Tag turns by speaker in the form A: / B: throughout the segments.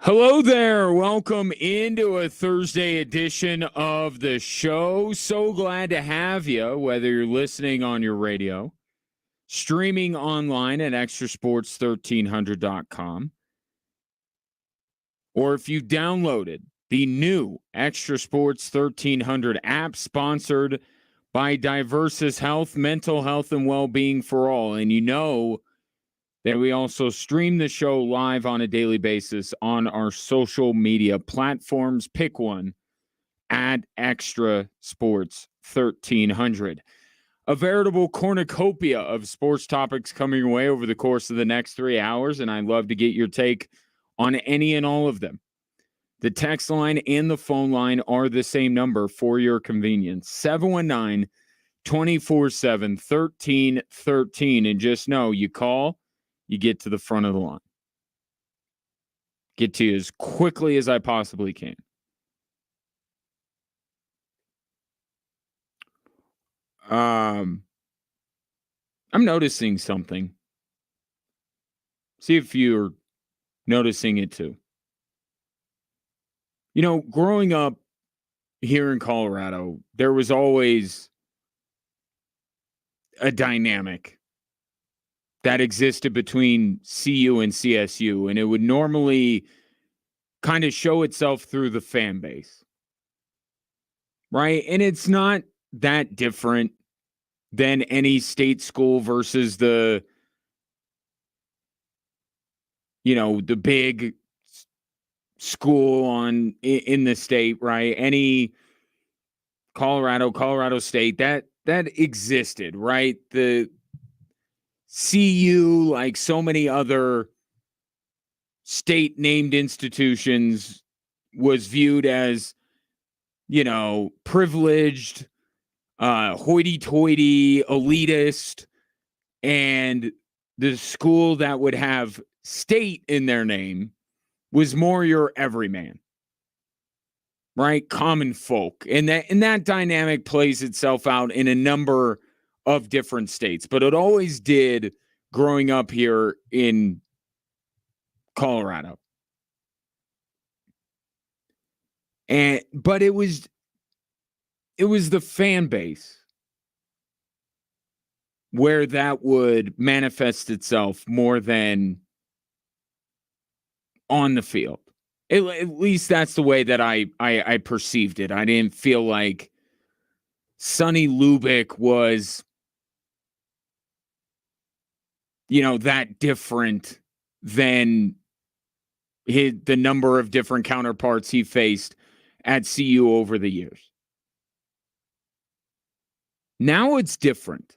A: Hello there. Welcome into a Thursday edition of the show. So glad to have you, whether you're listening on your radio, streaming online at extrasports1300.com, or if you've downloaded the new Extra Sports 1300 app sponsored by Diversus Health, mental health and well-being for all. And you know that we also stream the show live on a daily basis on our social media platforms. Pick one at Extra Sports 1300. A veritable cornucopia of sports topics coming your way over the course of the next 3 hours, and I'd love to get your take on any and all of them. The text line and the phone line are the same number for your convenience, 719-247-1313. And just know, you call, you get to the front of the line. Get to you as quickly as I possibly can. I'm noticing something. See if you're noticing it too. You know, growing up here in Colorado, there was always a dynamic that existed between CU and CSU, and it would normally kind of show itself through the fan base, right? And it's not that different than any state school versus the big school in the state, right? Any Colorado State, that existed, right? The CU, like so many other state named institutions, was viewed as, privileged, hoity-toity, elitist, and the school that would have state in their name was more your everyman, right? Common folk. And that dynamic plays itself out in a number of different states, but it always did growing up here in Colorado. But it was the fan base where that would manifest itself more than on the field. At least that's the way that I perceived it. I didn't feel like Sonny Lubick was, that different than the number of different counterparts he faced at CU over the years. Now it's different.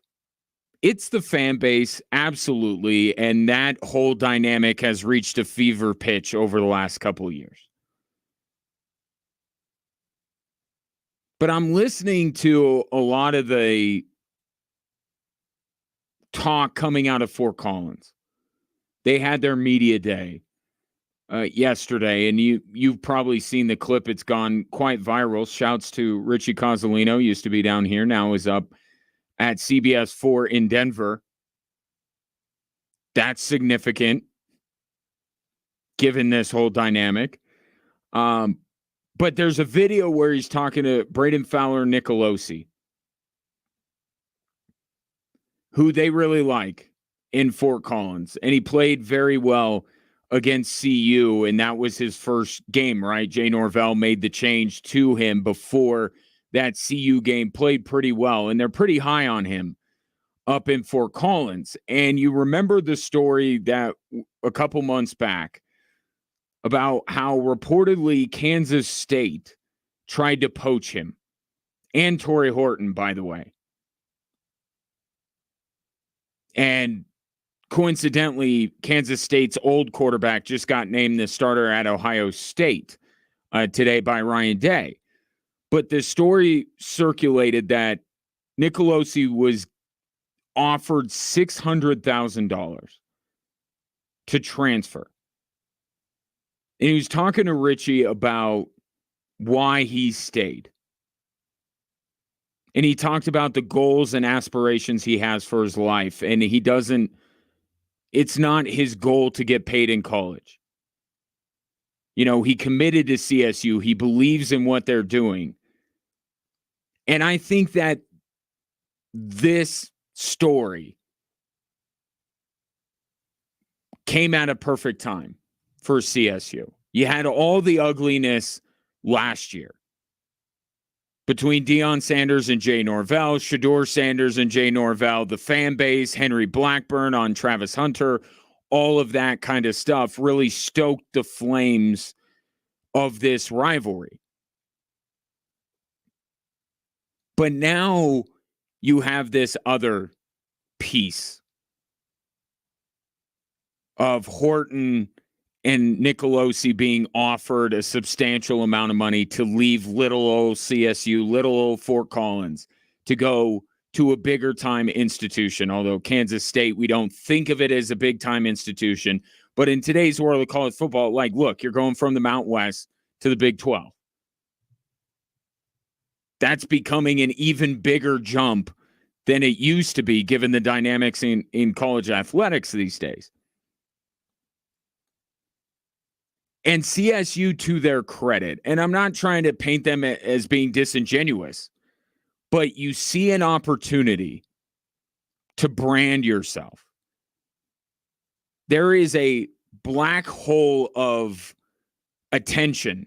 A: It's the fan base, absolutely, and that whole dynamic has reached a fever pitch over the last couple of years. But I'm listening to a lot of the talk coming out of Fort Collins. They had their media day yesterday, and you've probably seen the clip. It's gone quite viral. Shouts to Richie Cozzolino, used to be down here, now is up at CBS 4 in Denver. That's significant, given this whole dynamic. But there's a video where he's talking to Braden Fowler Nicolosi, who they really like in Fort Collins. And he played very well against CU, and that was his first game, right? Jay Norvell made the change to him before that CU game, played pretty well, and they're pretty high on him up in Fort Collins. And you remember the story that a couple months back about how reportedly Kansas State tried to poach him, and Torrey Horton, by the way. And coincidentally, Kansas State's old quarterback just got named the starter at Ohio State today by Ryan Day. But the story circulated that Nicolosi was offered $600,000 to transfer. And he was talking to Richie about why he stayed. And he talked about the goals and aspirations he has for his life. And it's not his goal to get paid in college. He committed to CSU. He believes in what they're doing. And I think that this story came at a perfect time for CSU. You had all the ugliness last year between Deion Sanders and Jay Norvell, Shedeur Sanders and Jay Norvell, the fan base, Henry Blackburn on Travis Hunter, all of that kind of stuff really stoked the flames of this rivalry. But now you have this other piece of Horton and Nicolosi being offered a substantial amount of money to leave little old CSU, little old Fort Collins, to go to a bigger time institution. Although Kansas State, we don't think of it as a big time institution. But in today's world of college football, look, you're going from the Mount West to the Big 12. That's becoming an even bigger jump than it used to be, given the dynamics in college athletics these days. And CSU, to their credit, and I'm not trying to paint them as being disingenuous, but you see an opportunity to brand yourself. There is a black hole of attention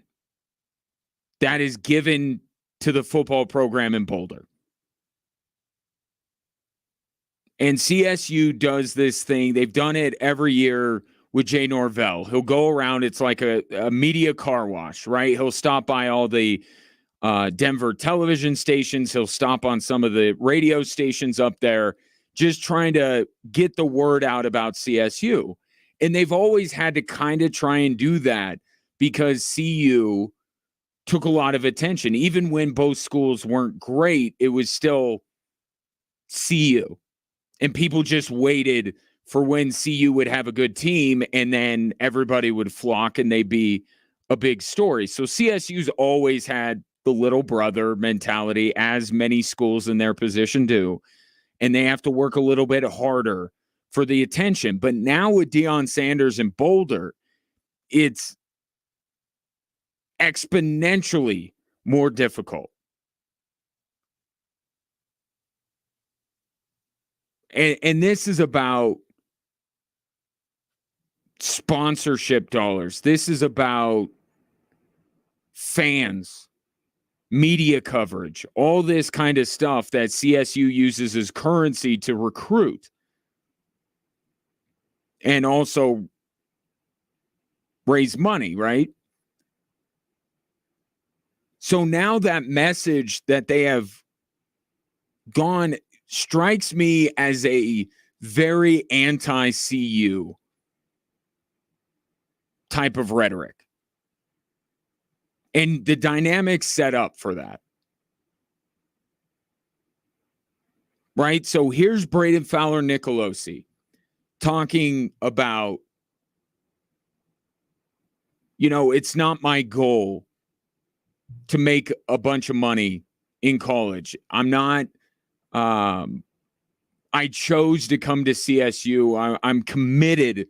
A: that is given to the football program in Boulder. And CSU does this thing. They've done it every year with Jay Norvell. He'll go around. It's like a media car wash, right? He'll stop by all the Denver television stations. He'll stop on some of the radio stations up there, just trying to get the word out about CSU. And they've always had to kind of try and do that because CU took a lot of attention. Even when both schools weren't great, it was still CU. And people just waited for when CU would have a good team, and then everybody would flock and they'd be a big story. So CSU's always had the little brother mentality, as many schools in their position do. And they have to work a little bit harder for the attention. But now with Deion Sanders and Boulder, it's exponentially more difficult. And this is about sponsorship dollars. This is about fans, media coverage, all this kind of stuff that CSU uses as currency to recruit and also raise money, right? So now that message that they have gone strikes me as a very anti-CU type of rhetoric. And the dynamics set up for that. Right? So here's Braden Fowler Nicolosi talking about, it's not my goal to make a bunch of money in college. I'm not, I chose to come to CSU. I'm committed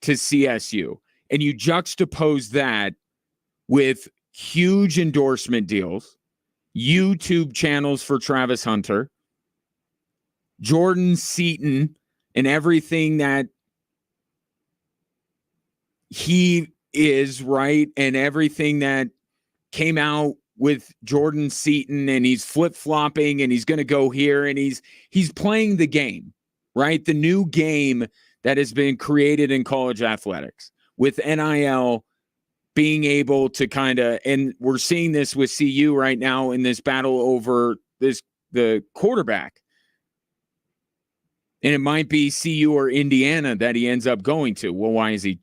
A: to CSU. And you juxtapose that with huge endorsement deals, YouTube channels for Travis Hunter, Jordan Seaton, and everything that he is, right? And everything that came out with Jordan Seaton, and he's flip-flopping and he's going to go here, and he's playing the game, right? The new game that has been created in college athletics with NIL being able to kind of, and we're seeing this with CU right now in this battle over the quarterback. And it might be CU or Indiana that he ends up going to. Well, why is he?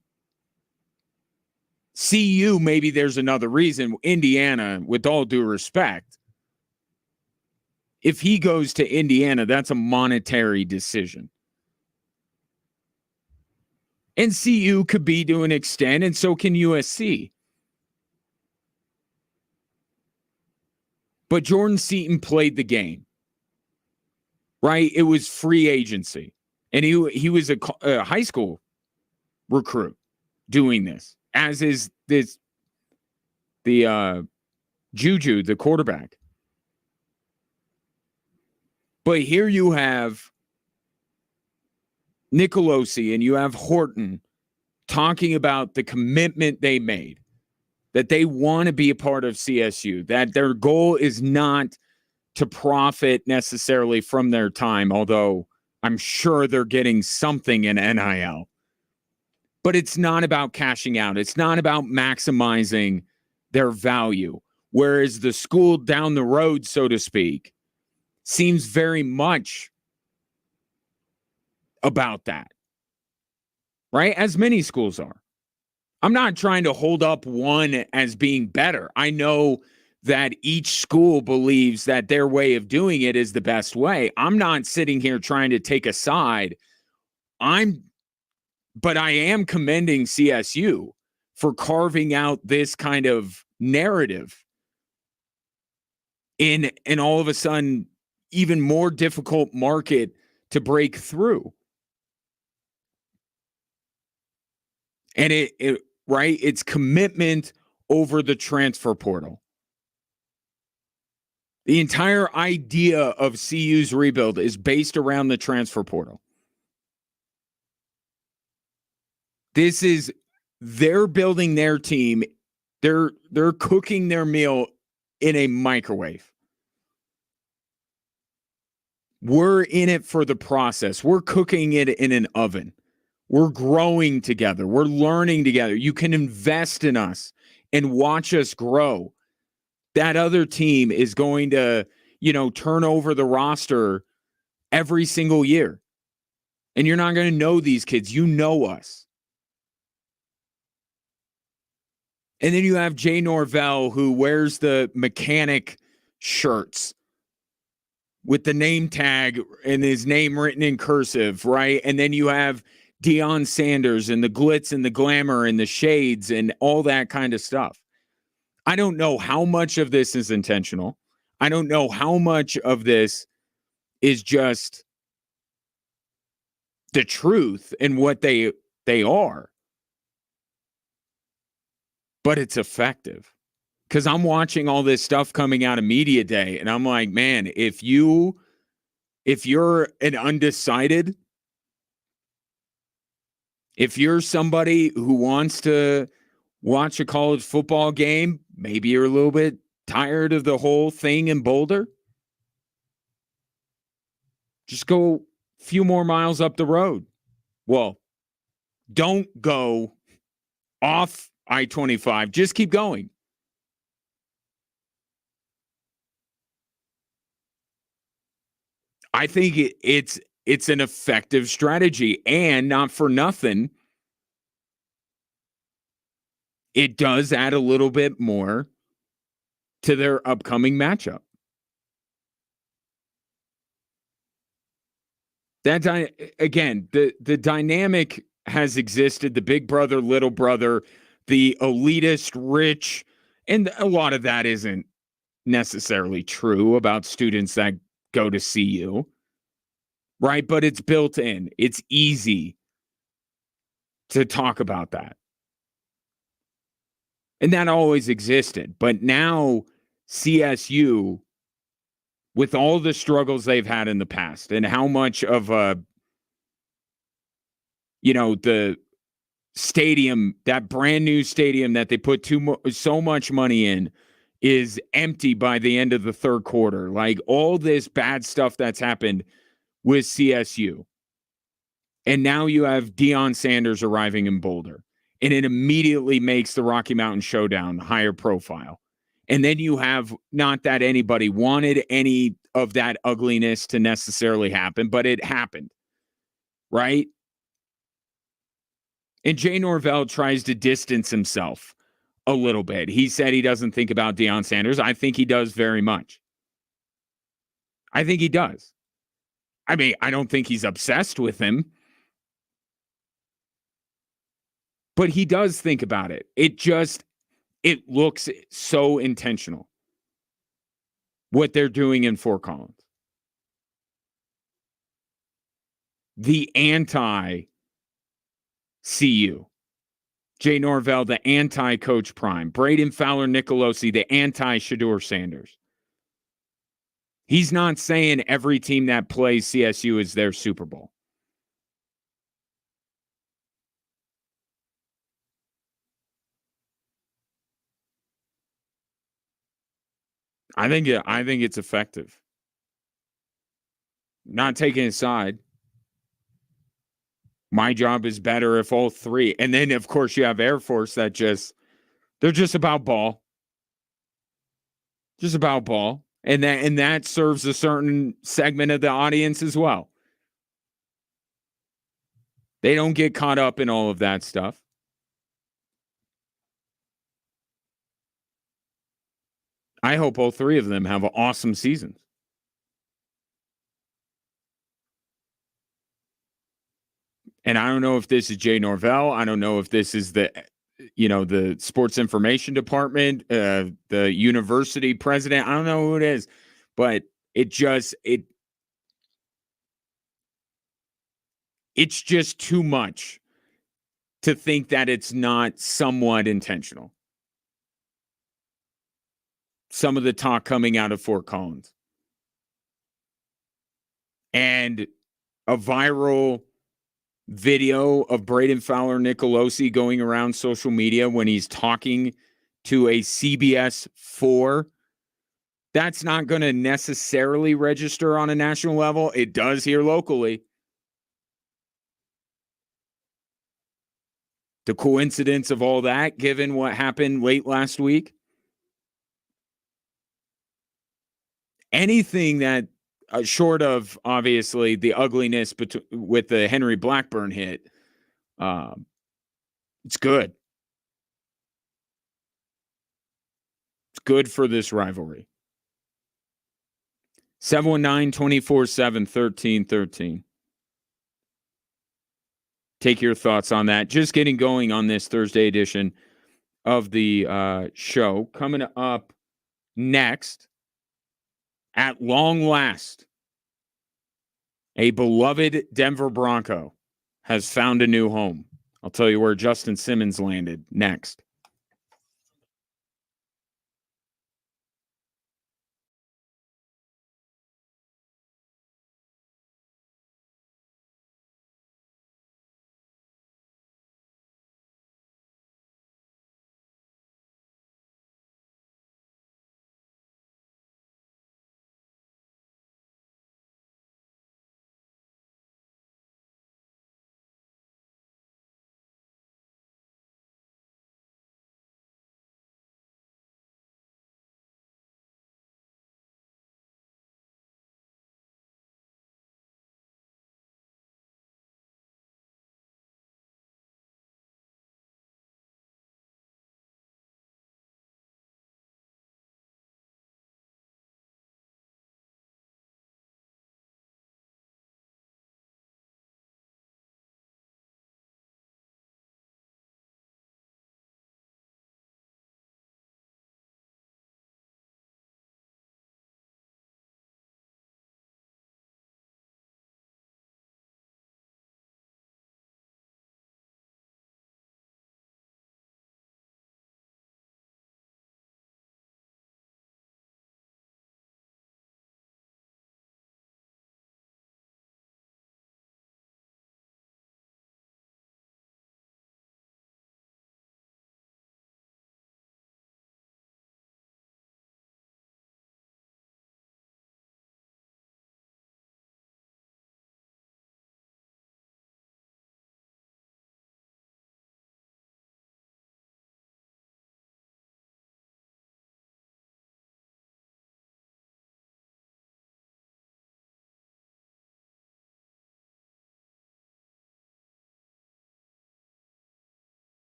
A: CU, maybe there's another reason. Indiana, with all due respect, if he goes to Indiana, that's a monetary decision. And CU could be to an extent, and so can USC. But Jordan Seaton played the game, right? It was free agency. And he was a high school recruit doing this, as is this Juju, the quarterback. But here you have Nicolosi and you have Horton talking about the commitment they made, that they want to be a part of CSU, that their goal is not to profit necessarily from their time, although I'm sure they're getting something in NIL. But it's not about cashing out. It's not about maximizing their value. Whereas the school down the road, so to speak, seems very much about that, right? As many schools are. I'm not trying to hold up one as being better. I know that each school believes that their way of doing it is the best way. I'm not sitting here trying to take a side. But I am commending CSU for carving out this kind of narrative in an all of a sudden even more difficult market to break through. And it's commitment over the transfer portal. The entire idea of CU's rebuild is based around the transfer portal. They're building their team. They're cooking their meal in a microwave. We're in it for the process. We're cooking it in an oven. We're growing together. We're learning together. You can invest in us and watch us grow. That other team is going to, turn over the roster every single year. And you're not going to know these kids. You know us. And then you have Jay Norvell, who wears the mechanic shirts with the name tag and his name written in cursive, right? And then you have Deion Sanders and the glitz and the glamour and the shades and all that kind of stuff. I don't know how much of this is intentional. I don't know how much of this is just the truth and what they are. But it's effective. Because I'm watching all this stuff coming out of media day, and I'm like, man, if you're an undecided, if you're somebody who wants to watch a college football game, maybe you're a little bit tired of the whole thing in Boulder, just go a few more miles up the road. Well, don't go off I-25. Just keep going. I think it's an effective strategy, and not for nothing, it does add a little bit more to their upcoming matchup. Again, the dynamic has existed, the big brother, little brother, the elitist, rich, and a lot of that isn't necessarily true about students that go to CU, right? But it's built in. It's easy to talk about that. And that always existed. But now CSU, with all the struggles they've had in the past and how much of the stadium, that brand new stadium that they put so much money in, is empty by the end of the third quarter. Like all this bad stuff that's happened with CSU. And now you have Deion Sanders arriving in Boulder. And it immediately makes the Rocky Mountain Showdown higher profile. And then you have, not that anybody wanted any of that ugliness to necessarily happen, but it happened, right? And Jay Norvell tries to distance himself a little bit. He said he doesn't think about Deion Sanders. I think he does very much. I think he does. I mean, I don't think he's obsessed with him. But he does think about it. It looks so intentional, what they're doing in Fort Collins. The anti-CU. Jay Norvell, the anti-Coach Prime. Braden Fowler Nicolosi, the anti-Shedeur Sanders. He's not saying every team that plays CSU is their Super Bowl. I think it's effective. Not taking a side. My job is better if all three. And then, of course, you have Air Force that they're just about ball. Just about ball. And that serves a certain segment of the audience as well. They don't get caught up in all of that stuff. I hope all three of them have awesome seasons. And I don't know if this is Jay Norvell. I don't know if this is the sports information department, the university president. I don't know who it is, but it's just too much to think that it's not somewhat intentional. Some of the talk coming out of Fort Collins. And a viral video of Braden Fowler Nicolosi going around social media when he's talking to a CBS 4. That's not going to necessarily register on a national level. It does here locally. The coincidence of all that, given what happened late last week. Anything that, short of obviously the ugliness with the Henry Blackburn hit, it's good. It's good for this rivalry. 719-247-1313. Take your thoughts on that. Just getting going on this Thursday edition of the show. Coming up next, at long last, a beloved Denver Bronco has found a new home. I'll tell you where Justin Simmons landed next.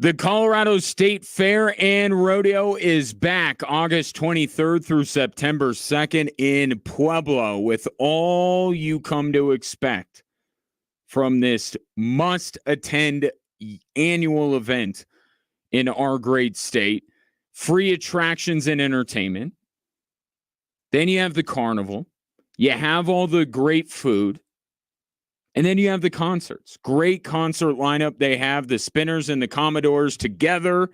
A: The Colorado State Fair and Rodeo is back August 23rd through September 2nd in Pueblo with all you come to expect from this must-attend annual event in our great state. Free attractions and entertainment. Then you have the carnival. You have all the great food. And then you have the concerts. Great concert lineup. They have the Spinners and the Commodores together,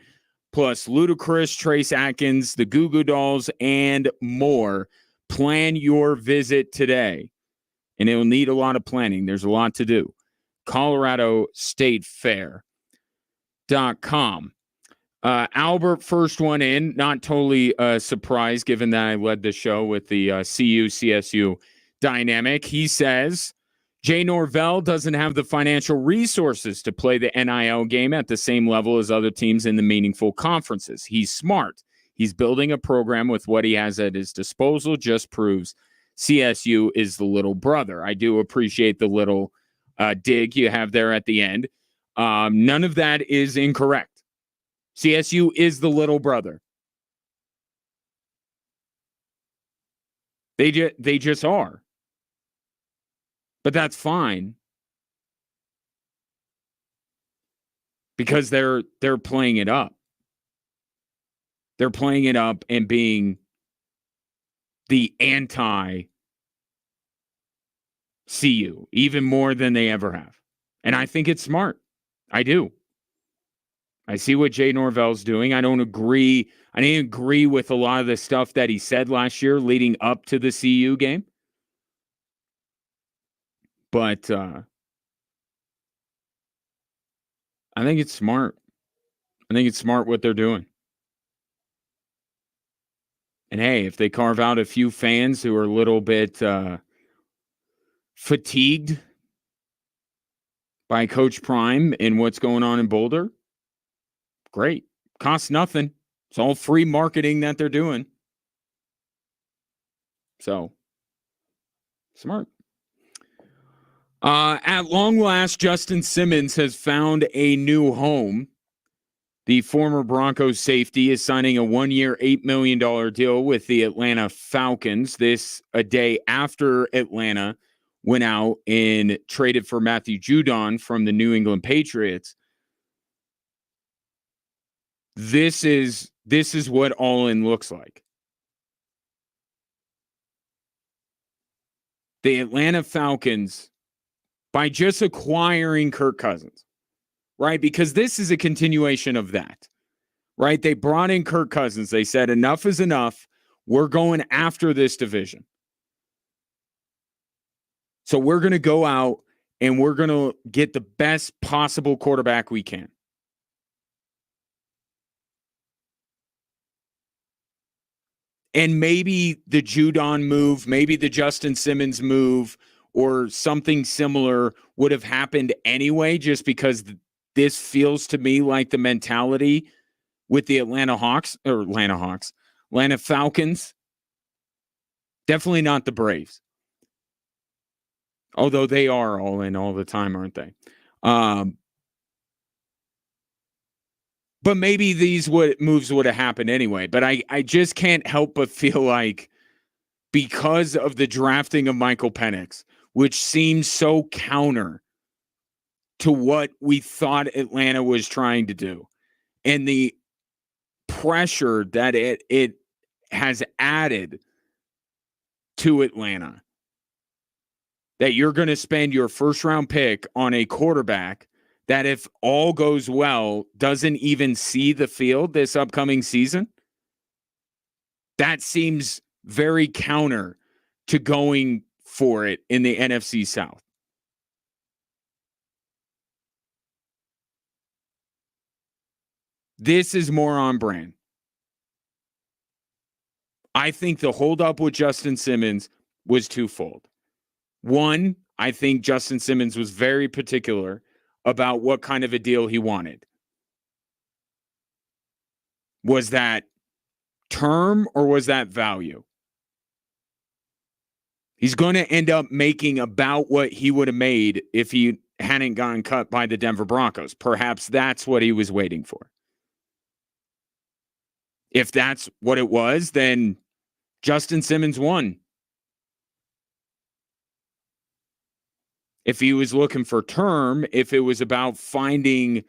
A: plus Ludacris, Trace Atkins, the Goo Goo Dolls, and more. Plan your visit today. And it will need a lot of planning. There's a lot to do. ColoradoStateFair.com. Albert, first one in. Not totally surprised, given that I led the show with the CU-CSU dynamic. He says, Jay Norvell doesn't have the financial resources to play the NIL game at the same level as other teams in the meaningful conferences. He's smart. He's building a program with what he has at his disposal. Just proves CSU is the little brother. I do appreciate the little dig you have there at the end. None of that is incorrect. CSU is the little brother. They just are. But that's fine because they're playing it up. They're playing it up and being the anti-CU even more than they ever have. And I think it's smart. I do. I see what Jay Norvell's doing. I don't agree. I didn't agree with a lot of the stuff that he said last year leading up to the CU game. But I think it's smart. I think it's smart what they're doing. And hey, if they carve out a few fans who are a little bit fatigued by Coach Prime and what's going on in Boulder, great. Costs nothing. It's all free marketing that they're doing. So, smart. At long last, Justin Simmons has found a new home. The former Broncos safety is signing a one-year, $8 million deal with the Atlanta Falcons. This a day after Atlanta went out and traded for Matthew Judon from the New England Patriots. This is what all-in looks like. The Atlanta Falcons, by just acquiring Kirk Cousins, right? Because this is a continuation of that, right? They brought in Kirk Cousins. They said, enough is enough. We're going after this division. So we're going to go out and we're going to get the best possible quarterback we can. And maybe the Judon move, maybe the Justin Simmons move, or something similar would have happened anyway, just because this feels to me like the mentality with the Atlanta Falcons. Definitely not the Braves. Although they are all in all the time, aren't they? But maybe these moves would have happened anyway. But I just can't help but feel like because of the drafting of Michael Penix, which seems so counter to what we thought Atlanta was trying to do, and the pressure that it has added to Atlanta, that you're going to spend your first-round pick on a quarterback that, if all goes well, doesn't even see the field this upcoming season, that seems very counter to going for it in the NFC South. This is more on brand. I think the holdup with Justin Simmons was twofold. One, I think Justin Simmons was very particular about what kind of a deal he wanted. Was that term or was that value? He's going to end up making about what he would have made if he hadn't gotten cut by the Denver Broncos. Perhaps that's what he was waiting for. If that's what it was, then Justin Simmons won. If he was looking for term, if it was about finding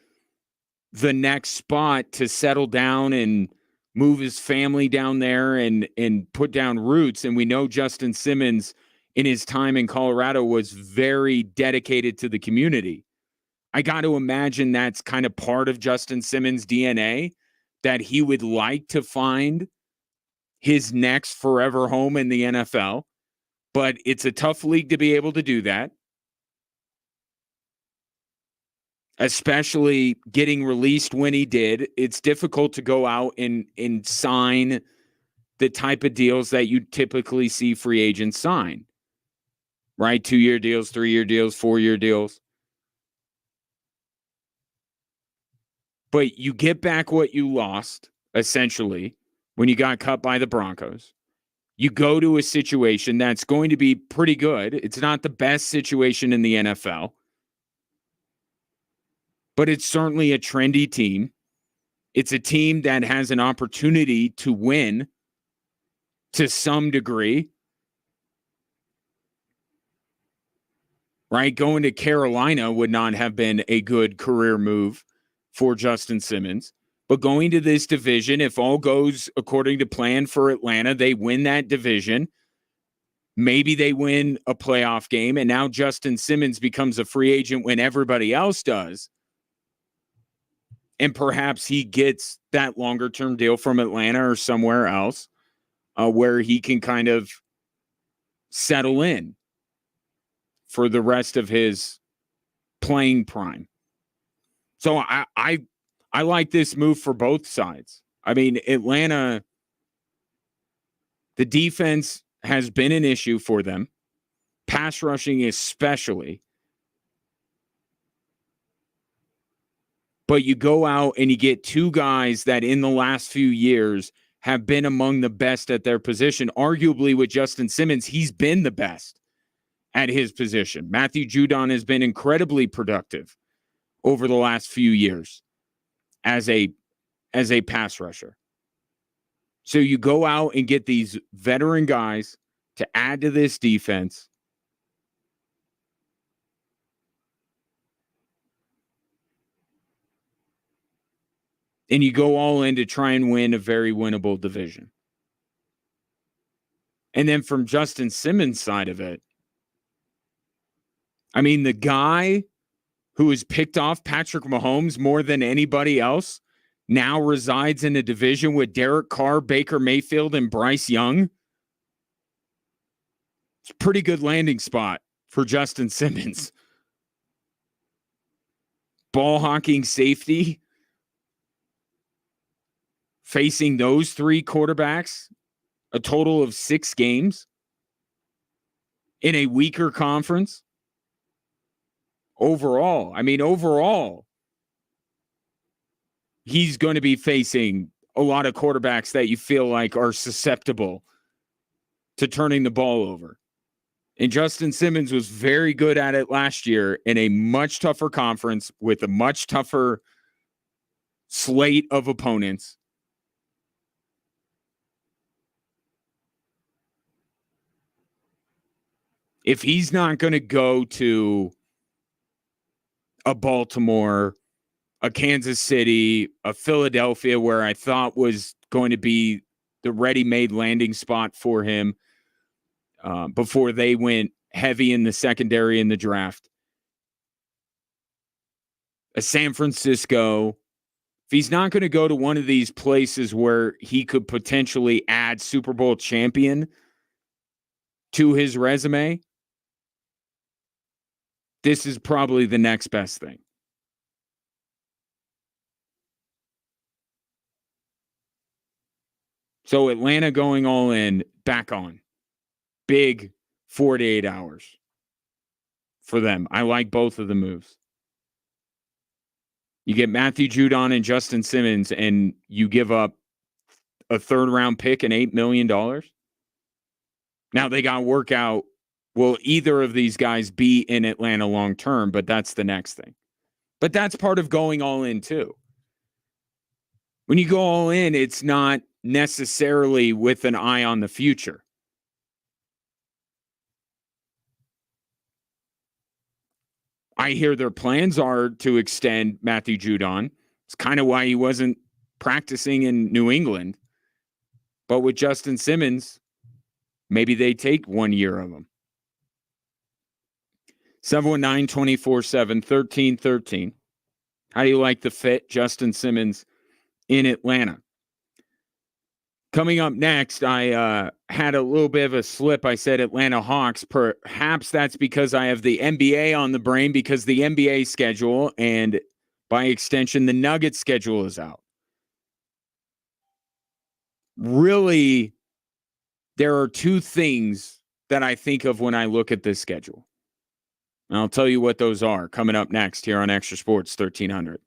A: the next spot to settle down and move his family down there and put down roots, and we know Justin Simmons in his time in Colorado was very dedicated to the community. I got to imagine that's kind of part of Justin Simmons' DNA, that he would like to find his next forever home in the NFL, but it's a tough league to be able to do that. Especially getting released when he did. It's difficult to go out and sign the type of deals that you typically see free agents sign, right? 2-year deals, 3-year deals, 4-year deals. But you get back what you lost, essentially, when you got cut by the Broncos. You go to a situation that's going to be pretty good. It's not the best situation in the NFL, but it's certainly a trendy team. It's a team that has an opportunity to win to some degree. Right? Going to Carolina would not have been a good career move for Justin Simmons. But going to this division, if all goes according to plan for Atlanta, they win that division. Maybe they win a playoff game, and now Justin Simmons becomes a free agent when everybody else does. And perhaps he gets that longer-term deal from Atlanta or somewhere else where he can kind of settle in for the rest of his playing prime. So I like this move for both sides. I mean, Atlanta, the defense has been an issue for them, pass rushing especially. But you go out and you get two guys that in the last few years have been among the best at their position. Arguably with Justin Simmons, he's been the best at his position. Matthew Judon has been incredibly productive over the last few years as a pass rusher. So you go out and get these veteran guys to add to this defense. And you go all in to try and win a very winnable division. And then from Justin Simmons' side of it, I mean, the guy who has picked off Patrick Mahomes more than anybody else now resides in a division with Derek Carr, Baker Mayfield, and Bryce Young. It's a pretty good landing spot for Justin Simmons. Ball hawking safety, facing those three quarterbacks, a total of 6 games in a weaker conference. Overall, he's going to be facing a lot of quarterbacks that you feel like are susceptible to turning the ball over. And Justin Simmons was very good at it last year in a much tougher conference with a much tougher slate of opponents. If he's not going to go to a Baltimore, a Kansas City, a Philadelphia, where I thought was going to be the ready-made landing spot for him before they went heavy in the secondary in the draft. A San Francisco. If he's not going to go to one of these places where he could potentially add Super Bowl champion to his resume, this is probably the next best thing. So Atlanta going all in, back on. Big 48 hours for them. I like both of the moves. You get Matthew Judon and Justin Simmons, and you give up a third-round pick and $8 million. Now they got to work out will either of these guys be in Atlanta long term, but that's the next thing. But that's part of going all in too. When you go all in, it's not necessarily with an eye on the future. I hear their plans are to extend Matthew Judon. It's kind of why he wasn't practicing in New England. But with Justin Simmons, maybe they take 1 year of him. 719-247-1313. How do you like the fit, Justin Simmons in Atlanta? Coming up next, I had a little bit of a slip. I said Atlanta Hawks. Perhaps that's because I have the NBA on the brain, because the NBA schedule and by extension, the Nuggets schedule is out. Really, there are two things that I think of when I look at this schedule. And I'll tell you what those are coming up next here on Extra Sports 1300.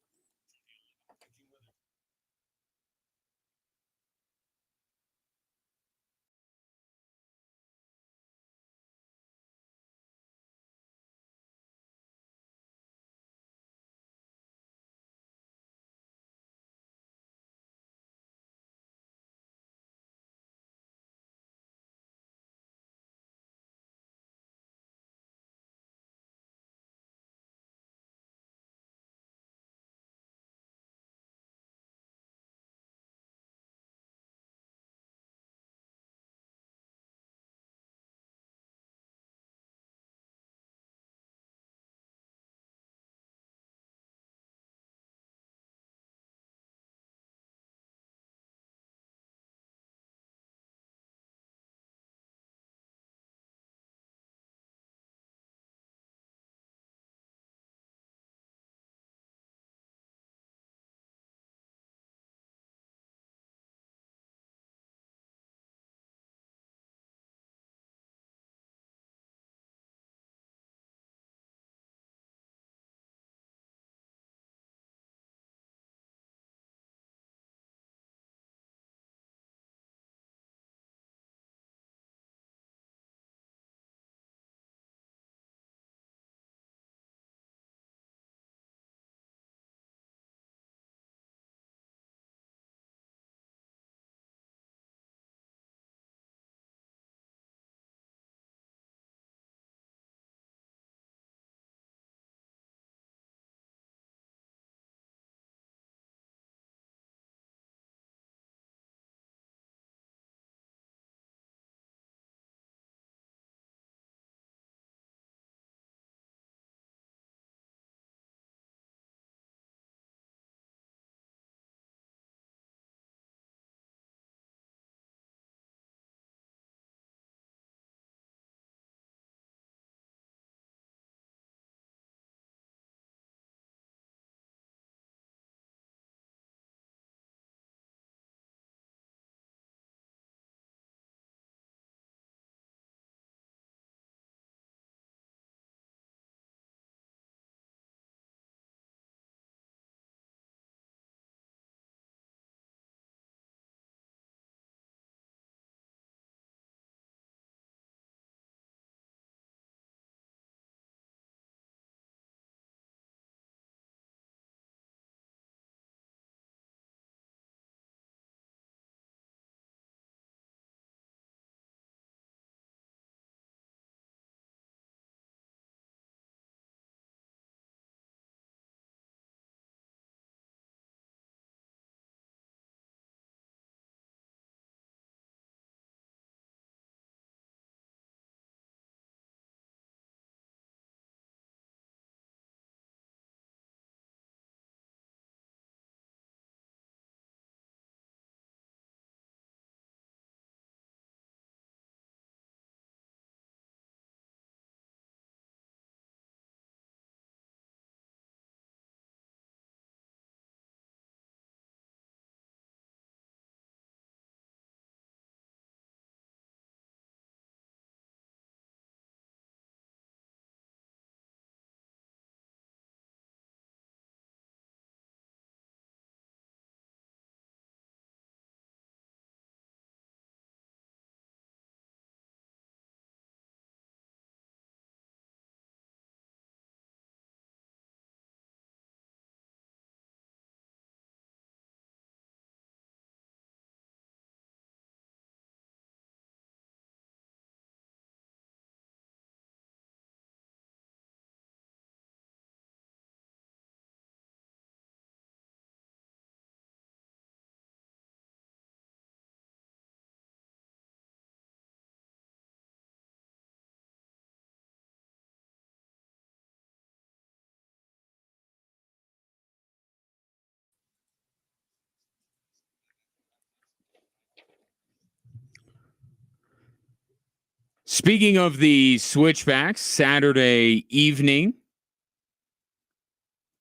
A: Speaking of the Switchbacks, Saturday evening,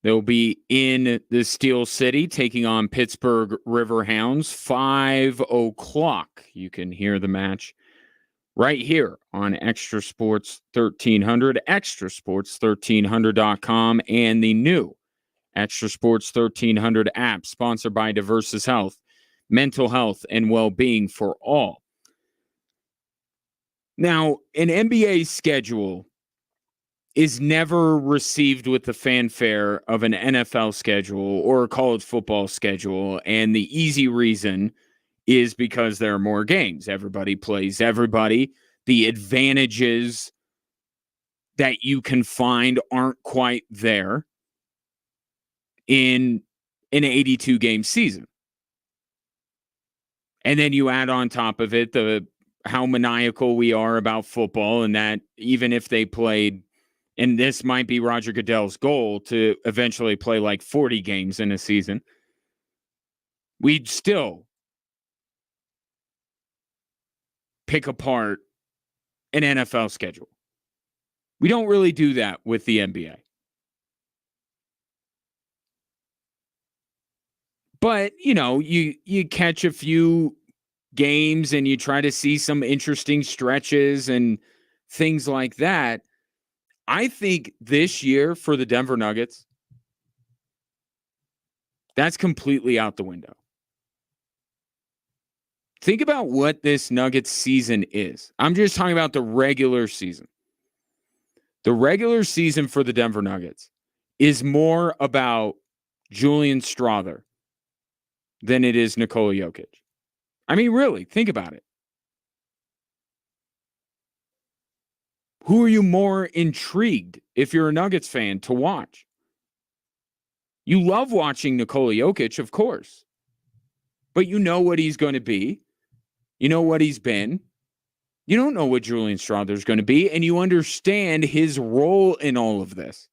A: they'll be in the Steel City taking on Pittsburgh Riverhounds, 5 o'clock. You can hear the match right here on Extra Sports 1300, extrasports1300.com, and the new Extra Sports 1300 app, sponsored by Diversus Health, mental health and well-being for all. Now, an NBA schedule is never received with the fanfare of an NFL schedule or a college football schedule, and the easy reason is because there are more games. Everybody plays everybody. The advantages that you can find aren't quite there in an 82-game season. And then you add on top of it how maniacal we are about football, and that even if they played, and this might be Roger Goodell's goal, to eventually play like 40 games in a season, we'd still pick apart an NFL schedule. We don't really do that with the NBA. But, you catch a few games and you try to see some interesting stretches and things like that. I think this year for the Denver Nuggets, that's completely out the window. Think about what this Nuggets season is. I'm just talking about the regular season. The regular season for the Denver Nuggets is more about Julian Strawther than it is Nikola Jokic. I mean, really, think about it. Who are you more intrigued, if you're a Nuggets fan, to watch? You love watching Nikola Jokic, of course. But you know what he's going to be. You know what he's been. You don't know what Julian Strawther is going to be, and you understand his role in all of this.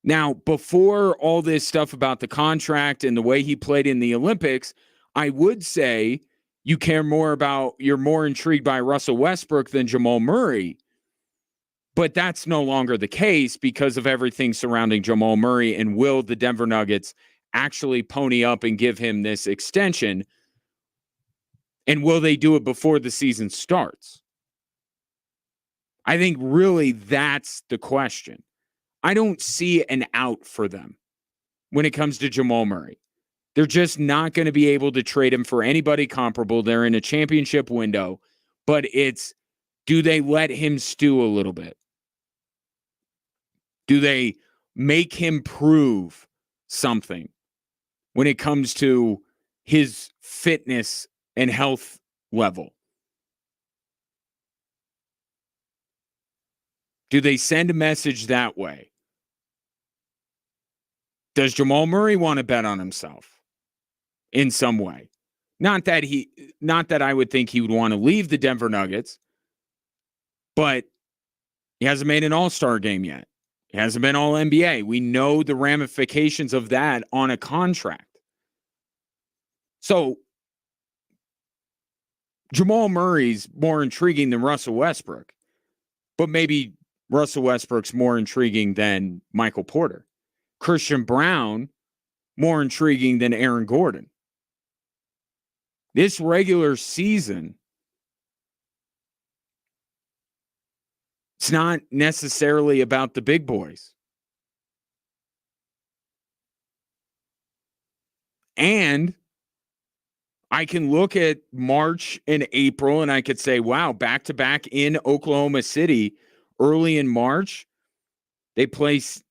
A: Now, before all this stuff about the contract and the way he played in the Olympics, I would say you're more intrigued by Russell Westbrook than Jamal Murray. But that's no longer the case because of everything surrounding Jamal Murray. And will the Denver Nuggets actually pony up and give him this extension? And will they do it before the season starts? I think really that's the question. I don't see an out for them when it comes to Jamal Murray. They're just not going to be able to trade him for anybody comparable. They're in a championship window, but do they let him stew a little bit? Do they make him prove something when it comes to his fitness and health level? Do they send a message that way? Does Jamal Murray want to bet on himself in some way? Not that I would think he would want to leave the Denver Nuggets, but he hasn't made an all-star game yet. He hasn't been all NBA. We know the ramifications of that on a contract. So Jamal Murray's more intriguing than Russell Westbrook, but maybe Russell Westbrook's more intriguing than Michael Porter. Christian Brown, more intriguing than Aaron Gordon. This regular season, it's not necessarily about the big boys. And I can look at March and April and I could say, wow, back-to-back in Oklahoma City early in March. They placed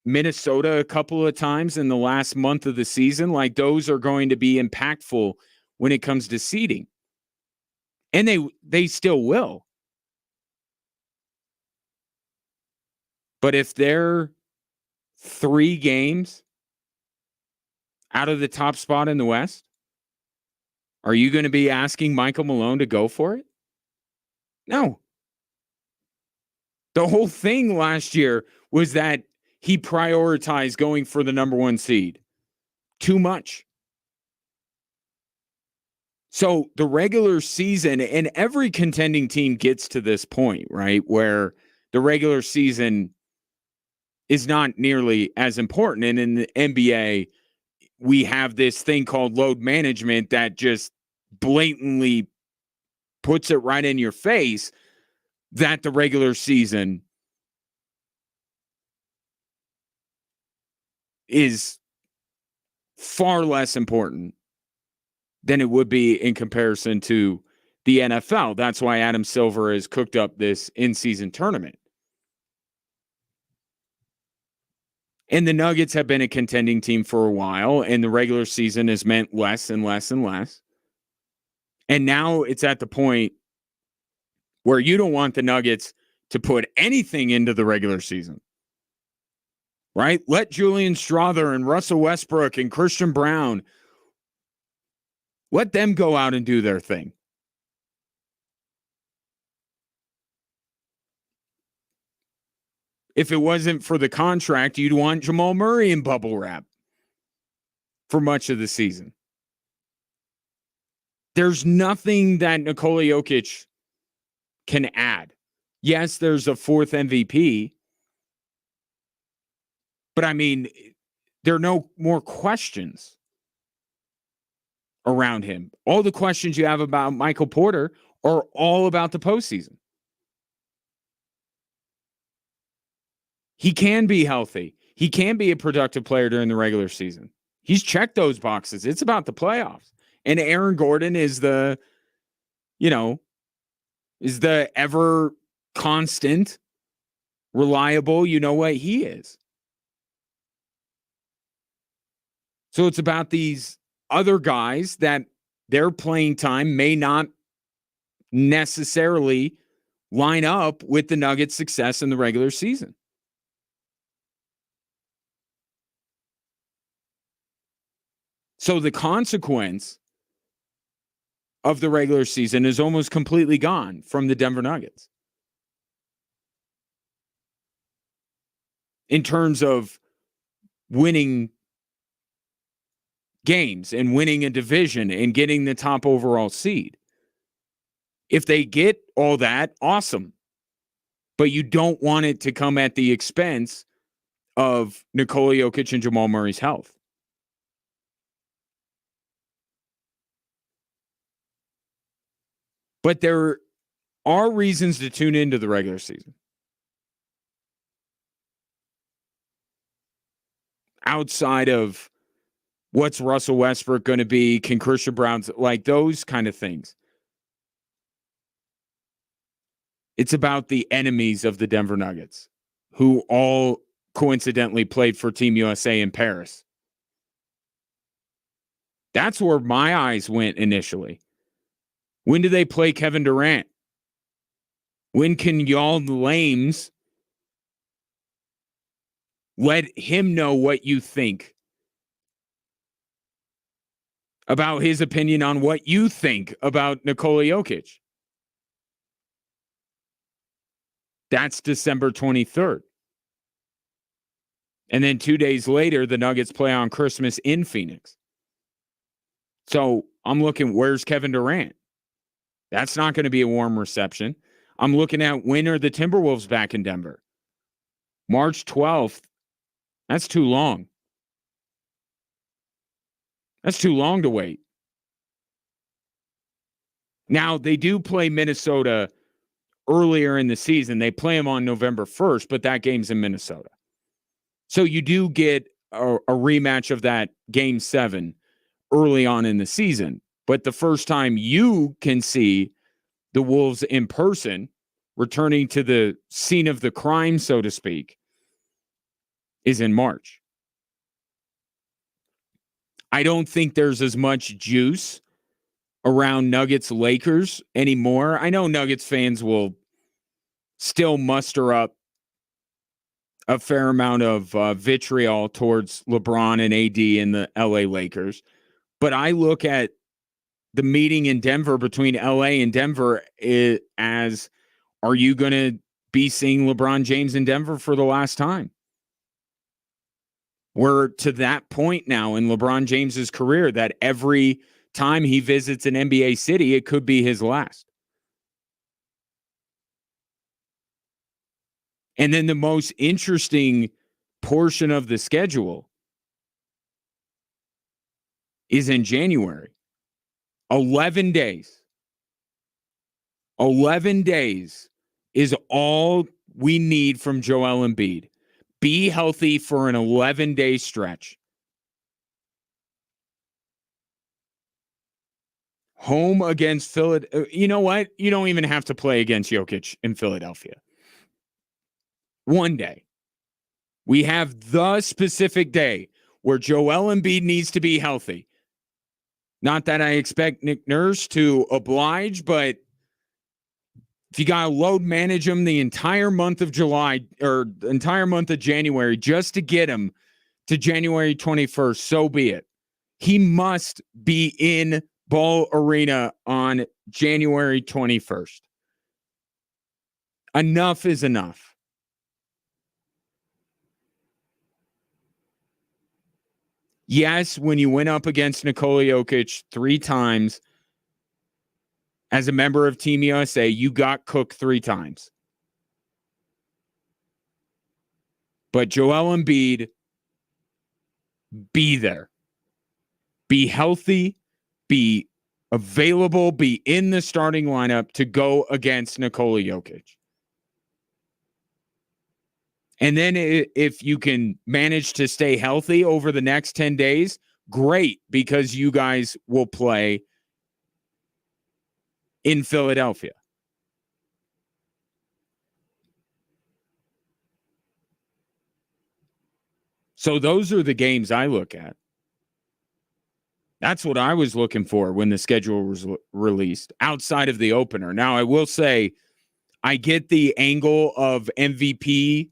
A: Minnesota a couple of times in the last month of the season. Like, those are going to be impactful when it comes to seeding. And they still will. But if they're 3 games out of the top spot in the West, are you going to be asking Michael Malone to go for it? No. The whole thing last year was that he prioritized going for the number 1 seed too much. So the regular season, and every contending team gets to this point, right, where the regular season is not nearly as important. And in the NBA, we have this thing called load management that just blatantly puts it right in your face that the regular season is far less important than it would be in comparison to the NFL. That's why Adam Silver has cooked up this in-season tournament. And the Nuggets have been a contending team for a while, and the regular season has meant less and less and less. And now it's at the point where you don't want the Nuggets to put anything into the regular season, right? Let Julian Strawther and Russell Westbrook and Christian Brown, let them go out and do their thing. If it wasn't for the contract, you'd want Jamal Murray in bubble wrap for much of the season. There's nothing that Nikola Jokic can add. Yes, there's a fourth MVP, but I mean, there are no more questions around him. All the questions you have about Michael Porter are all about the postseason. He can be healthy. He can be a productive player during the regular season. He's checked those boxes. It's about the playoffs. And Aaron Gordon is the ever constant, reliable, you know what he is. So it's about these other guys that their playing time may not necessarily line up with the Nuggets' success in the regular season. So the consequence of the regular season is almost completely gone from the Denver Nuggets. In terms of winning games and winning a division and getting the top overall seed. If they get all that, awesome. But you don't want it to come at the expense of Nikola Jokic and Jamal Murray's health. But there are reasons to tune into the regular season. Outside of what's Russell Westbrook going to be, can Christian Brown's, like those kind of things. It's about the enemies of the Denver Nuggets, who all coincidentally played for Team USA in Paris. That's where my eyes went initially. When do they play Kevin Durant? When can y'all lames let him know what you think about his opinion on what you think about Nikola Jokic? That's December 23rd. And then 2 days later, the Nuggets play on Christmas in Phoenix. So I'm looking, where's Kevin Durant? That's not going to be a warm reception. I'm looking at, when are the Timberwolves back in Denver? March 12th. That's too long. That's too long to wait. Now, they do play Minnesota earlier in the season. They play them on November 1st, but that game's in Minnesota. So you do get a rematch of that Game 7 early on in the season. But the first time you can see the Wolves in person, returning to the scene of the crime, so to speak, is in March. I don't think there's as much juice around Nuggets Lakers anymore. I know Nuggets fans will still muster up a fair amount of vitriol towards LeBron and AD and the LA Lakers. But I look at the meeting in Denver between LA and Denver as, are you going to be seeing LeBron James in Denver for the last time? We're to that point now in LeBron James's career that every time he visits an NBA city, it could be his last. And then the most interesting portion of the schedule is in January. 11 days. 11 days is all we need from Joel Embiid. Be healthy for an 11-day stretch. Home against Philadelphia. You know what? You don't even have to play against Jokic in Philadelphia. One day. We have the specific day where Joel Embiid needs to be healthy. Not that I expect Nick Nurse to oblige, but if you got to load manage him the entire month of July or the entire month of January just to get him to January 21st, so be it. He must be in Ball Arena on January 21st. Enough is enough. Yes, when you went up against Nikola Jokic 3 times as a member of Team USA, you got cooked 3 times. But Joel Embiid, be there. Be healthy, be available, be in the starting lineup to go against Nikola Jokic. And then if you can manage to stay healthy over the next 10 days, great, because you guys will play in Philadelphia. So those are the games I look at. That's what I was looking for when the schedule was released outside of the opener. Now, I will say I get the angle of MVP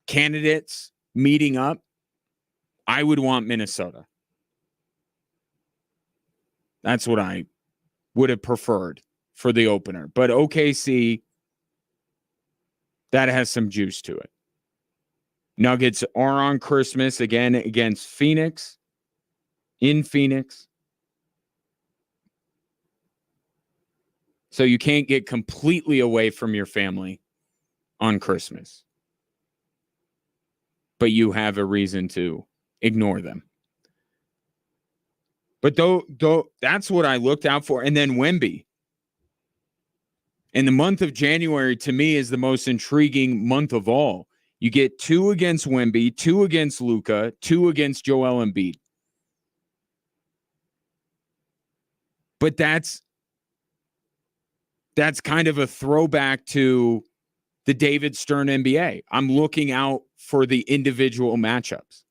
A: candidates meeting up. I would want Minnesota. That's what I would have preferred for the opener. But OKC, that has some juice to it. Nuggets are on Christmas again against Phoenix. In Phoenix. So you can't get completely away from your family on Christmas. But you have a reason to ignore them. But though that's what I looked out for. And then Wemby. And the month of January, to me, is the most intriguing month of all. You get 2 against Wemby, 2 against Luka, 2 against Joel Embiid. But that's kind of a throwback to the David Stern NBA. I'm looking out for the individual matchups,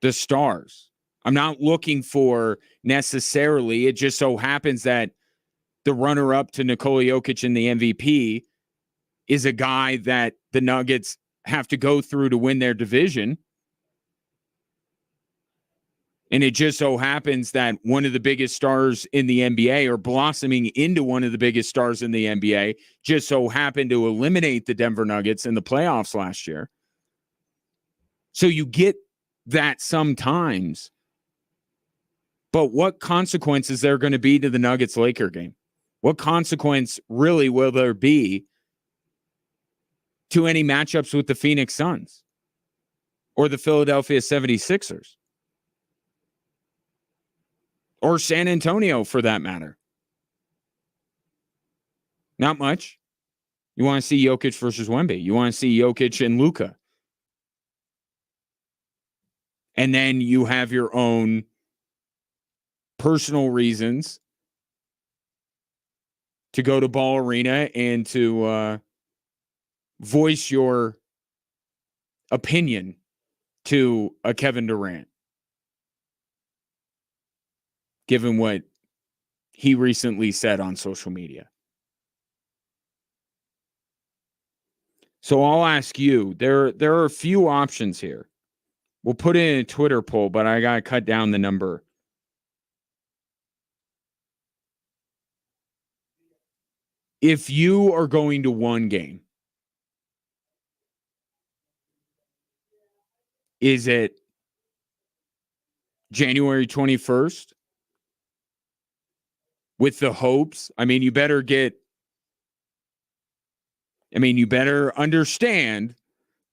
A: the stars. I'm not looking for necessarily, it just so happens that the runner-up to Nikola Jokic in the MVP is a guy that the Nuggets have to go through to win their division. And it just so happens that one of the biggest stars in the NBA, or blossoming into one of the biggest stars in the NBA, just so happened to eliminate the Denver Nuggets in the playoffs last year. So you get that sometimes. But what consequence is there going to be to the Nuggets-Laker game? What consequence really will there be to any matchups with the Phoenix Suns or the Philadelphia 76ers? Or San Antonio, for that matter. Not much. You want to see Jokic versus Wemby. You want to see Jokic and Luka. And then you have your own personal reasons to go to Ball Arena and to voice your opinion to a Kevin Durant, given what he recently said on social media. So I'll ask you, there are a few options here. We'll put it in a Twitter poll, but I got to cut down the number. If you are going to one game, is it January 21st with the hopes. You better understand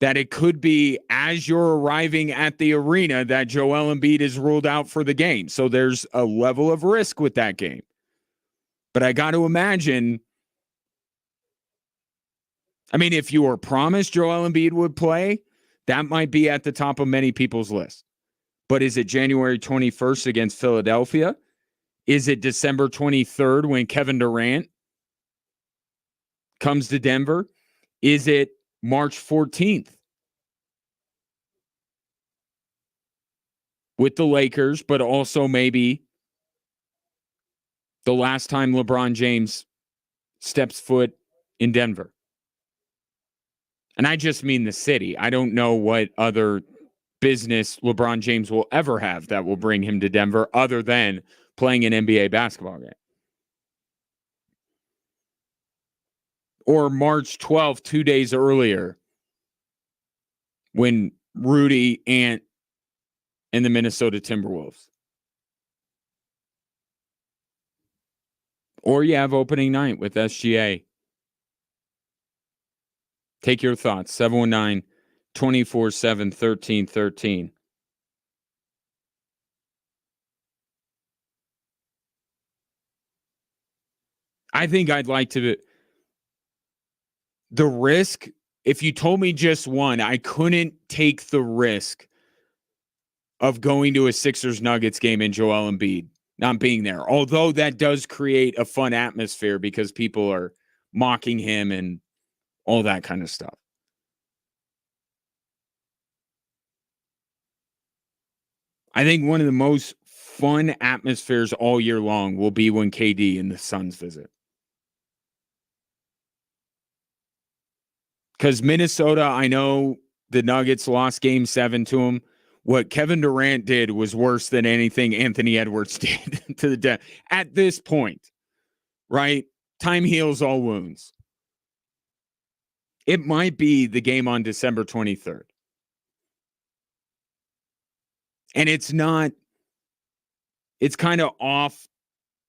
A: that it could be as you're arriving at the arena that Joel Embiid is ruled out for the game. So there's a level of risk with that game. But I got to imagine, if you were promised Joel Embiid would play, that might be at the top of many people's list. But is it January 21st against Philadelphia? Is it December 23rd when Kevin Durant comes to Denver? Is it March 14th with the Lakers, but also maybe the last time LeBron James steps foot in Denver? And I just mean the city. I don't know what other business LeBron James will ever have that will bring him to Denver other than playing an NBA basketball game. Or March 12th, 2 days earlier, when Rudy, Ant, and the Minnesota Timberwolves. Or you have opening night with SGA. Take your thoughts. 719 247 1313. I think I'd like to. The risk, if you told me just one, I couldn't take the risk of going to a Sixers Nuggets game in Joel Embiid not being there. Although that does create a fun atmosphere because people are mocking him and all that kind of stuff. I think one of the most fun atmospheres all year long will be when KD and the Suns visit. Because Minnesota, I know the Nuggets lost game 7 to them. What Kevin Durant did was worse than anything Anthony Edwards did to the death at this point, right? Time heals all wounds. It might be the game on December 23rd. And it's kind of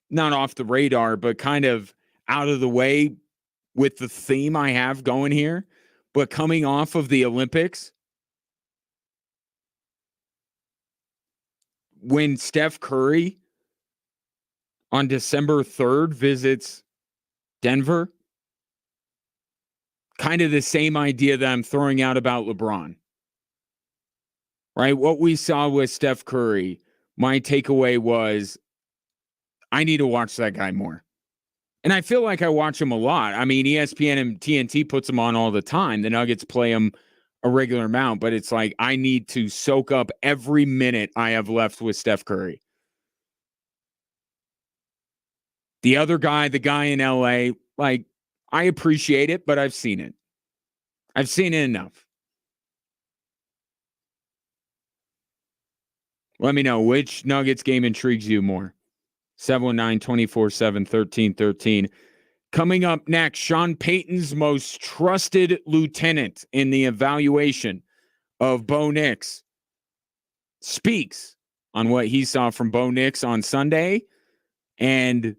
A: not off the radar, but kind of out of the way with the theme I have going here. But coming off of the Olympics, when Steph Curry on December 3rd visits Denver, kind of the same idea that I'm throwing out about LeBron. Right? What we saw with Steph Curry, my takeaway was I need to watch that guy more. And I feel like I watch him a lot. ESPN and TNT puts him on all the time. The Nuggets play him a regular amount, but it's like I need to soak up every minute I have left with Steph Curry. The other guy, the guy in LA, I appreciate it, but I've seen it. I've seen it enough. Let me know which Nuggets game intrigues you more. 719-247-1313. Coming up next, Sean Payton's most trusted lieutenant in the evaluation of Bo Nix speaks on what he saw from Bo Nix on Sunday and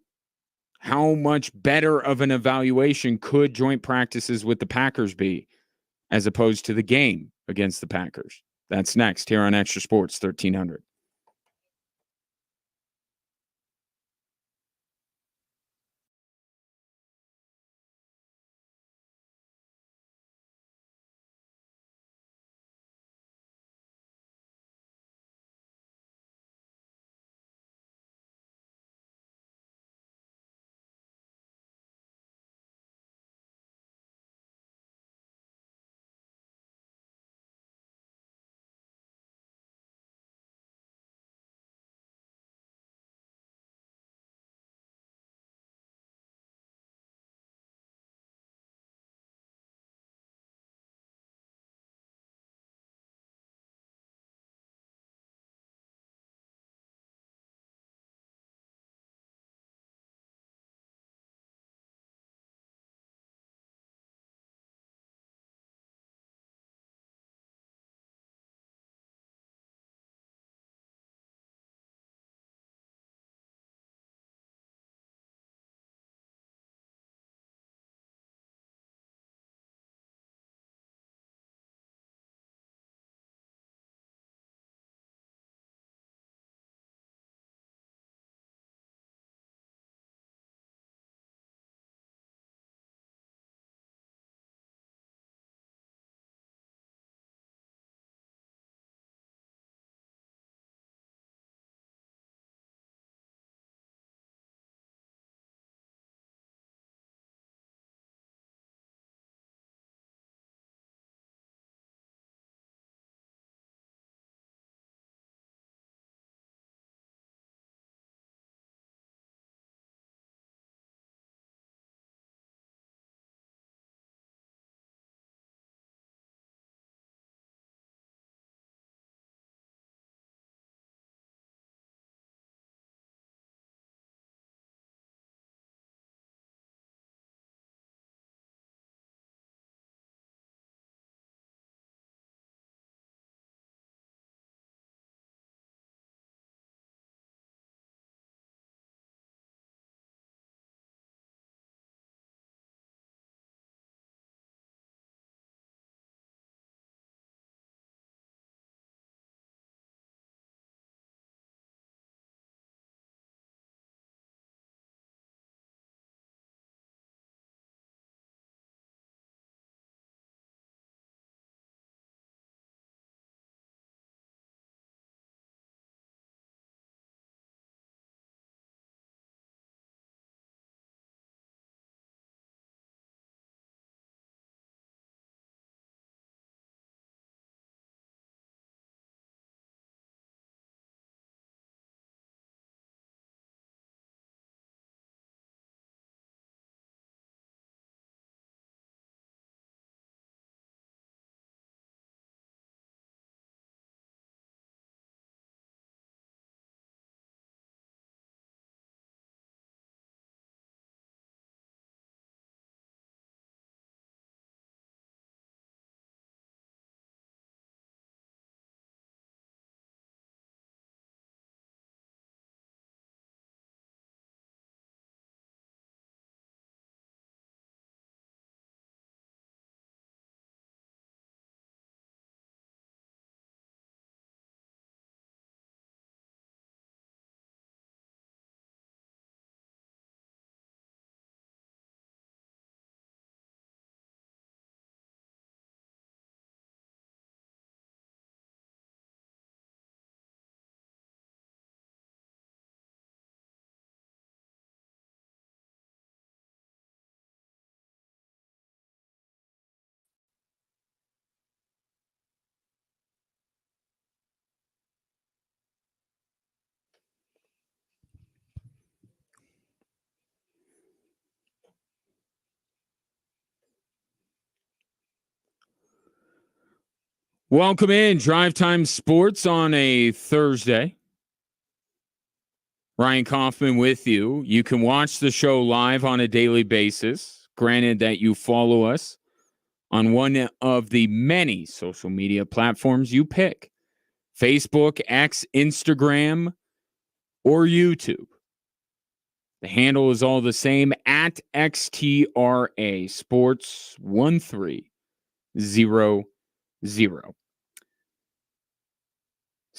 A: how much better of an evaluation could joint practices with the Packers be as opposed to the game against the Packers. That's next here on Extra Sports 1300. Welcome in Drive Time Sports on a Thursday. Ryan Kaufman with you. You can watch the show live on a daily basis. Granted that you follow us on one of the many social media platforms you pick: Facebook, X, Instagram, or YouTube. The handle is all the same, at XTRA Sports 1300.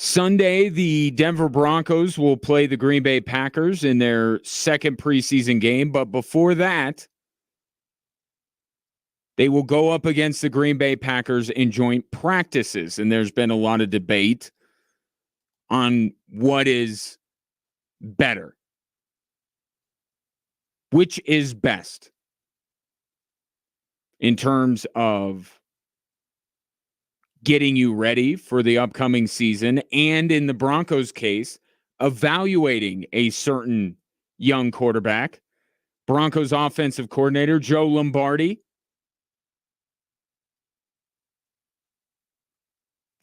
A: Sunday, the Denver Broncos will play the Green Bay Packers in their second preseason game. But before that, they will go up against the Green Bay Packers in joint practices. And there's been a lot of debate on what is better. Which is best in terms of getting you ready for the upcoming season, and in the Broncos case, evaluating a certain young quarterback. Broncos offensive coordinator Joe Lombardi.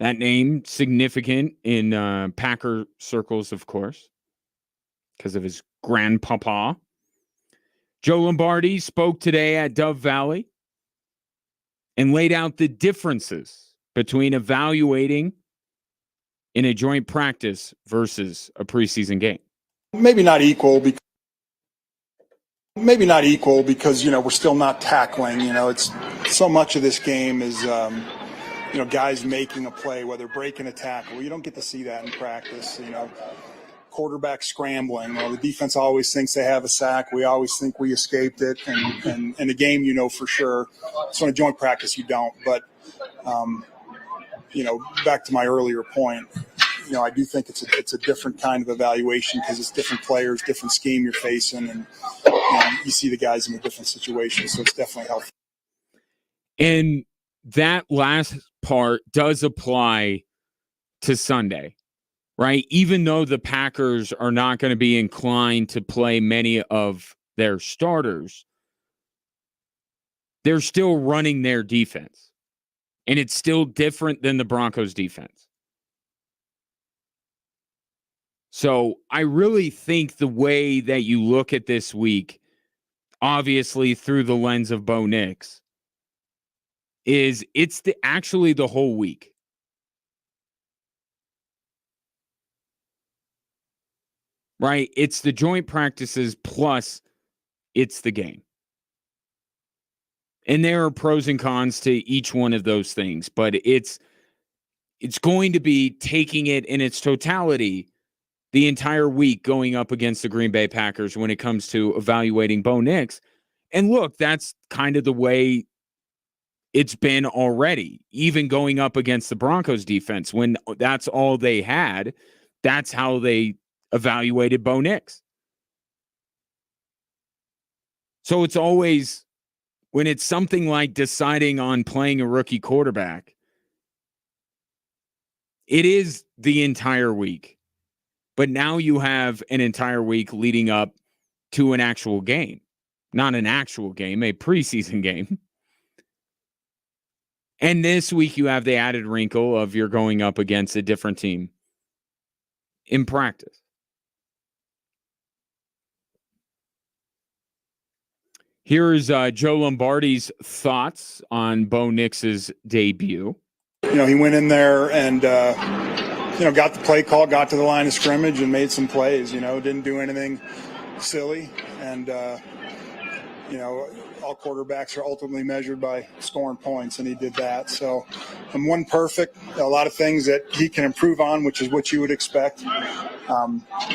A: That name significant in Packer circles, of course, because of his grandpapa. Joe Lombardi spoke today at Dove Valley and laid out the differences between evaluating in a joint practice versus a preseason game.
B: Maybe not equal because, we're still not tackling. It's so much of this game is, guys making a play, whether breaking a tackle. You don't get to see that in practice. Quarterback scrambling. Well, the defense always thinks they have a sack. We always think we escaped it. And in a game, for sure. So in a joint practice, you don't. But, back to my earlier point, I do think it's a different kind of evaluation because it's different players, different scheme you're facing, and you see the guys in a different situation. So it's definitely helpful.
A: And that last part does apply to Sunday, right? Even though the Packers are not going to be inclined to play many of their starters, they're still running their defense. And it's still different than the Broncos defense. So I really think the way that you look at this week, obviously through the lens of Bo Nix, is it's actually the whole week. Right? It's the joint practices plus it's the game. And there are pros and cons to each one of those things, but it's going to be taking it in its totality the entire week going up against the Green Bay Packers when it comes to evaluating Bo Nix. And look, that's kind of the way it's been already, even going up against the Broncos defense. When that's all they had, that's how they evaluated Bo Nix. So it's always, when it's something like deciding on playing a rookie quarterback, it is the entire week. But now you have an entire week leading up to an actual game. Not an actual game, a preseason game. And this week you have the added wrinkle of you're going up against a different team in practice. Here is Joe Lombardi's thoughts on Bo Nix's debut.
B: He went in there and, got the play call, got to the line of scrimmage and made some plays, didn't do anything silly. And, all quarterbacks are ultimately measured by scoring points, and he did that. So one perfect, a lot of things that he can improve on, which is what you would expect.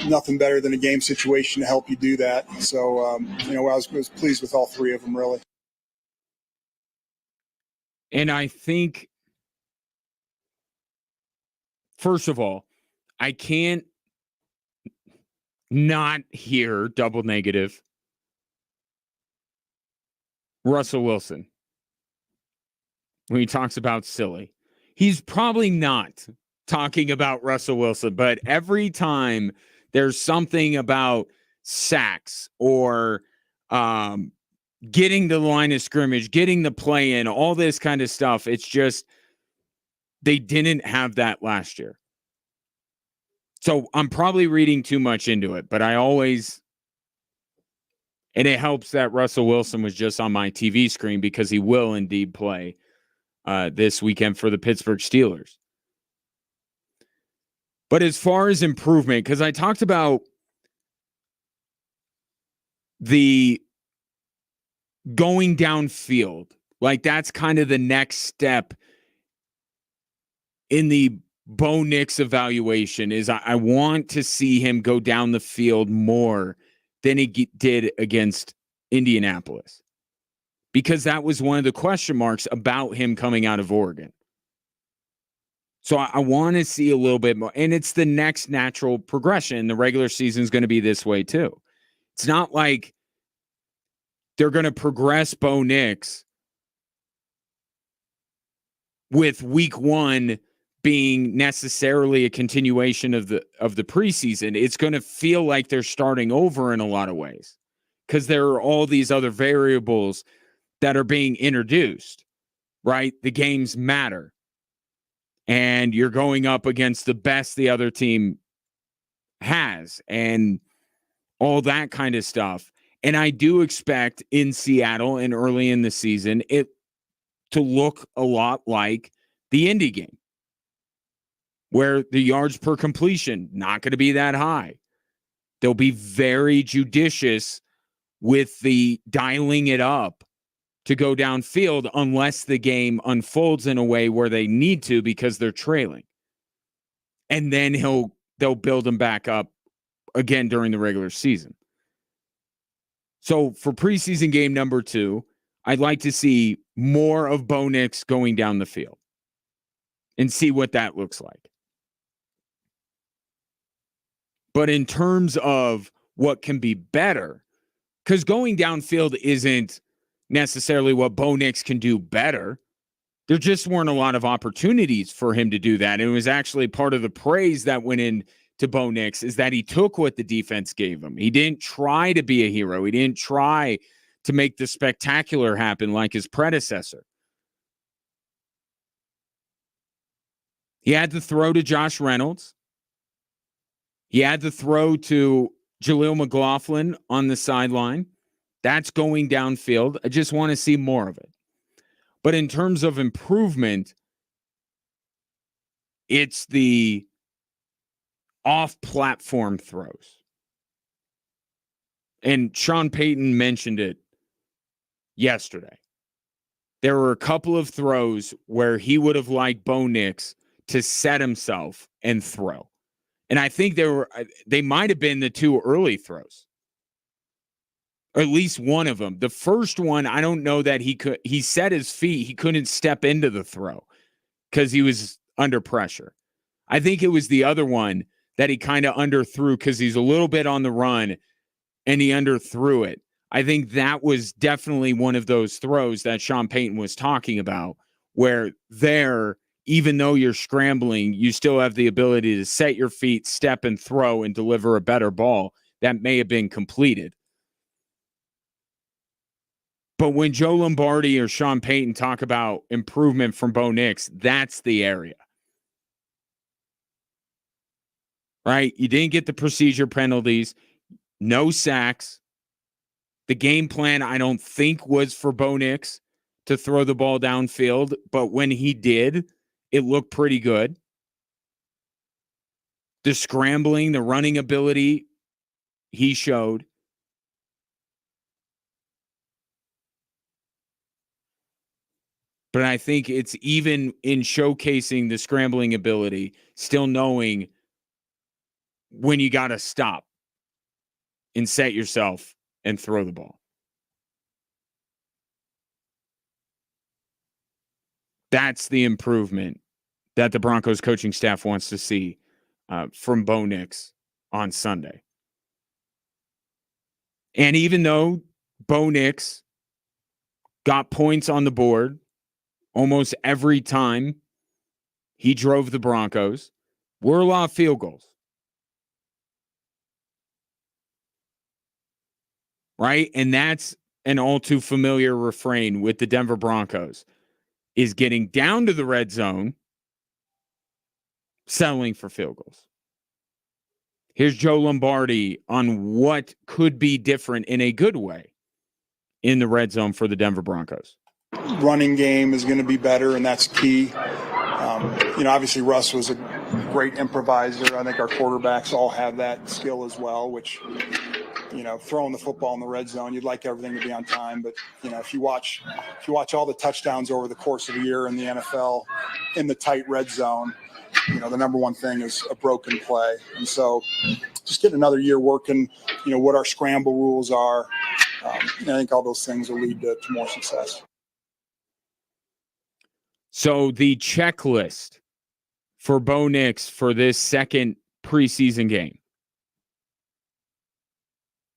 B: Nothing better than a game situation to help you do that. So, I was pleased with all three of them, really.
A: And I think, first of all, I can't not hear double negative Russell Wilson when he talks about silly. He's probably not talking about Russell Wilson, but every time there's something about sacks or getting the line of scrimmage, getting the play in, all this kind of stuff, it's just They didn't have that last year. So I'm probably reading too much into it, but and it helps that Russell Wilson was just on my TV screen because he will indeed play this weekend for the Pittsburgh Steelers. But as far as improvement, because I talked about the going downfield, like that's kind of the next step in the Bo Nix evaluation is I want to see him go down the field more than he did against Indianapolis, because that was one of the question marks about him coming out of Oregon. So I want to see a little bit more, and it's the next natural progression. The regular season is going to be this way too. It's not like they're going to progress Bo Nix with week one being necessarily a continuation of the preseason. It's going to feel like they're starting over in a lot of ways because there are all these other variables that are being introduced, right? The games matter. And you're going up against the best the other team has and all that kind of stuff. And I do expect in Seattle and early in the season it to look a lot like the Indy game, where the yards per completion not going to be that high. They'll be very judicious with the dialing it up to go downfield unless the game unfolds in a way where they need to because they're trailing. And then they'll build them back up again during the regular season. So for preseason game number 2, I'd like to see more of Bo Nix going down the field and see what that looks like. But in terms of what can be better, because going downfield isn't necessarily what Bo Nix can do better. There just weren't a lot of opportunities for him to do that. And it was actually part of the praise that went in to Bo Nix is that he took what the defense gave him. He didn't try to be a hero. He didn't try to make the spectacular happen like his predecessor. He had to throw to Josh Reynolds. He had to throw to Jaleel McLaughlin on the sideline. That's going downfield. I just want to see more of it. But in terms of improvement, it's the off-platform throws. And Sean Payton mentioned it yesterday. There were a couple of throws where he would have liked Bo Nix to set himself and throw. And I think they might have been the 2 early throws. Or at least one of them. The first one, I don't know that he set his feet. He couldn't step into the throw because he was under pressure. I think it was the other one that he kind of underthrew because he's a little bit on the run and he underthrew it. I think that was definitely one of those throws that Sean Payton was talking about, where even though you're scrambling, you still have the ability to set your feet, step and throw and deliver a better ball that may have been completed. But when Joe Lombardi or Sean Payton talk about improvement from Bo Nix, that's the area. Right? You didn't get the procedure penalties, no sacks. The game plan, I don't think, was for Bo Nix to throw the ball downfield, but when he did, it looked pretty good. The scrambling, the running ability he showed. But I think it's even in showcasing the scrambling ability, still knowing when you got to stop and set yourself and throw the ball. That's the improvement that the Broncos coaching staff wants to see from Bo Nix on Sunday. And even though Bo Nix got points on the board almost every time he drove the Broncos, were a lot of field goals. Right? And that's an all too familiar refrain with the Denver Broncos, is getting down to the red zone settling for field goals. Here's Joe Lombardi on what could be different in a good way in the red zone for the Denver Broncos.
B: Running game is going to be better, and that's key. Obviously Russ was a great improviser. I think our quarterbacks all have that skill as well, which, throwing the football in the red zone, you'd like everything to be on time. But, if you watch all the touchdowns over the course of the year in the NFL in the tight red zone, the number one thing is a broken play. And so just getting another year working, what our scramble rules are. I think all those things will lead to more success.
A: So the checklist for Bo Nix for this second preseason game.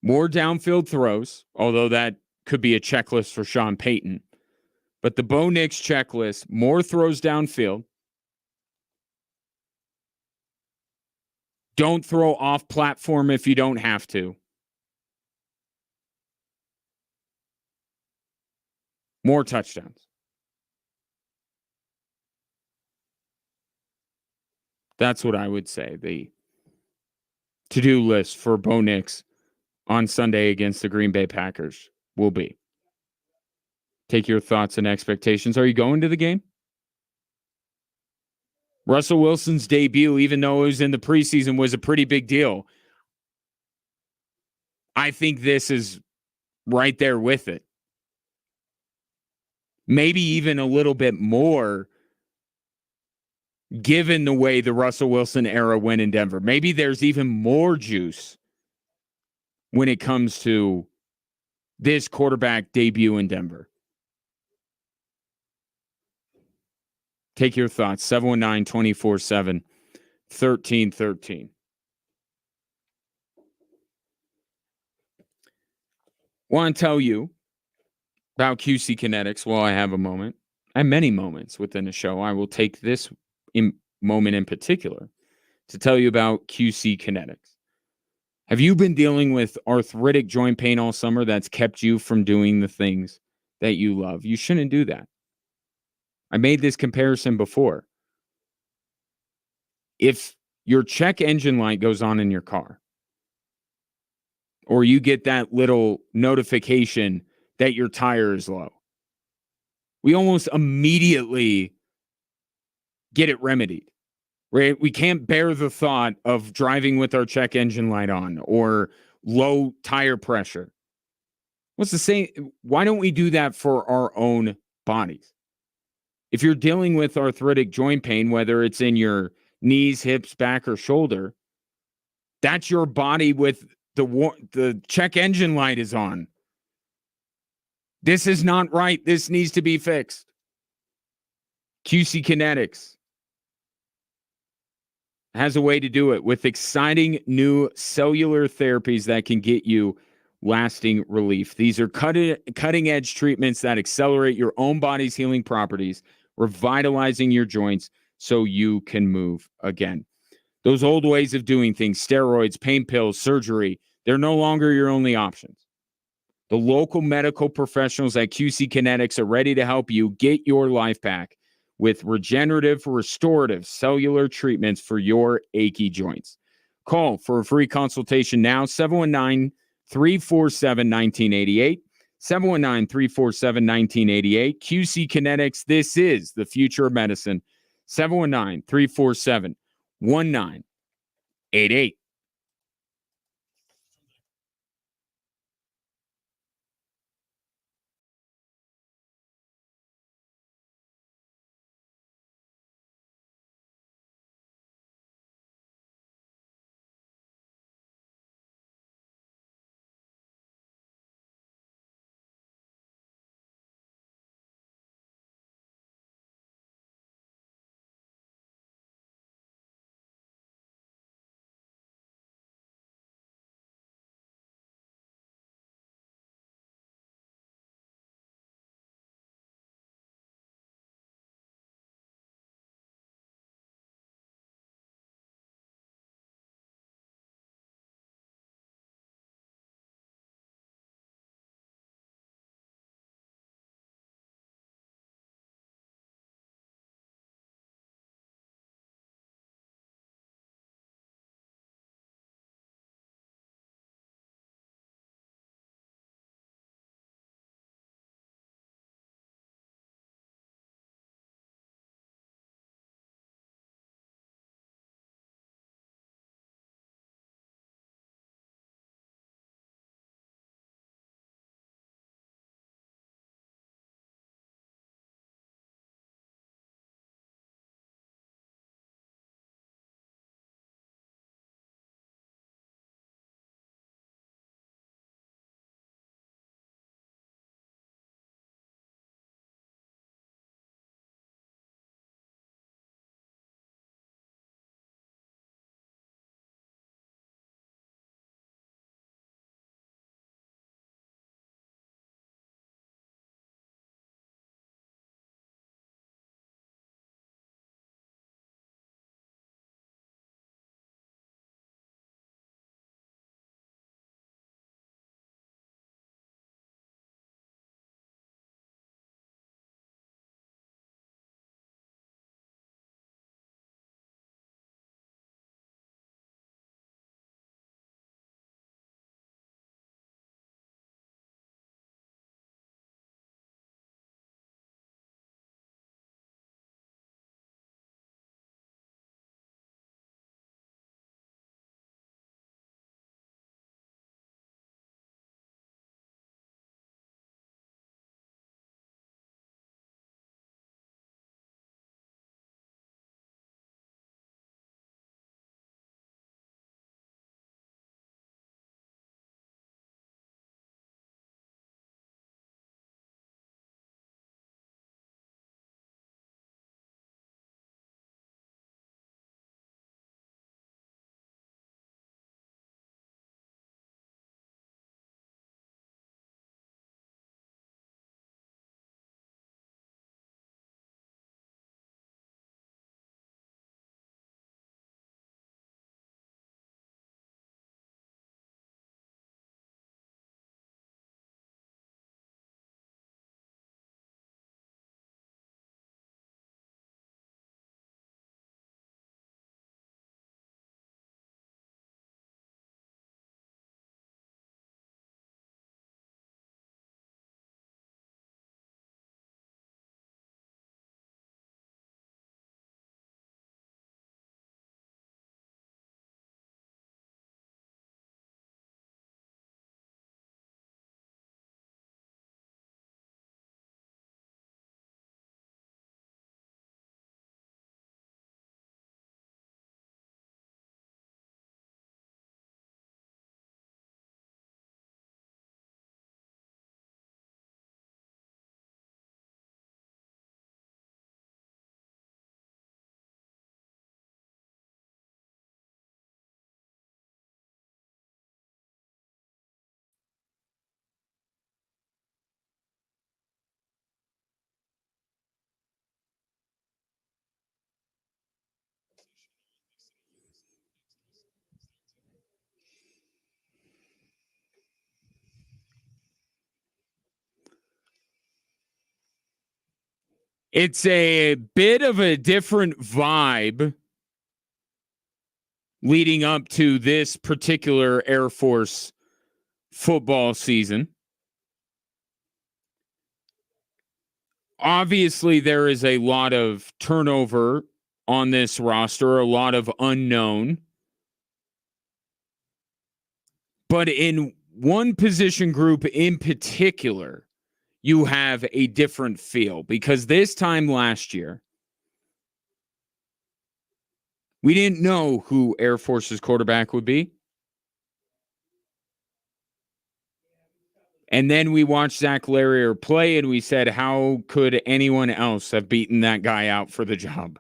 A: More downfield throws, although that could be a checklist for Sean Payton. But the Bo Nix checklist, more throws downfield. Don't throw off platform if you don't have to. More touchdowns. That's what I would say the to-do list for Bo Nix on Sunday against the Green Bay Packers will be. Take your thoughts and expectations. Are you going to the game? Russell Wilson's debut, even though it was in the preseason, was a pretty big deal. I think this is right there with it. Maybe even a little bit more, given the way the Russell Wilson era went in Denver. Maybe there's even more juice when it comes to this quarterback debut in Denver. Take your thoughts. 719-247-1313. Want to tell you about QC Kinetics while I have a moment. I have many moments within the show. I will take this moment in particular to tell you about QC Kinetics. Have you been dealing with arthritic joint pain all summer that's kept you from doing the things that you love? You shouldn't do that. I made this comparison before. If your check engine light goes on in your car, or you get that little notification that your tire is low, we almost immediately get it remedied, right? We can't bear the thought of driving with our check engine light on or low tire pressure. What's the same? Why don't we do that for our own bodies? If you're dealing with arthritic joint pain, whether it's in your knees, hips, back, or shoulder, that's your body with the check engine light is on. This is not right. This needs to be fixed. QC Kinetics has a way to do it with exciting new cellular therapies that can get you lasting relief. These are cutting edge treatments that accelerate your own body's healing properties, revitalizing your joints so you can move again. Those old ways of doing things, steroids, pain pills, surgery, they're no longer your only options. The local medical professionals at QC Kinetics are ready to help you get your life back with regenerative, restorative cellular treatments for your achy joints. Call for a free consultation now, 719-347-1988. 719-347-1988. QC Kinetics, this is the future of medicine. 719-347-1988. It's a bit of a different vibe leading up to this particular Air Force football season. Obviously, there is a lot of turnover on this roster, a lot of unknown. But in one position group in particular, you have a different feel because this time last year, we didn't know who Air Force's quarterback would be. And then we watched Zach Larrier play and we said, how could anyone else have beaten that guy out for the job?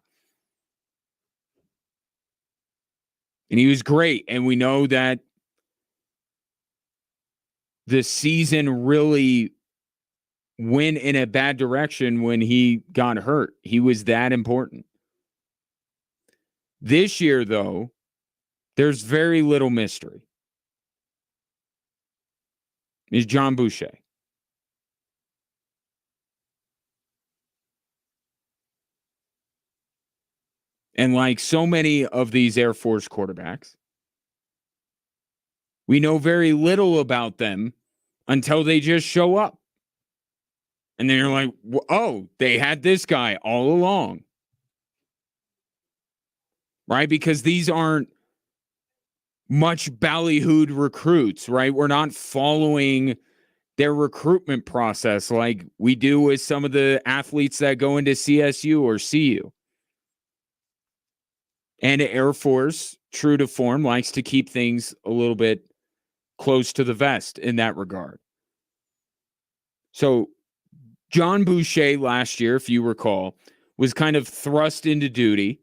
A: And he was great. And we know that the season really went in a bad direction when he got hurt. He was that important. This year, though, there's very little mystery. Is John Boucher. And like so many of these Air Force quarterbacks, we know very little about them until they just show up. And then you're like, oh, they had this guy all along. Right? Because these aren't much ballyhooed recruits, right? We're not following their recruitment process like we do with some of the athletes that go into CSU or CU. And Air Force, true to form, likes to keep things a little bit close to the vest in that regard. So John Boucher last year, if you recall, was kind of thrust into duty.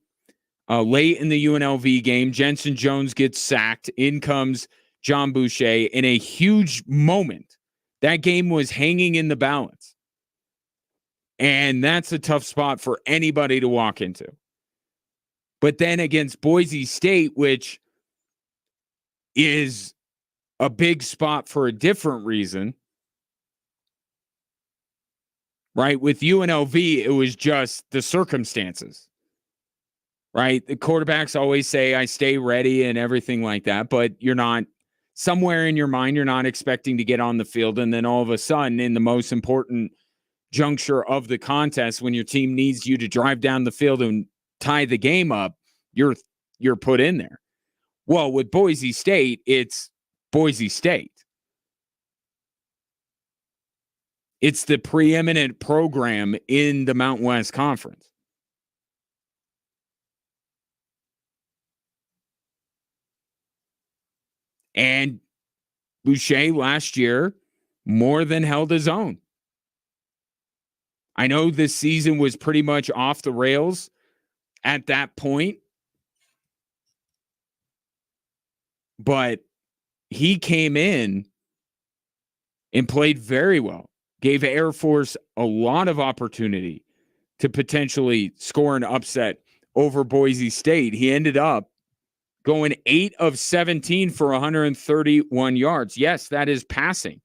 A: Late in the UNLV game, Jensen Jones gets sacked. In comes John Boucher in a huge moment. That game was hanging in the balance. And that's a tough spot for anybody to walk into. But then against Boise State, which is a big spot for a different reason, right? With UNLV, it was just the circumstances. Right? The quarterbacks always say, I stay ready and everything like that, but you're not, somewhere in your mind, you're not expecting to get on the field. And then all of a sudden, in the most important juncture of the contest, when your team needs you to drive down the field and tie the game up, you're put in there. Well, with Boise State, it's Boise State. It's the preeminent program in the Mountain West Conference. And Boucher last year more than held his own. I know this season was pretty much off the rails at that point, but he came in and played very well, gave Air Force a lot of opportunity to potentially score an upset over Boise State. He ended up going 8 of 17 for 131 yards. Yes, that is passing.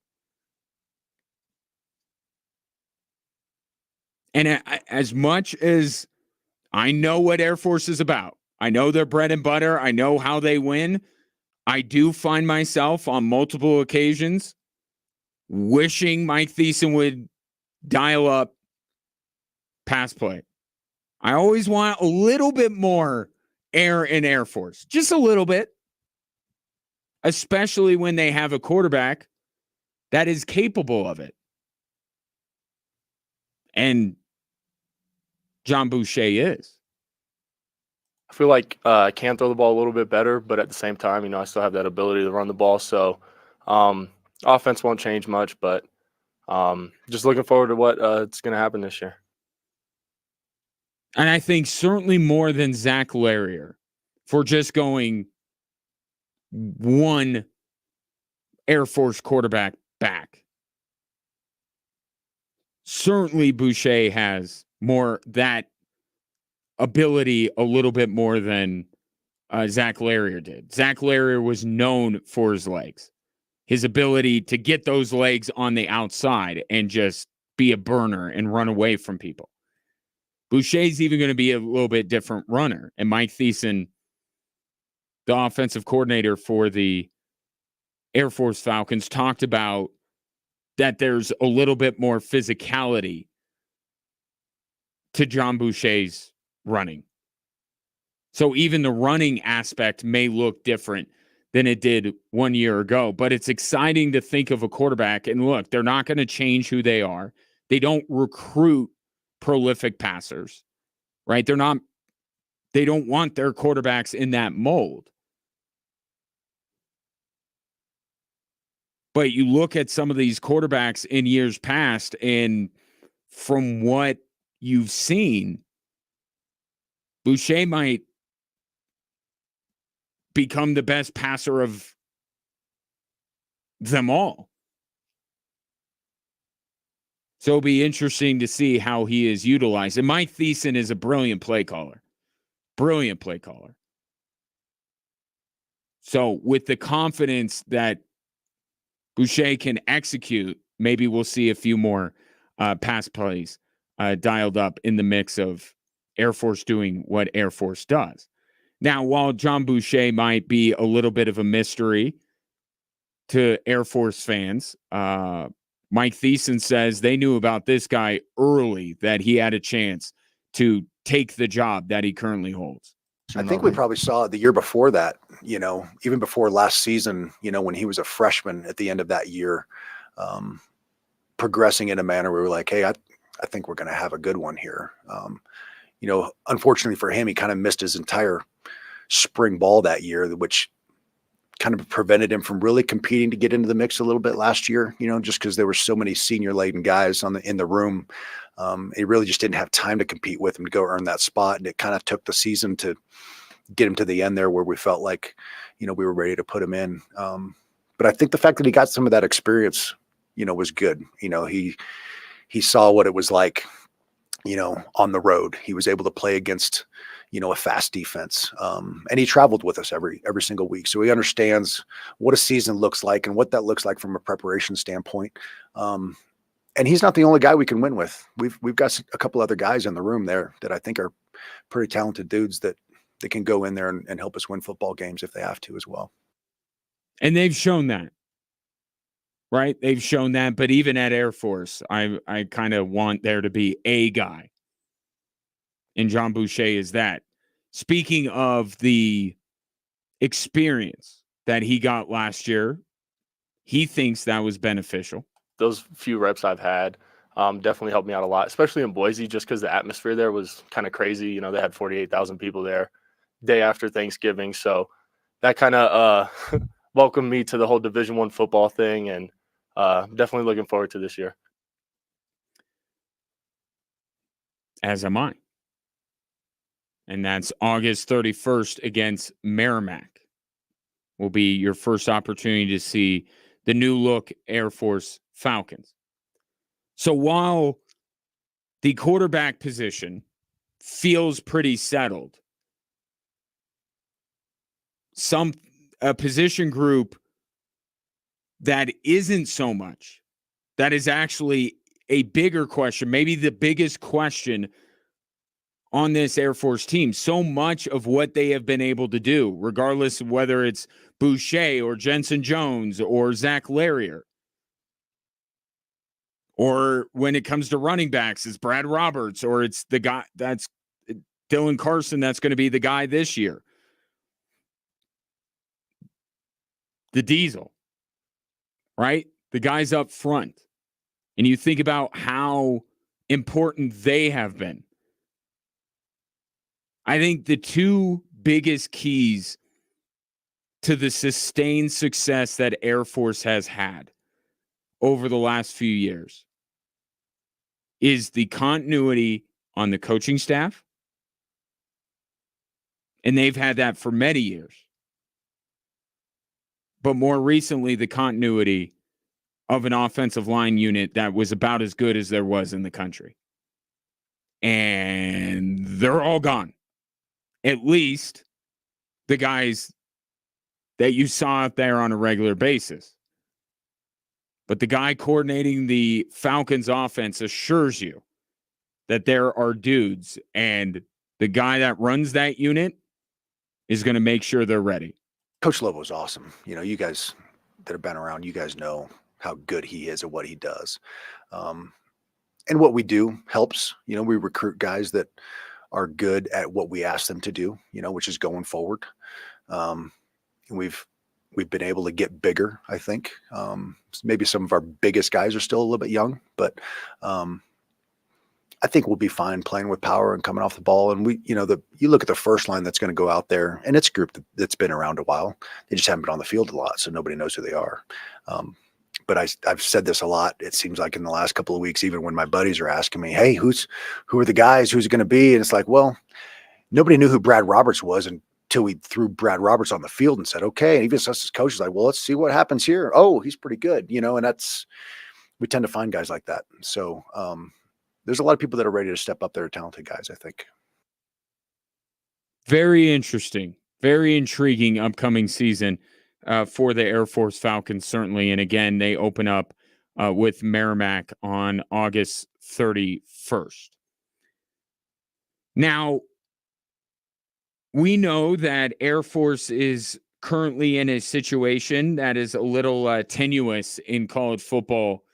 A: And as much as I know what Air Force is about, I know their bread and butter, I know how they win, I do find myself on multiple occasions wishing Mike Thiessen would dial up pass play. I always want a little bit more air in Air Force, just a little bit, especially when they have a quarterback that is capable of it. And John Boucher is.
C: I feel like I can throw the ball a little bit better, but at the same time, I still have that ability to run the ball. So offense won't change much, but just looking forward to what it's going to happen this year.
A: And I think certainly more than Zach Larrier for just going one Air Force quarterback back. Certainly Boucher has more that ability a little bit more than Zach Larrier did. Zach Larrier was known for his legs, his ability to get those legs on the outside and just be a burner and run away from people. Boucher's even going to be a little bit different runner. And Mike Thiessen, the offensive coordinator for the Air Force Falcons, talked about that there's a little bit more physicality to John Boucher's running. So even the running aspect may look different than it did 1 year ago. But it's exciting to think of a quarterback. And look, they're not going to change who they are. They don't recruit prolific passers, right? They don't want their quarterbacks in that mold. But you look at some of these quarterbacks in years past, and from what you've seen, Boucher might become the best passer of them all. So it'll be interesting to see how he is utilized. And Mike Thiessen is a brilliant play caller. Brilliant play caller. So with the confidence that Boucher can execute, maybe we'll see a few more pass plays dialed up in the mix of Air Force doing what Air Force does. Now, while John Boucher might be a little bit of a mystery to Air Force fans, Mike Thiessen says they knew about this guy early, that he had a chance to take the job that he currently holds.
D: I think we probably saw it the year before that, even before last season, when he was a freshman at the end of that year, progressing in a manner where we were like, hey, I think we're going to have a good one here. Unfortunately for him, he kind of missed his entire spring ball that year, which kind of prevented him from really competing to get into the mix a little bit last year, just because there were so many senior laden guys in the room. He really just didn't have time to compete with him to go earn that spot. And it kind of took the season to get him to the end there where we felt like, we were ready to put him in. But I think the fact that he got some of that experience, was good. He saw what it was like, on the road. He was able to play against, a fast defense. And he traveled with us every single week. So he understands what a season looks like and what that looks like from a preparation standpoint. And he's not the only guy we can win with. We've got a couple other guys in the room there that I think are pretty talented dudes that they can go in there and help us win football games if they have to as well.
A: And they've shown that, right? They've shown that. But even at Air Force, I kind of want there to be a guy. And John Boucher is that. Speaking of the experience that he got last year, he thinks that was beneficial.
C: Those few reps I've had definitely helped me out a lot, especially in Boise, just because the atmosphere there was kind of crazy. They had 48,000 people there day after Thanksgiving. So that kind of welcomed me to the whole Division I football thing, and definitely looking forward to this year.
A: As am I. And that's August 31st against Merrimack. Will be your first opportunity to see the new look Air Force Falcons. So while the quarterback position feels pretty settled, a position group that isn't so much, that is actually a bigger question, maybe the biggest question on this Air Force team. So much of what they have been able to do, regardless of whether it's Boucher or Jensen Jones or Zach Larrier, or when it comes to running backs, it's Brad Roberts, or it's the guy that's Dylan Carson that's going to be the guy this year. The Diesel, right? The guys up front. And you think about how important they have been. I think the two biggest keys to the sustained success that Air Force has had over the last few years is the continuity on the coaching staff. And they've had that for many years. But more recently, the continuity of an offensive line unit that was about as good as there was in the country. And they're all gone. At least the guys that you saw out there on a regular basis. But the guy coordinating the Falcons offense assures you that there are dudes, and the guy that runs that unit is going to make sure they're ready.
D: Coach Lobo's awesome. You guys that have been around, you guys know how good he is at what he does. And what we do helps. We recruit guys that are good at what we ask them to do, which is going forward. We've been able to get bigger, I think. Maybe some of our biggest guys are still a little bit young, but I think we'll be fine playing with power and coming off the ball. And you look at the first line that's going to go out there, and it's a group that's been around a while. They just haven't been on the field a lot, so nobody knows who they are. But I've said this a lot. It seems like in the last couple of weeks, even when my buddies are asking me, "Hey, who are the guys? Who's it going to be?" And it's like, well, nobody knew who Brad Roberts was until we threw Brad Roberts on the field and said, "Okay." And even us as coaches, like, well, let's see what happens here. Oh, he's pretty good, And we tend to find guys like that. So there's a lot of people that are ready to step up. That are talented guys, I think.
A: Very interesting, very intriguing upcoming season for the Air Force Falcons, certainly. And again, they open up with Merrimack on August 31st. Now, we know that Air Force is currently in a situation that is a little tenuous in college football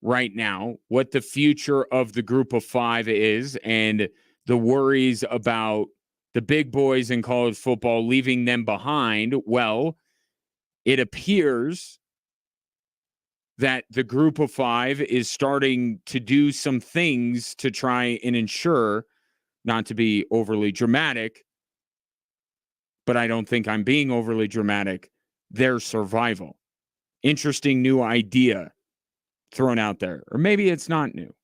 A: right now. What the future of the group of five is, and the worries about the big boys in college football, leaving them behind. Well, it appears that the group of five is starting to do some things to try and ensure, not to be overly dramatic, but I don't think I'm being overly dramatic, their survival. Interesting new idea thrown out there. Or maybe it's not new.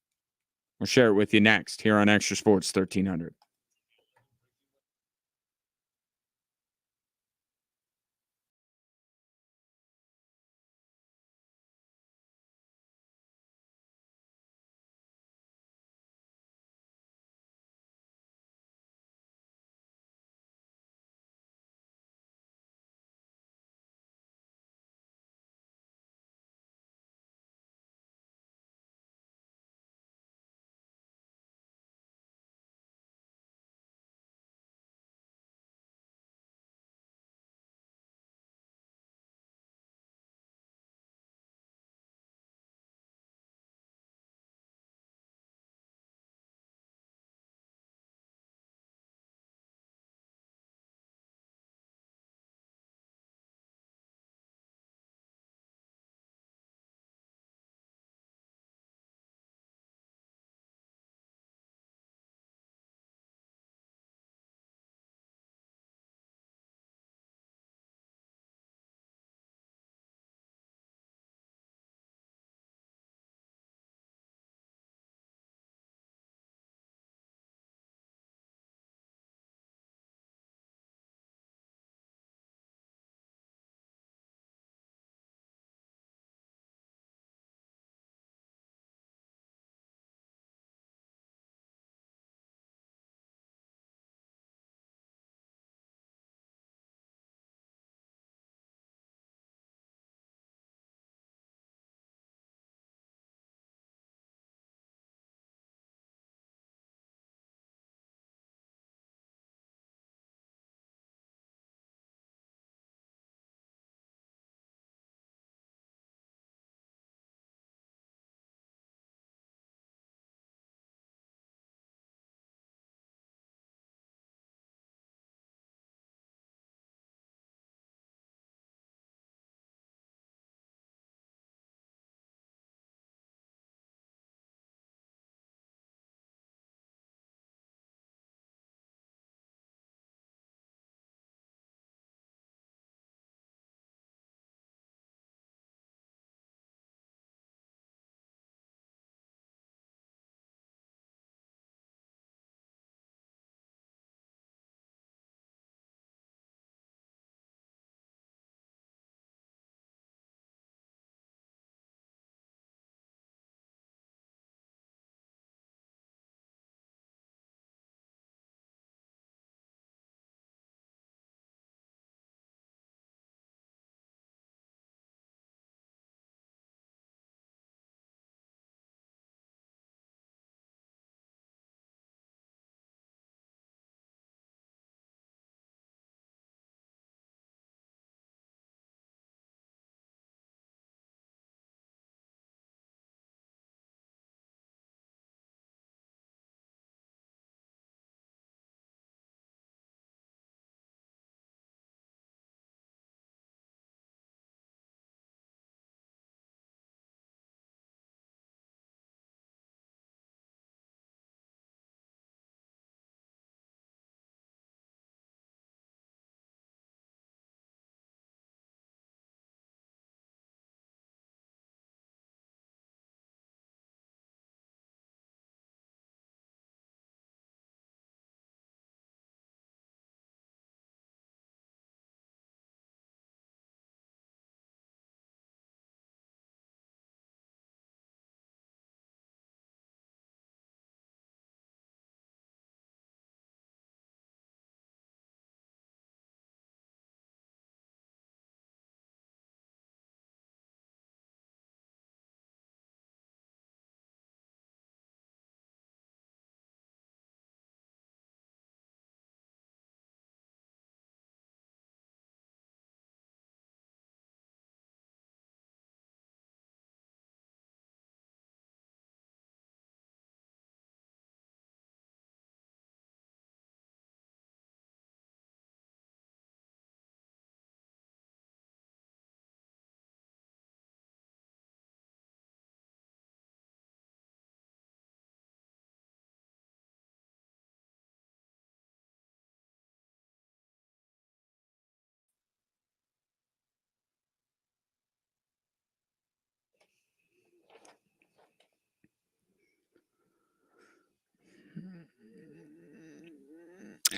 A: We'll share it with you next here on Extra Sports 1300.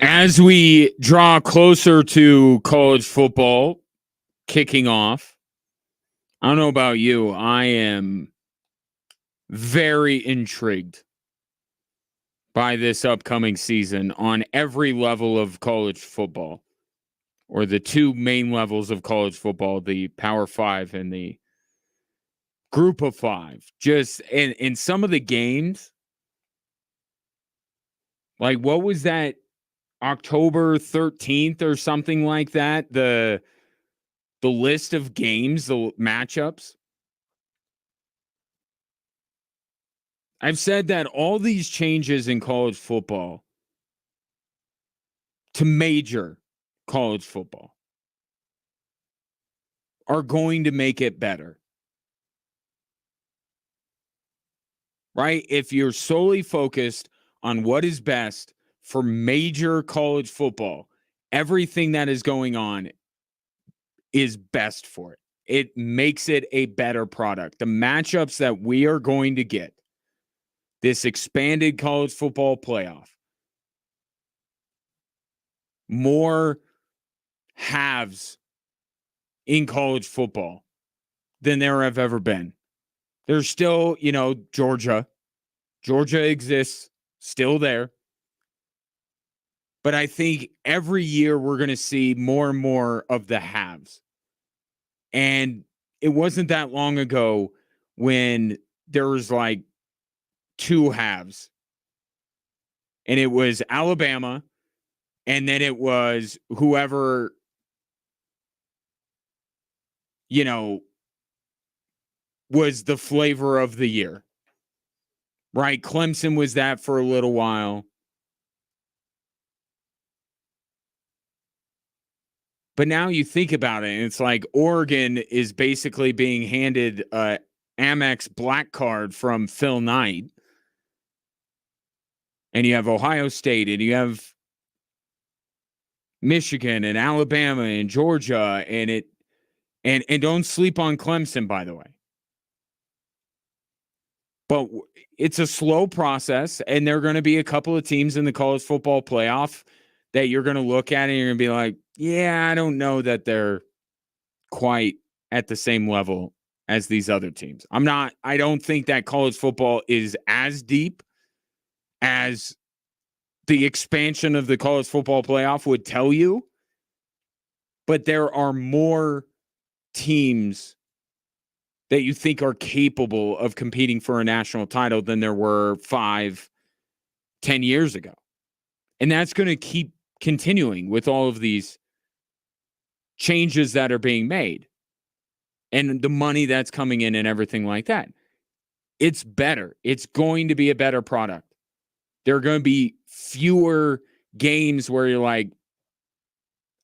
A: As we draw closer to college football kicking off, I don't know about you, I am very intrigued by this upcoming season on every level of college football, or the two main levels of college football, the Power Five and the Group of Five. Just in some of the games, like what was that, October 13th or something like that? The list of games, the matchups. I've said that all these changes in college football to major college football are going to make it better. Right? If you're solely focused on what is best for major college football, everything that is going on is best for it. It makes it a better product. The matchups that we are going to get, this expanded college football playoff, more halves in college football than there have ever been. There's still, Georgia. Georgia exists, still there. But I think every year we're going to see more and more of the halves. And it wasn't that long ago when there was like two halves. And it was Alabama, and then it was whoever, was the flavor of the year. Right? Clemson was that for a little while. But now you think about it, and it's like Oregon is basically being handed a Amex black card from Phil Knight. And you have Ohio State, and you have Michigan and Alabama and Georgia, and don't sleep on Clemson, by the way. But it's a slow process, and there are going to be a couple of teams in the college football playoff that you're going to look at and you're going to be like, yeah, I don't know that they're quite at the same level as these other teams. I don't think that college football is as deep as the expansion of the college football playoff would tell you, but there are more teams that you think are capable of competing for a national title than there were 5, 10 years ago. And that's going to keep continuing with all of these changes that are being made and the money that's coming in and everything like that. It's better. It's going to be a better product. There are going to be fewer games where you're like,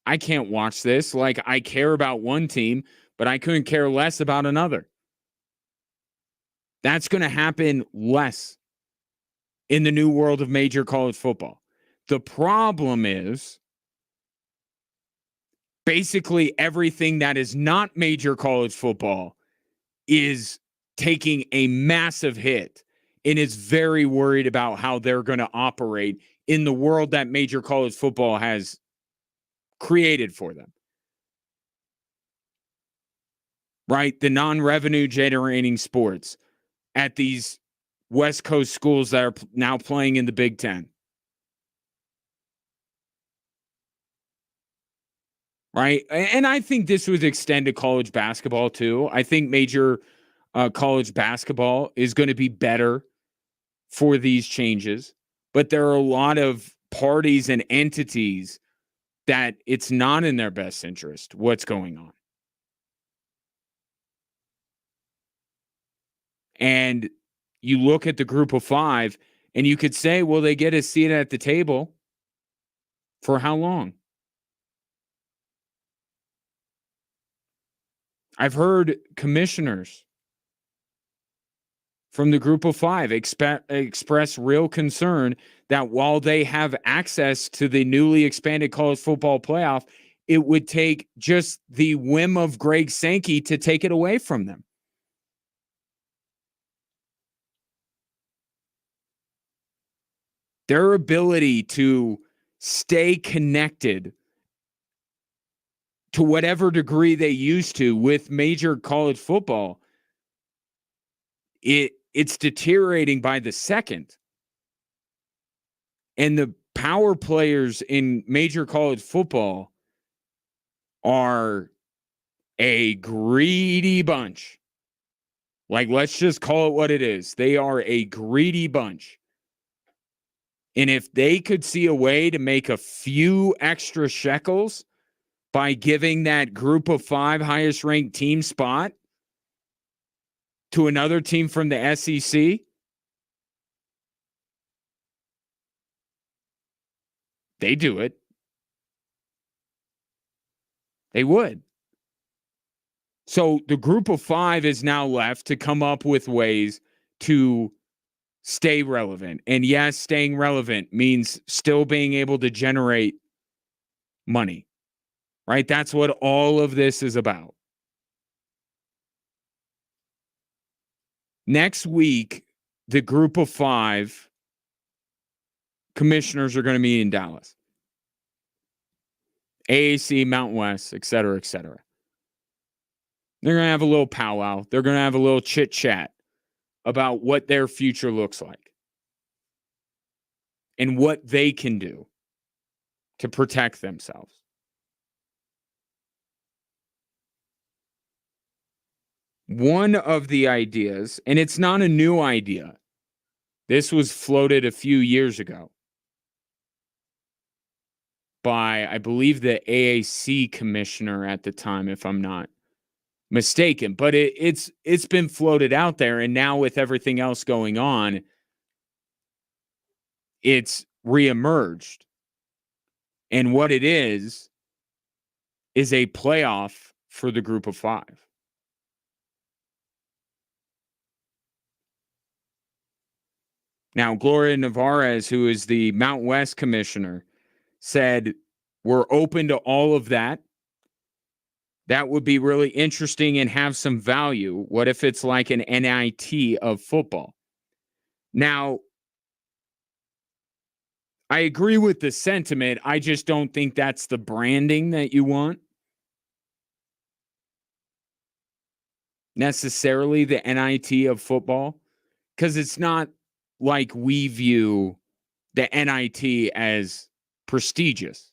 A: I can't watch this. Like, I care about one team, but I couldn't care less about another. That's going to happen less in the new world of major college football. The problem is basically everything that is not major college football is taking a massive hit and is very worried about how they're going to operate in the world that major college football has created for them. Right? The non-revenue generating sports at these West Coast schools that are now playing in the Big Ten. Right? And I think this would extend to college basketball too. I think major college basketball is going to be better for these changes, but there are a lot of parties and entities that it's not in their best interest what's going on. And you look at the Group of Five, and you could say, well, they get a seat at the table for how long? I've heard commissioners from the Group of Five express real concern that while they have access to the newly expanded college football playoff, it would take just the whim of Greg Sankey to take it away from them. Their ability to stay connected to whatever degree they used to with major college football, it's deteriorating by the second. And the power players in major college football are a greedy bunch. Like, let's just call it what it is. They are a greedy bunch. And if they could see a way to make a few extra shekels by giving that group of 5 highest ranked team spot to another team from the SEC, they do it. They would. So the group of 5 is now left to come up with ways to stay relevant. And yes, staying relevant means still being able to generate money, right? That's what all of this is about. Next week, the group of 5 commissioners are going to meet in Dallas. AAC, Mountain West, et cetera, et cetera. They're going to have a little powwow. They're going to have a little chit chat about what their future looks like and what they can do to protect themselves. One of the ideas, and it's not a new idea, this was floated a few years ago by, I believe, the AAC commissioner at the time, if I'm not mistaken. But it's been floated out there, and now with everything else going on, it's reemerged. And what it is a playoff for the group of 5. Now, Gloria Navarez, who is the Mountain West commissioner, said, we're open to all of that. That would be really interesting and have some value. What if it's like an NIT of football? Now, I agree with the sentiment. I just don't think that's the branding that you want. Necessarily the NIT of football. Because it's not like we view the NIT as prestigious.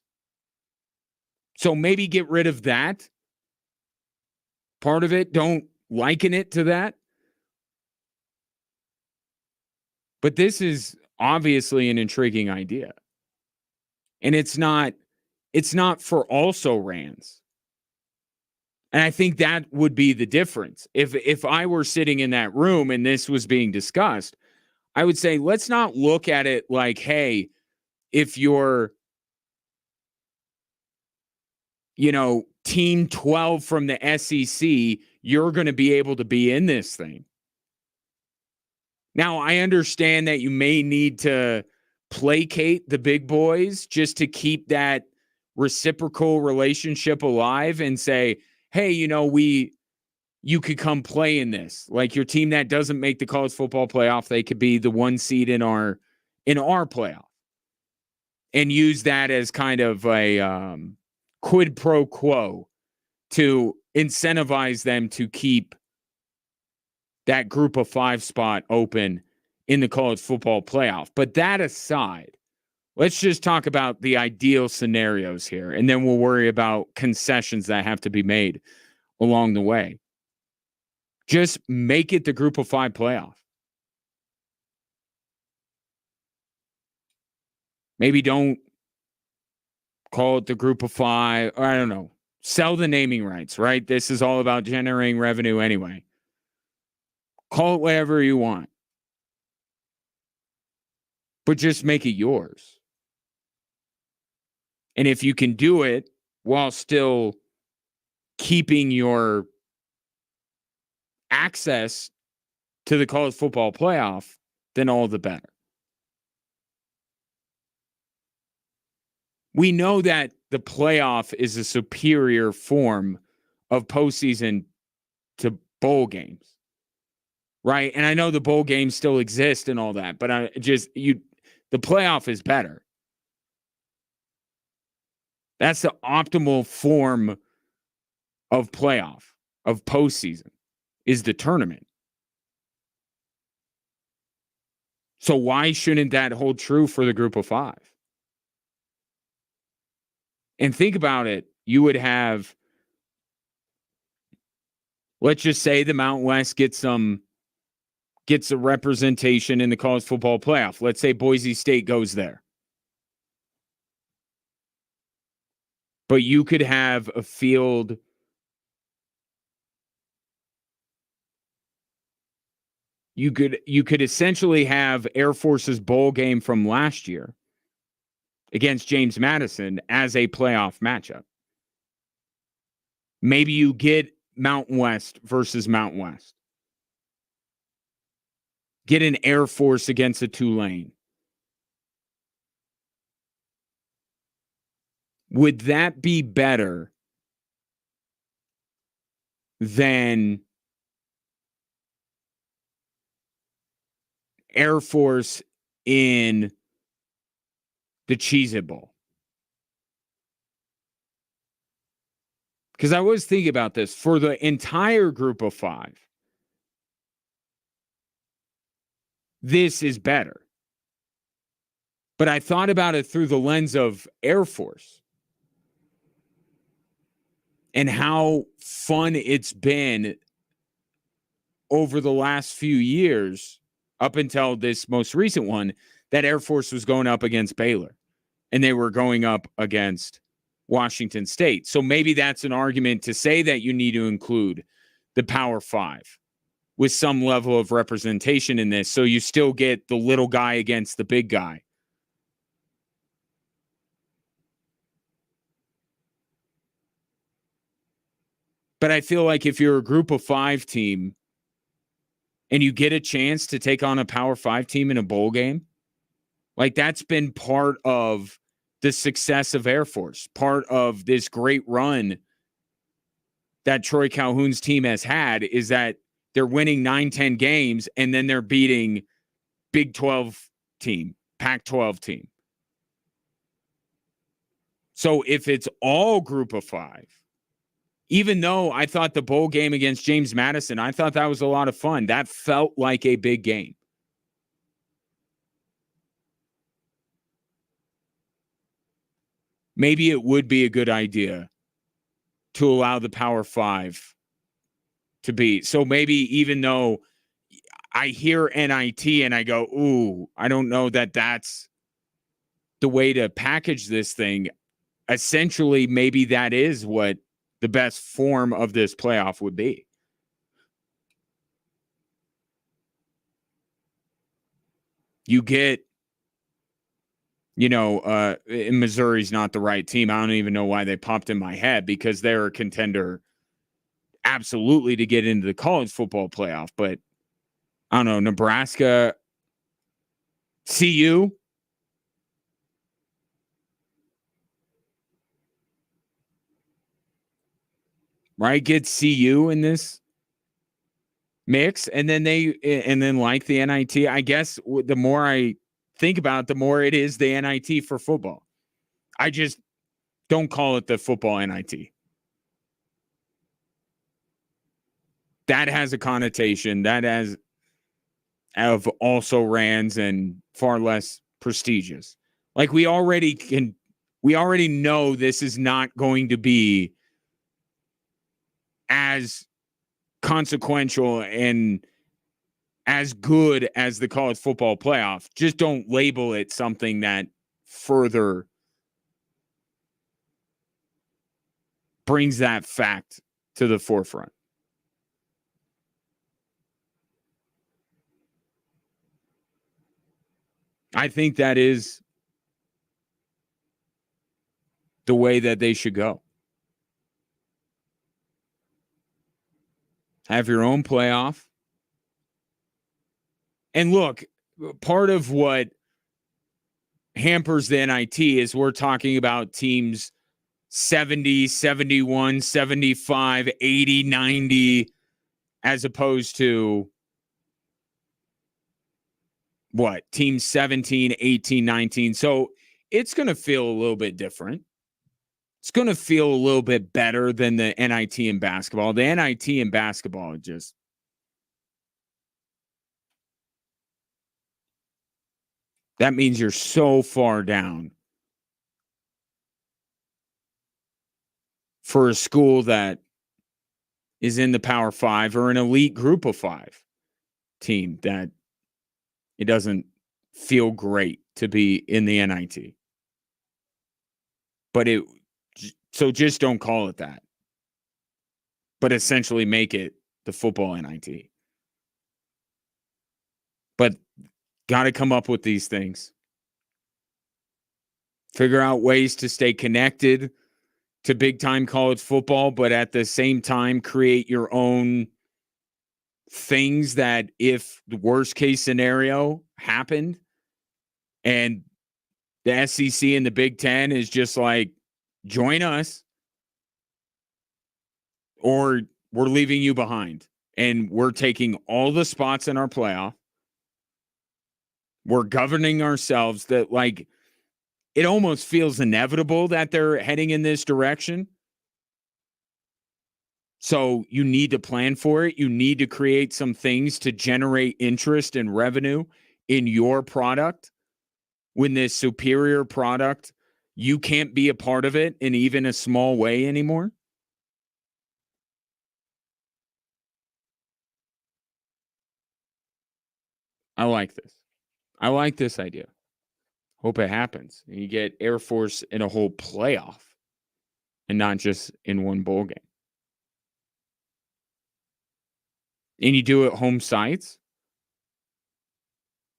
A: So maybe get rid of that part of it. Don't liken it to that. But this is obviously an intriguing idea. And it's not for also rans. And I think that would be the difference. If I were sitting in that room and this was being discussed, I would say, let's not look at it like, hey, if you're, team 12 from the SEC, you're going to be able to be in this thing. Now, I understand that you may need to placate the big boys just to keep that reciprocal relationship alive and say, hey, you could come play in this. Like your team that doesn't make the college football playoff, they could be the 1 seed in our playoff. And use that as kind of a quid pro quo to incentivize them to keep that group of 5 spot open in the college football playoff. But that aside, let's just talk about the ideal scenarios here, and then we'll worry about concessions that have to be made along the way. Just make it the group of 5 playoff. Maybe don't call it the group of 5, or I don't know. Sell the naming rights, right? This is all about generating revenue anyway. Call it whatever you want. But just make it yours. And if you can do it while still keeping your access to the college football playoff, then all the better. We know that the playoff is a superior form of postseason to bowl games, right? And I know the bowl games still exist and all that, but the playoff is better. That's the optimal form of playoff, of postseason, is the tournament. So why shouldn't that hold true for the group of 5? And think about it. You would have, let's just say the Mountain West gets a representation in the college football playoff. Let's say Boise State goes there. But you could have a field you could essentially have Air Force's bowl game from last year against James Madison as a playoff matchup. Maybe you get Mountain West versus Mountain West. Get an Air Force against a Tulane. Would that be better than Air Force in the Cheez-It Bowl? Because I was thinking about this. For the entire group of 5, this is better. But I thought about it through the lens of Air Force and how fun it's been over the last few years, up until this most recent one, that Air Force was going up against Baylor and they were going up against Washington State. So maybe that's an argument to say that you need to include the Power 5 with some level of representation in this, so you still get the little guy against the big guy. But I feel like if you're a group of 5 team and you get a chance to take on a Power 5 team in a bowl game, like that's been part of the success of Air Force, part of this great run that Troy Calhoun's team has had, is that they're winning 9-10 games and then they're beating Big 12 team, Pac-12 team. So if it's all group of 5, even though I thought the bowl game against James Madison, I thought that was a lot of fun. That felt like a big game. Maybe it would be a good idea to allow the Power 5 to be. So maybe even though I hear NIT and I go, ooh, I don't know that that's the way to package this thing. Essentially, maybe that is what the best form of this playoff would be. You get, Missouri's not the right team. I don't even know why they popped in my head, because they're a contender absolutely to get into the college football playoff. But I don't know, Nebraska, CU. Right? Get CU in this mix. And then like the NIT, I guess the more I think about it, the more it is the NIT for football. I just don't call it the football NIT. That has a connotation that has of also rans and far less prestigious. Like we already know this is not going to be as consequential and as good as the college football playoff. Just don't label it something that further brings that fact to the forefront. I think that is the way that they should go. Have your own playoff. And look, part of what hampers the NIT is we're talking about teams 70, 71, 75, 80, 90, as opposed to what? Teams 17, 18, 19. So it's going to feel a little bit different. it's going to feel a little bit better than the NIT in basketball. The NIT in basketball just that means you're so far down for a school that is in the Power 5 or an elite group of 5 team that it doesn't feel great to be in the NIT. But so just don't call it that. But essentially make it the football NIT. But got to come up with these things. Figure out ways to stay connected to big-time college football, but at the same time create your own things that if the worst-case scenario happened and the SEC and the Big Ten is just like, join us or we're leaving you behind and we're taking all the spots in our playoff. We're governing ourselves that, like, it almost feels inevitable that they're heading in this direction. So you need to plan for it. You need to create some things to generate interest and revenue in your product. When this superior product, you can't be a part of it in even a small way anymore. I like this. I like this idea. Hope it happens. You get Air Force in a whole playoff and not just in one bowl game. And you do it home sites,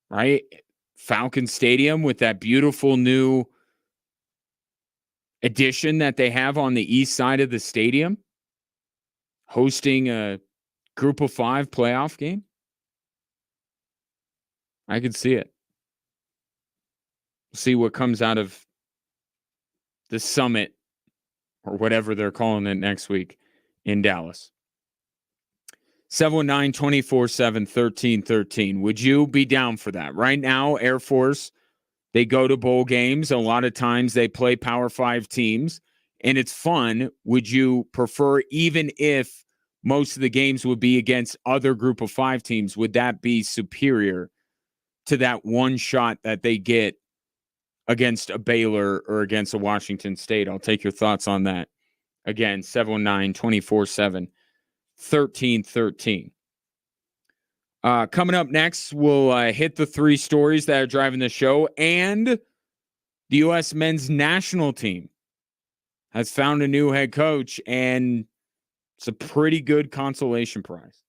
A: right? Falcon Stadium with that beautiful new addition that they have on the east side of the stadium, hosting a group of 5 playoff game. I could see it. See what comes out of the summit or whatever they're calling it next week in Dallas. 719-247-1313. Would you be down for that? Right now, Air Force, they go to bowl games. A lot of times they play Power 5 teams, and it's fun. Would you prefer, even if most of the games would be against other group of 5 teams, would that be superior to that one shot that they get against a Baylor or against a Washington State? I'll take your thoughts on that. Again, 719-247-1313. Coming up next, we'll hit the 3 stories that are driving the show, and the U.S. men's national team has found a new head coach, and it's a pretty good consolation prize.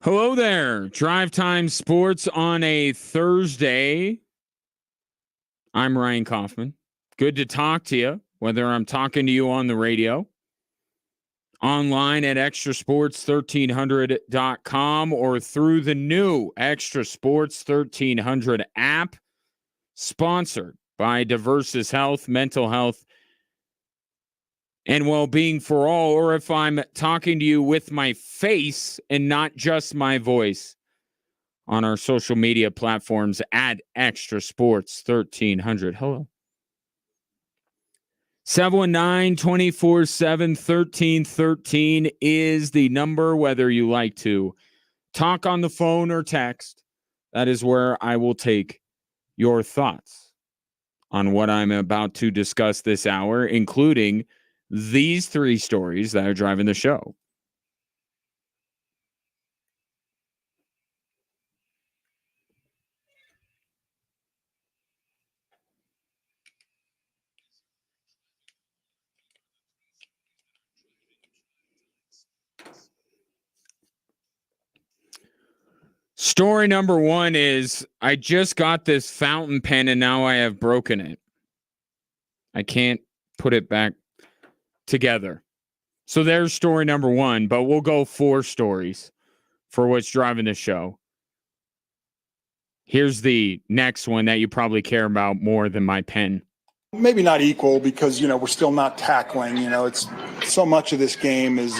A: Hello there. Drive Time Sports on a Thursday. I'm Ryan Kaufman. Good to talk to you, whether I'm talking to you on the radio, online at extrasports1300.com, or through the new Extra Sports 1300 app, sponsored by Diversus Health, Mental Health, and Well-Being for All, or if I'm talking to you with my face and not just my voice, on our social media platforms at Extra Sports 1300. Hello. 719-247-1313 is the number, whether you like to talk on the phone or text. That is where I will take your thoughts on what I'm about to discuss this hour, including these three stories that are driving the show. Story number one is I just got this fountain pen and now I have broken it. I can't put it back together. So there's story number one, but we'll go 4 stories for what's driving the show. Here's the next one that you probably care about more than my pen.
B: Maybe not equal because, we're still not tackling. It's so much of this game is,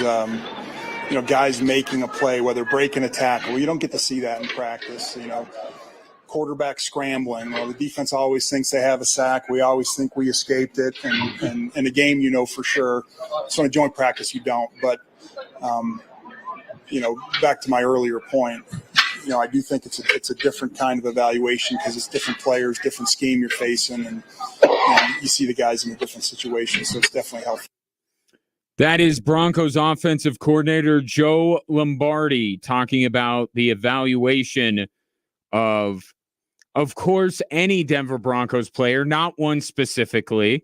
B: guys making a play, whether breaking a tackle. You don't get to see that in practice, quarterback scrambling. Well, the defense always thinks they have a sack. We always think we escaped it. And in a game, for sure. So in a joint practice, you don't. But, back to my earlier point, I do think it's a different kind of evaluation because it's different players, different scheme you're facing, and you see the guys in a different situation. So it's definitely helpful.
A: That is Broncos offensive coordinator Joe Lombardi talking about the evaluation of course, any Denver Broncos player, not one specifically,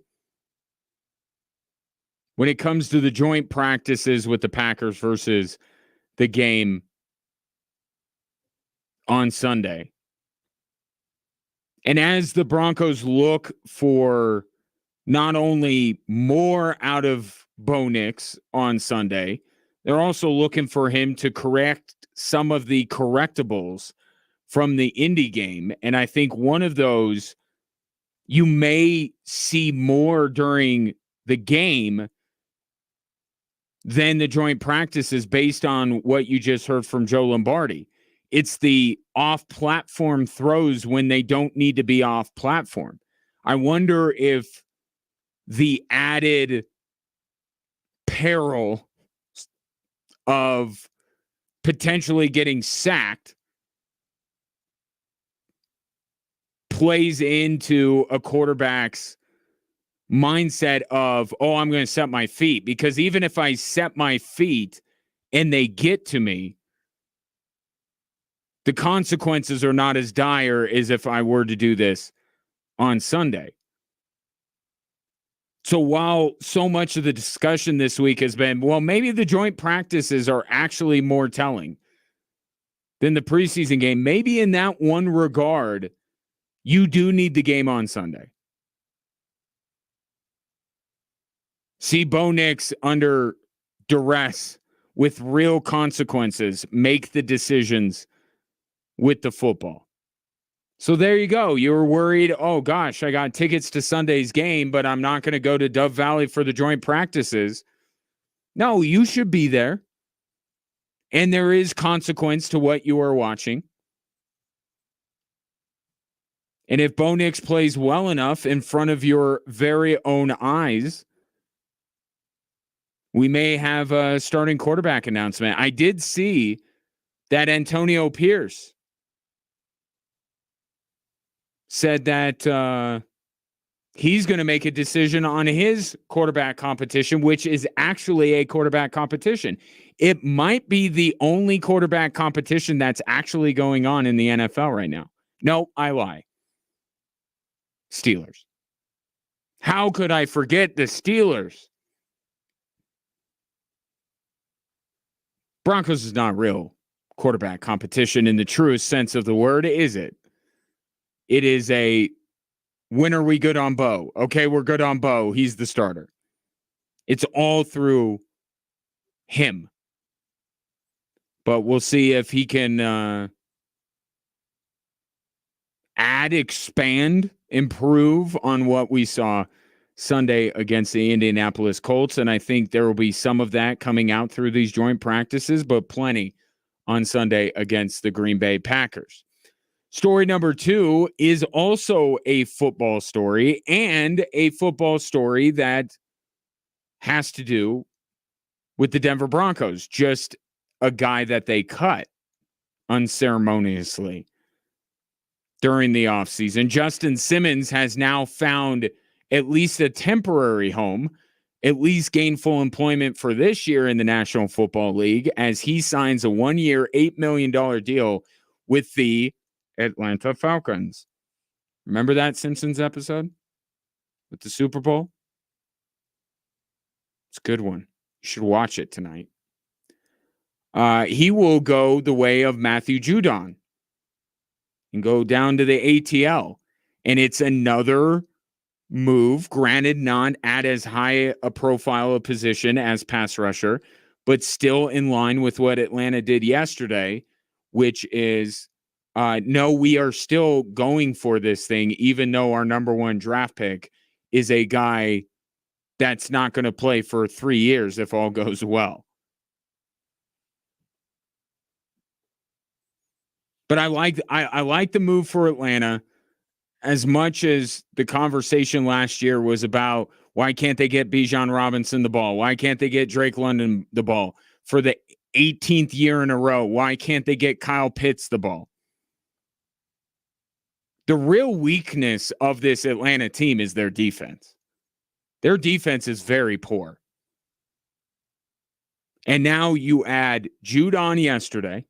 A: when it comes to the joint practices with the Packers versus the game on Sunday. And as the Broncos look for not only more out of Bo Nix on Sunday, they're also looking for him to correct some of the correctables from the Indy game. And I think one of those you may see more during the game than the joint practices based on what you just heard from Joe Lombardi. It's the off-platform throws when they don't need to be off-platform. I wonder if the added peril of potentially getting sacked plays into a quarterback's mindset of, I'm going to set my feet. Because even if I set my feet and they get to me, the consequences are not as dire as if I were to do this on Sunday. So while so much of the discussion this week has been, well, maybe the joint practices are actually more telling than the preseason game, maybe in that one regard, you do need the game on Sunday. See Bo Nix under duress with real consequences make the decisions with the football. So there you go. You were worried, oh gosh, I got tickets to Sunday's game, but I'm not going to go to Dove Valley for the joint practices. No, you should be there. And there is consequence to what you are watching. And if Bo Nix plays well enough in front of your very own eyes, we may have a starting quarterback announcement. I did see that Antonio Pierce said that he's going to make a decision on his quarterback competition, which is actually a quarterback competition. It might be the only quarterback competition that's actually going on in the NFL right now. No, I lie. Steelers. How could I forget the Steelers? Broncos is not real quarterback competition in the truest sense of the word, is it? It is a, when are we good on Bo? Okay, we're good on Bo. He's the starter. It's all through him. But we'll see if he can add, expand, improve on what we saw Sunday against the Indianapolis Colts. And I think there will be some of that coming out through these joint practices, but plenty on Sunday against the Green Bay Packers. Story number 2 is also a football story, and a football story that has to do with the Denver Broncos. Just a guy that they cut unceremoniously during the offseason. Justin Simmons has now found at least a temporary home, at least gainful employment for this year in the National Football League, as he signs a 1-year, $8 million deal with the Atlanta Falcons. Remember that Simpsons episode with the Super Bowl? It's a good one. You should watch it tonight. He will go the way of Matthew Judon and go down to the ATL. And it's another move, granted not at as high a profile a position as pass rusher, but still in line with what Atlanta did yesterday, which is, no, we are still going for this thing, even though our number 1 draft pick is a guy that's not going to play for 3 years if all goes well. But I like the move for Atlanta, as much as the conversation last year was about why can't they get Bijan Robinson the ball? Why can't they get Drake London the ball? For the 18th year in a row, why can't they get Kyle Pitts the ball? The real weakness of this Atlanta team is their defense. Their defense is very poor. And now you add Judon yesterday,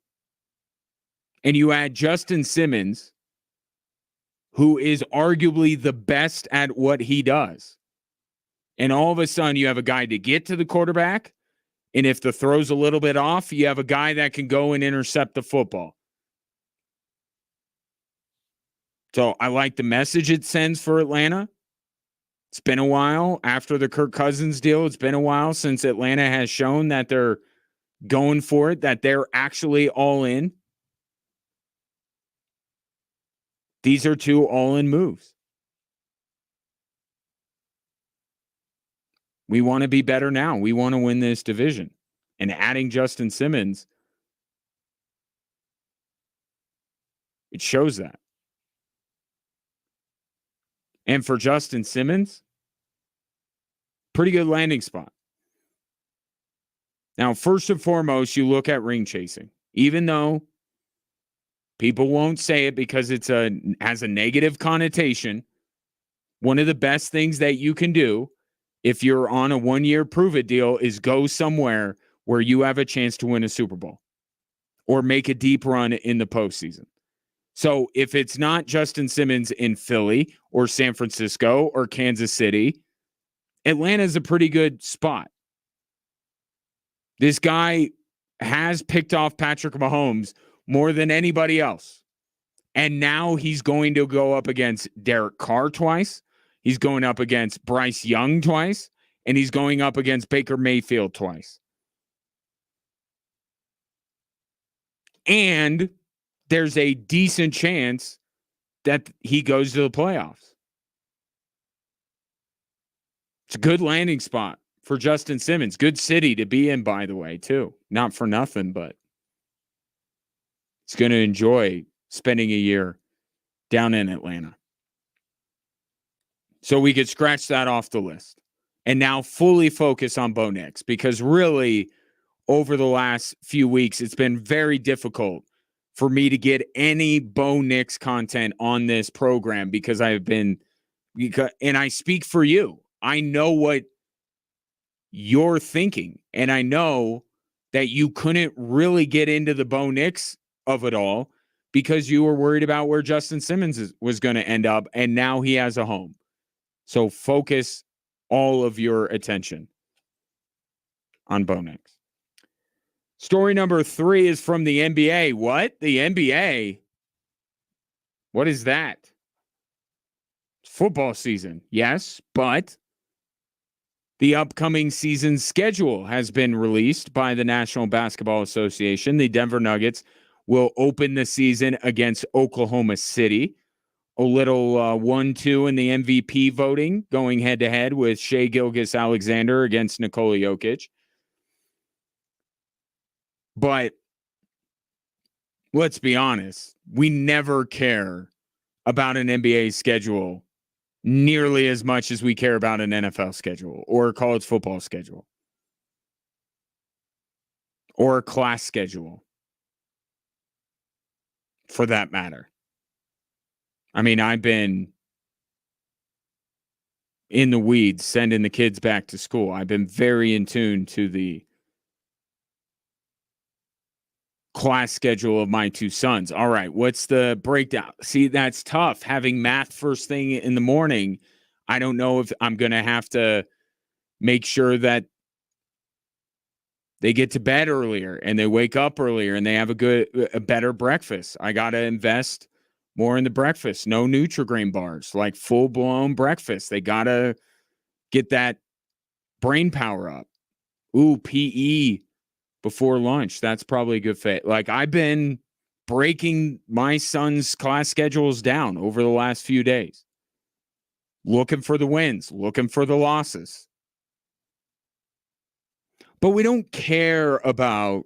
A: and you add Justin Simmons, who is arguably the best at what he does. And all of a sudden, you have a guy to get to the quarterback, and if the throw's a little bit off, you have a guy that can go and intercept the football. So I like the message it sends for Atlanta. It's been a while after the Kirk Cousins deal. It's been a while since Atlanta has shown that they're going for it, that they're actually all in. These are 2 all-in moves. We want to be better now. We want to win this division. And adding Justin Simmons, it shows that. And for Justin Simmons, pretty good landing spot. Now, first and foremost, you look at ring chasing. Even though people won't say it because it's has a negative connotation, one of the best things that you can do if you're on a 1-year prove-it deal is go somewhere where you have a chance to win a Super Bowl or make a deep run in the postseason. So if it's not Justin Simmons in Philly or San Francisco or Kansas City, Atlanta's a pretty good spot. This guy has picked off Patrick Mahomes more than anybody else. And now he's going to go up against Derek Carr twice. He's going up against Bryce Young twice. And he's going up against Baker Mayfield twice. And there's a decent chance that he goes to the playoffs. It's a good landing spot for Justin Simmons. Good city to be in, by the way, too. Not for nothing, but he's going to enjoy spending a year down in Atlanta. So we could scratch that off the list and now fully focus on Bo Nix, because really over the last few weeks, it's been very difficult for me to get any Bo Nix content on this program because and I speak for you. I know what you're thinking, and I know that you couldn't really get into the Bo Nix of it all because you were worried about where Justin Simmons was going to end up, and now he has a home. So focus all of your attention on Bo Nix. Story number 3 is from the NBA. What? The NBA? What is that? It's football season, yes, but the upcoming season schedule has been released by the National Basketball Association. The Denver Nuggets will open the season against Oklahoma City. A little 1-2 in the MVP voting, going head-to-head with Shai Gilgeous-Alexander against Nikola Jokic. But let's be honest, we never care about an NBA schedule nearly as much as we care about an NFL schedule or a college football schedule or a class schedule, for that matter. I mean, I've been in the weeds sending the kids back to school. I've been very in tune to the class schedule of my 2 sons. All right, what's the breakdown? See, that's tough. Having math first thing in the morning, I don't know if I'm going to have to make sure that they get to bed earlier and they wake up earlier and they have a better breakfast. I got to invest more in the breakfast. No Nutri-Grain bars, like full-blown breakfast. They got to get that brain power up. Ooh, PE before lunch. That's probably a good fit. Like, I've been breaking my son's class schedules down over the last few days. Looking for the wins, looking for the losses. But we don't care about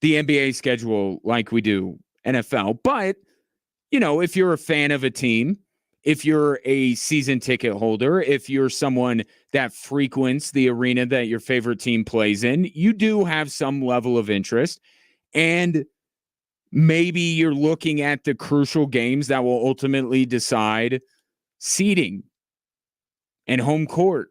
A: the NBA schedule like we do NFL. But, you know, if you're a fan of a team, if you're a season ticket holder, if you're someone that frequents the arena that your favorite team plays in, you do have some level of interest. And maybe you're looking at the crucial games that will ultimately decide seeding and home court.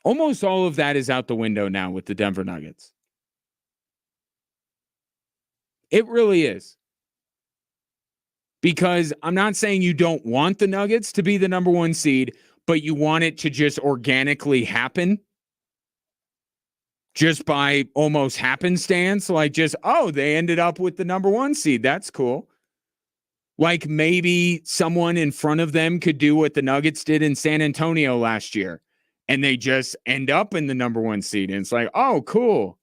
A: Almost all of that is out the window now with the Denver Nuggets. It really is. Because I'm not saying you don't want the Nuggets to be the number 1 seed, but you want it to just organically happen. Just by almost happenstance. Like just, oh, they ended up with the number 1 seed. That's cool. Like maybe someone in front of them could do what the Nuggets did in San Antonio last year. And they just end up in the number 1 seed. And it's like, oh, cool.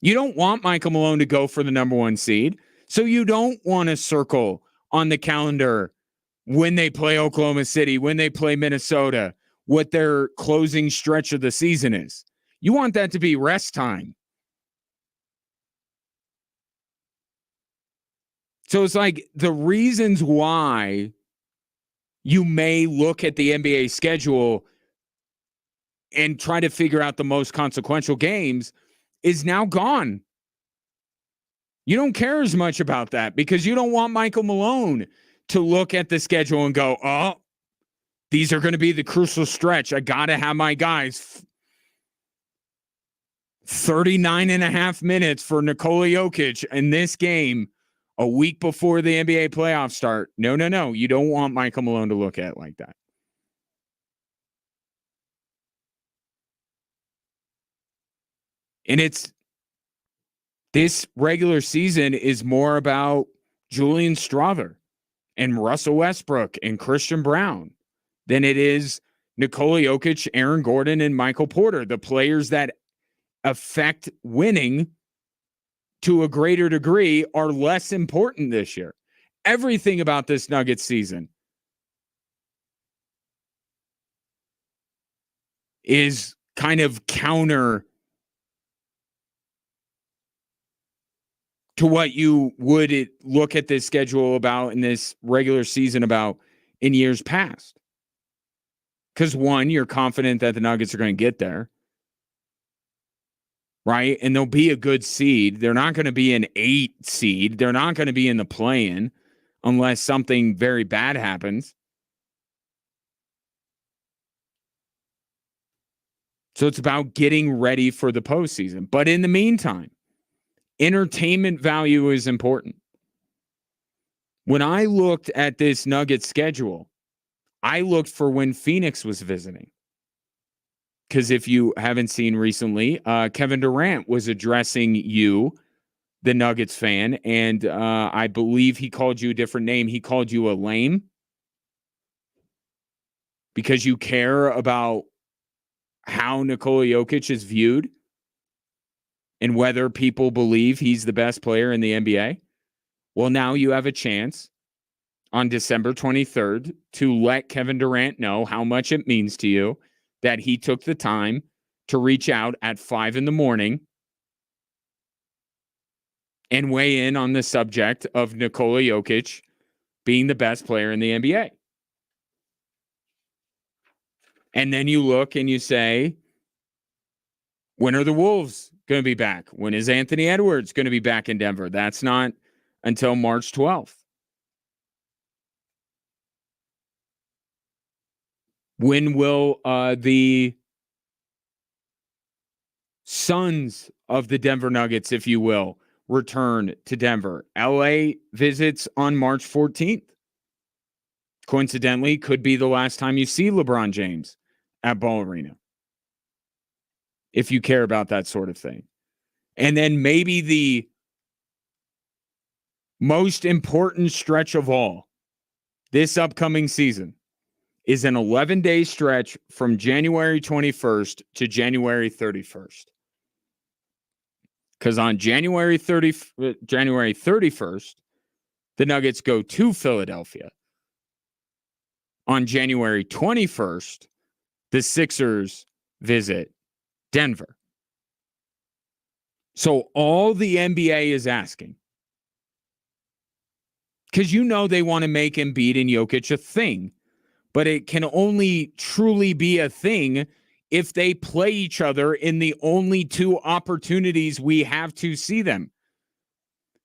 A: You don't want Michael Malone to go for the number 1 seed. So you don't want to circle on the calendar when they play Oklahoma City, when they play Minnesota, what their closing stretch of the season is. You want that to be rest time. So it's like the reasons why you may look at the NBA schedule and try to figure out the most consequential games is now gone. You don't care as much about that because you don't want Michael Malone to look at the schedule and go, oh, these are going to be the crucial stretch. I got to have my guys 39 and a half minutes for Nikola Jokic in this game a week before the NBA playoffs start. No. You don't want Michael Malone to look at it like that. And this regular season is more about Julian Strawther and Russell Westbrook and Christian Brown than it is Nikola Jokic, Aaron Gordon, and Michael Porter, the players that affect winning to a greater degree are less important this year. Everything about this Nuggets season is kind of counter to what you would look at this schedule about in this regular season about in years past. Because one, you're confident that the Nuggets are going to get there. Right? And they'll be a good seed. They're not going to be an 8 seed. They're not going to be in the play-in unless something very bad happens. So it's about getting ready for the postseason. But in the meantime, entertainment value is important. When I looked at this Nuggets schedule, I looked for when Phoenix was visiting. because if you haven't seen recently, Kevin Durant was addressing you, the Nuggets fan, and I believe he called you a different name. He called you a lame because you care about how Nikola Jokic is viewed and whether people believe he's the best player in the NBA. Well, now you have a chance on December 23rd to let Kevin Durant know how much it means to you that he took the time to reach out at 5 a.m. and weigh in on the subject of Nikola Jokic being the best player in the NBA. And then you look and you say, when are the Wolves going to be back? When is Anthony Edwards going to be back in Denver? That's not until March 12th. When will the sons of the Denver Nuggets, if you will, return to Denver? LA visits on March 14th. Coincidentally, could be the last time you see LeBron James at Ball Arena, if you care about that sort of thing. And then maybe the most important stretch of all this upcoming season is an 11-day stretch from January 21st to January 31st. Because on January 31st, the Nuggets go to Philadelphia. On January 21st, the Sixers visit Denver. So all the NBA is asking, because you know they want to make Embiid and Jokic a thing, but it can only truly be a thing if they play each other in the only two opportunities we have to see them.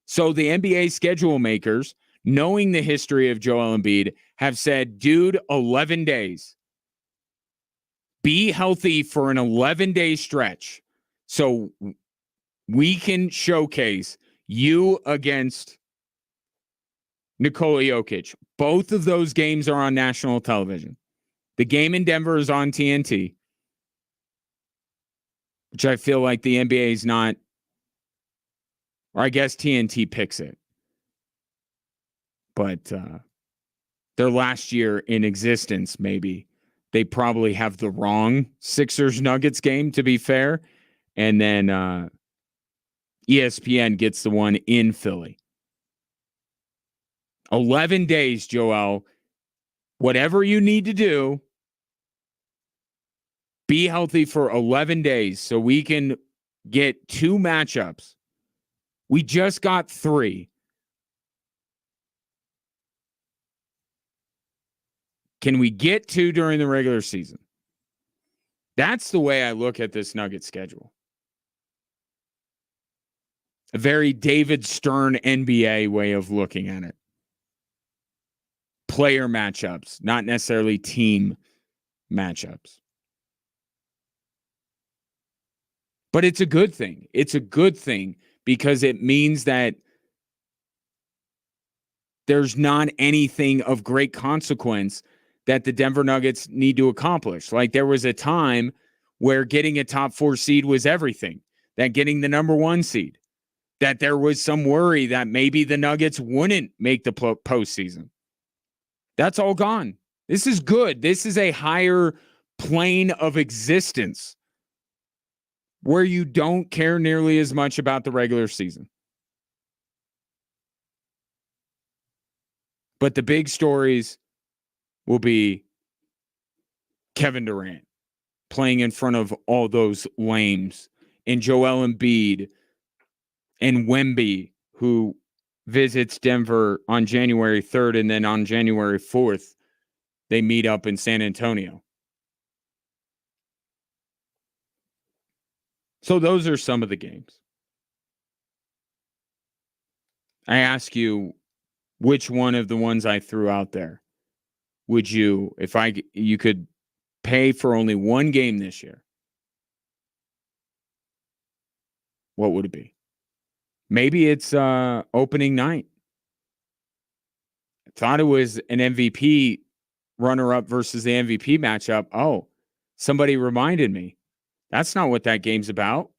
A: So the NBA schedule makers, knowing the history of Joel Embiid, have said, dude, 11 days. Be healthy for an 11-day stretch so we can showcase you against Nikola Jokic. Both of those games are on national television. The game in Denver is on TNT, which I feel like the NBA is not, or I guess TNT picks it. But their last year in existence, maybe, they probably have the wrong Sixers-Nuggets game, to be fair. And then ESPN gets the one in Philly. 11 days, Joel. Whatever you need to do, be healthy for 11 days so we can get 2 matchups. We just got 3. Can we get 2 during the regular season? That's the way I look at this Nuggets schedule. A very David Stern NBA way of looking at it. Player matchups, not necessarily team matchups. But it's a good thing. It's a good thing because it means that there's not anything of great consequence that the Denver Nuggets need to accomplish. Like there was a time where getting a top 4 seed was everything, that getting the number 1 seed, that there was some worry that maybe the Nuggets wouldn't make the postseason. That's all gone. This is good. This is a higher plane of existence where you don't care nearly as much about the regular season. But the big stories will be Kevin Durant playing in front of all those lames, and Joel Embiid and Wemby, who visits Denver on January 3rd, and then on January 4th, they meet up in San Antonio. So those are some of the games. I ask you, which one of the ones I threw out there would you, if you could pay for only one game this year, what would it be? Maybe it's opening night. I thought it was an MVP runner-up versus the MVP matchup. Oh, somebody reminded me. That's not what that game's about.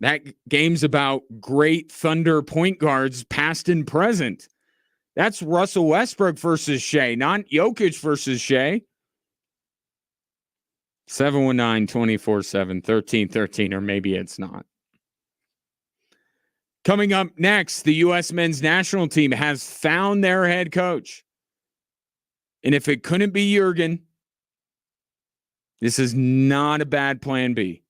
A: That game's about great Thunder point guards, past and present. That's Russell Westbrook versus Shea, not Jokic versus Shea. 719-24-7-1313, or maybe it's not. Coming up next, the U.S. men's national team has found their head coach. And if it couldn't be Jurgen, this is not a bad plan B.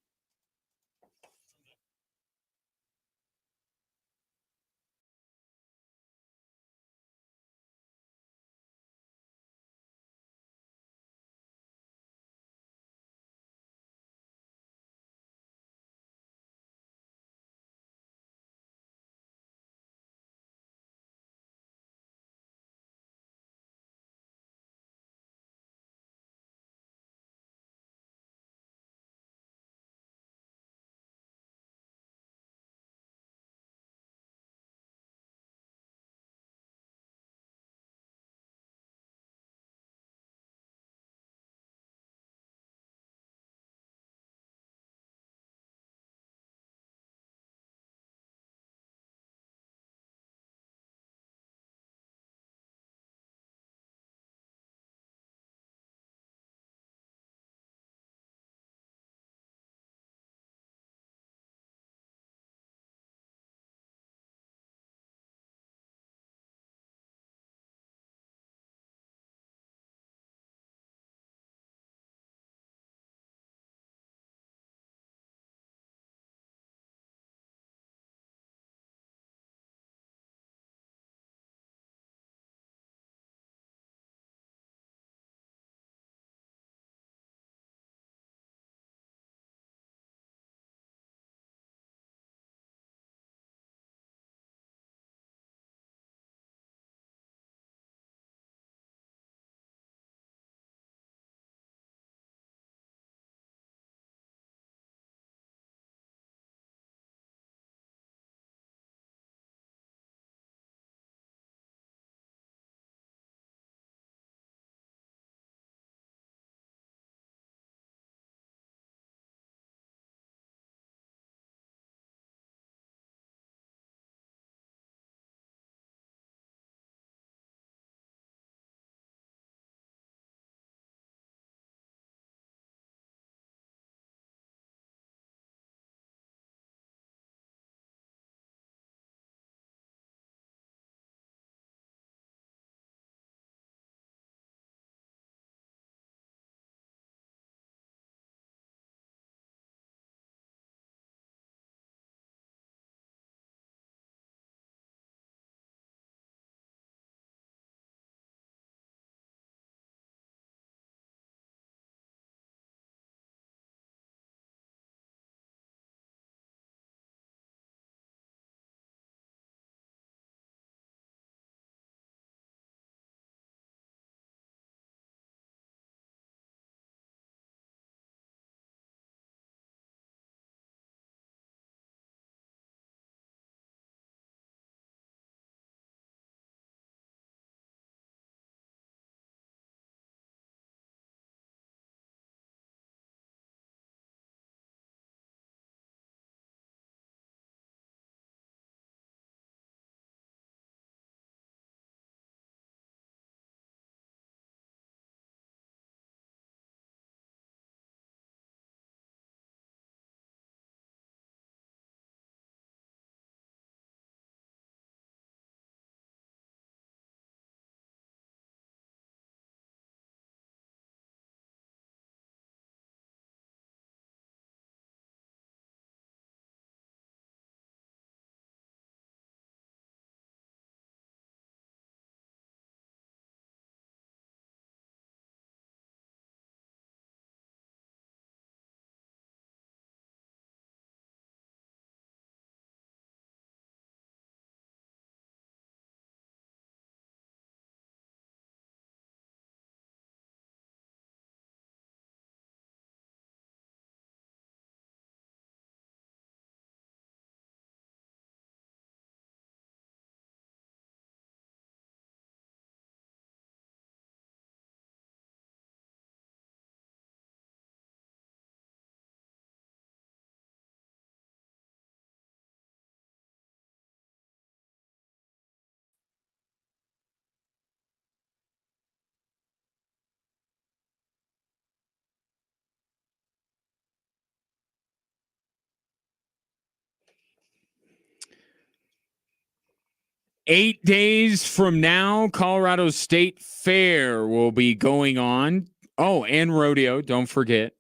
A: 8 days from now, Colorado State Fair will be going on. Oh, and rodeo. Don't forget.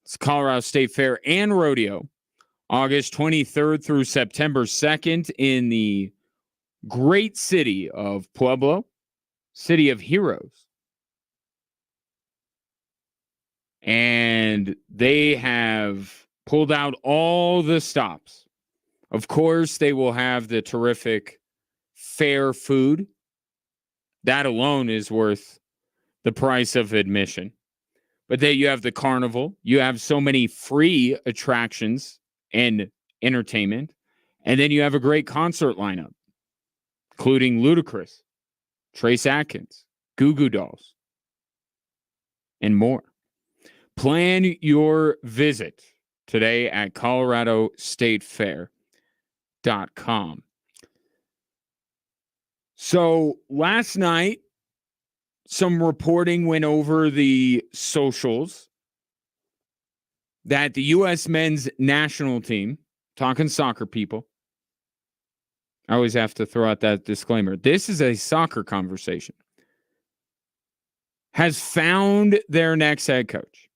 A: It's Colorado State Fair and rodeo. August 23rd through September 2nd in the great city of Pueblo, City of Heroes. And they have pulled out all the stops. Of course, they will have the terrific fair food. That alone is worth the price of admission. But then you have the carnival. You have so many free attractions and entertainment. And then you have a great concert lineup, including Ludacris, Trace Atkins, Goo Goo Dolls, and more. Plan your visit today at coloradostatefair.com. So last night, some reporting went over the socials that the U.S. men's national team, talking soccer people, I always have to throw out that disclaimer. This is a soccer conversation, has found their next head coach.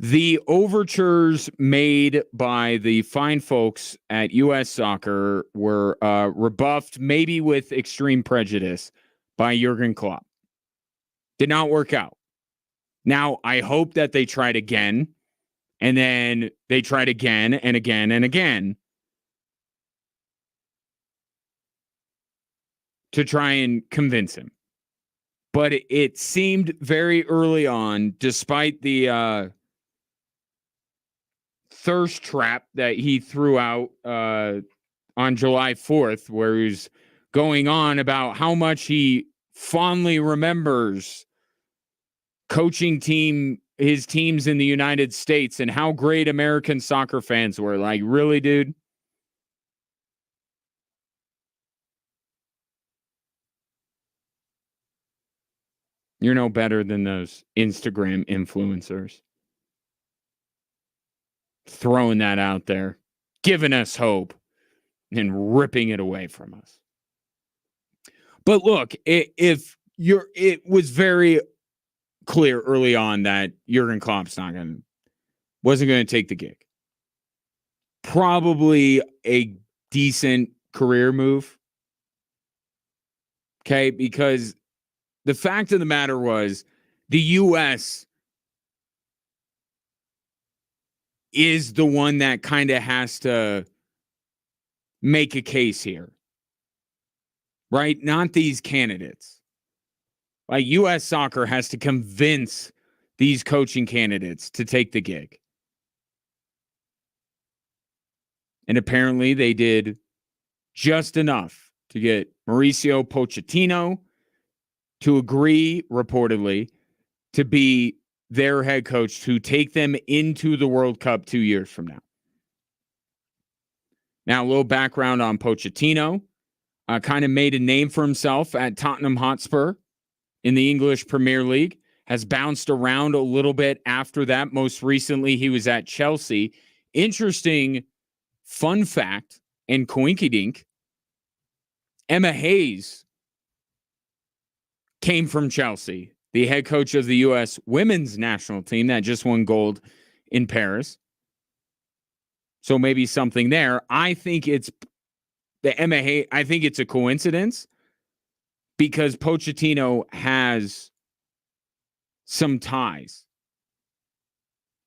A: The overtures made by the fine folks at U.S. Soccer were rebuffed, maybe with extreme prejudice, by Jurgen Klopp. Did not work out. Now, I hope that they tried again, and then they tried again and again and again to try and convince him. But it seemed very early on, despite the thirst trap that he threw out on July 4th, where he was going on about how much he fondly remembers coaching his teams in the United States and how great American soccer fans were. Like, really, dude? You're no better than those Instagram influencers. Throwing that out there, giving us hope, and ripping it away from us. But look, it was very clear early on that Jurgen Klopp's wasn't going to take the gig. Probably a decent career move. Okay, because the fact of the matter was the U.S. is the one that kind of has to make a case here, right? Not these candidates. Like, U.S. Soccer has to convince these coaching candidates to take the gig. And apparently they did just enough to get Mauricio Pochettino to agree, reportedly, to be their head coach to take them into the World Cup 2 years from now. Now, a little background on Pochettino. Kind of made a name for himself at Tottenham Hotspur in the English Premier League. Has bounced around a little bit after that. Most recently, he was at Chelsea. Interesting fun fact and coinkydink. Emma Hayes came from Chelsea, the head coach of the U.S. women's national team that just won gold in Paris. So maybe something there. I think it's the Emma Hayes. I think it's a coincidence because Pochettino has some ties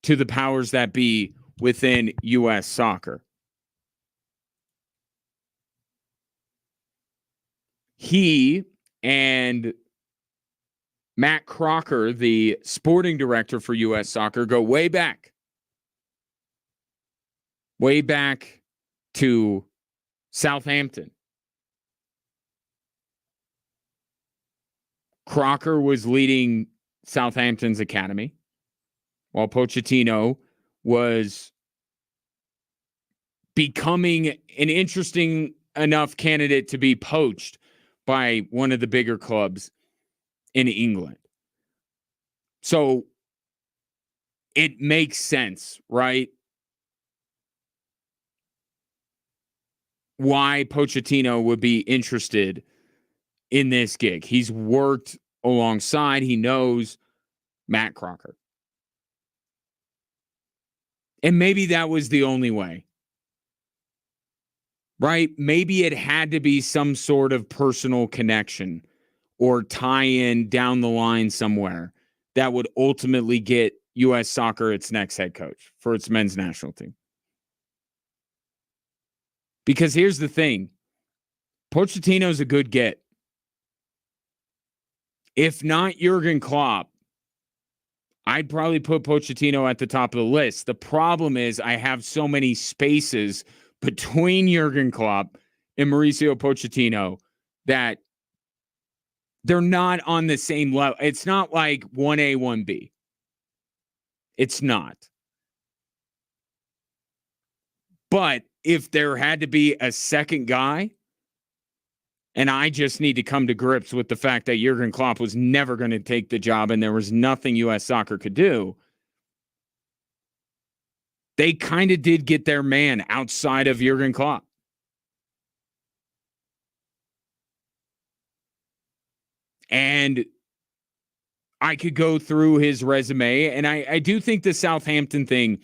A: to the powers that be within U.S. soccer. He and Matt Crocker, the sporting director for U.S. Soccer, go way back to Southampton. Crocker was leading Southampton's academy, while Pochettino was becoming an interesting enough candidate to be poached by one of the bigger clubs in England. So it makes sense, right? why Pochettino would be interested in this gig. He's worked alongside, he knows Matt Crocker. And maybe that was the only way. Right? Maybe it had to be some sort of personal connection or tie-in down the line somewhere that would ultimately get U.S. Soccer its next head coach for its men's national team. Because here's the thing. Pochettino's a good get. If not Jurgen Klopp, I'd probably put Pochettino at the top of the list. The problem is I have so many spaces between Jurgen Klopp and Mauricio Pochettino that they're not on the same level. It's not like 1A, 1B. It's not. But if there had to be a second guy, and I just need to come to grips with the fact that Jurgen Klopp was never going to take the job and there was nothing U.S. Soccer could do, they kind of did get their man outside of Jurgen Klopp. And I could go through his resume, and I do think the Southampton thing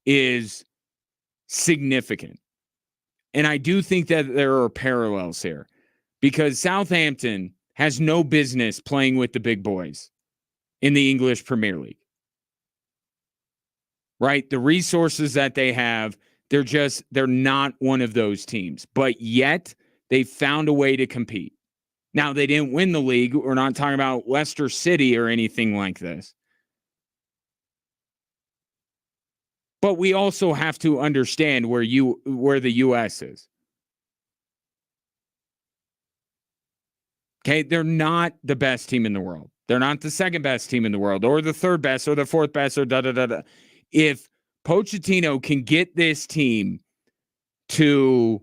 A: is significant. And I do think that there are parallels here because Southampton has no business playing with the big boys in the English Premier League. Right? The resources that they have, they're not one of those teams, but yet they found a way to compete. Now, they didn't win the league. We're not talking about Leicester City or anything like this. But we also have to understand where the U.S. is. Okay, they're not the best team in the world. They're not the second best team in the world or the third best or the fourth best or da-da-da-da. If Pochettino can get this team to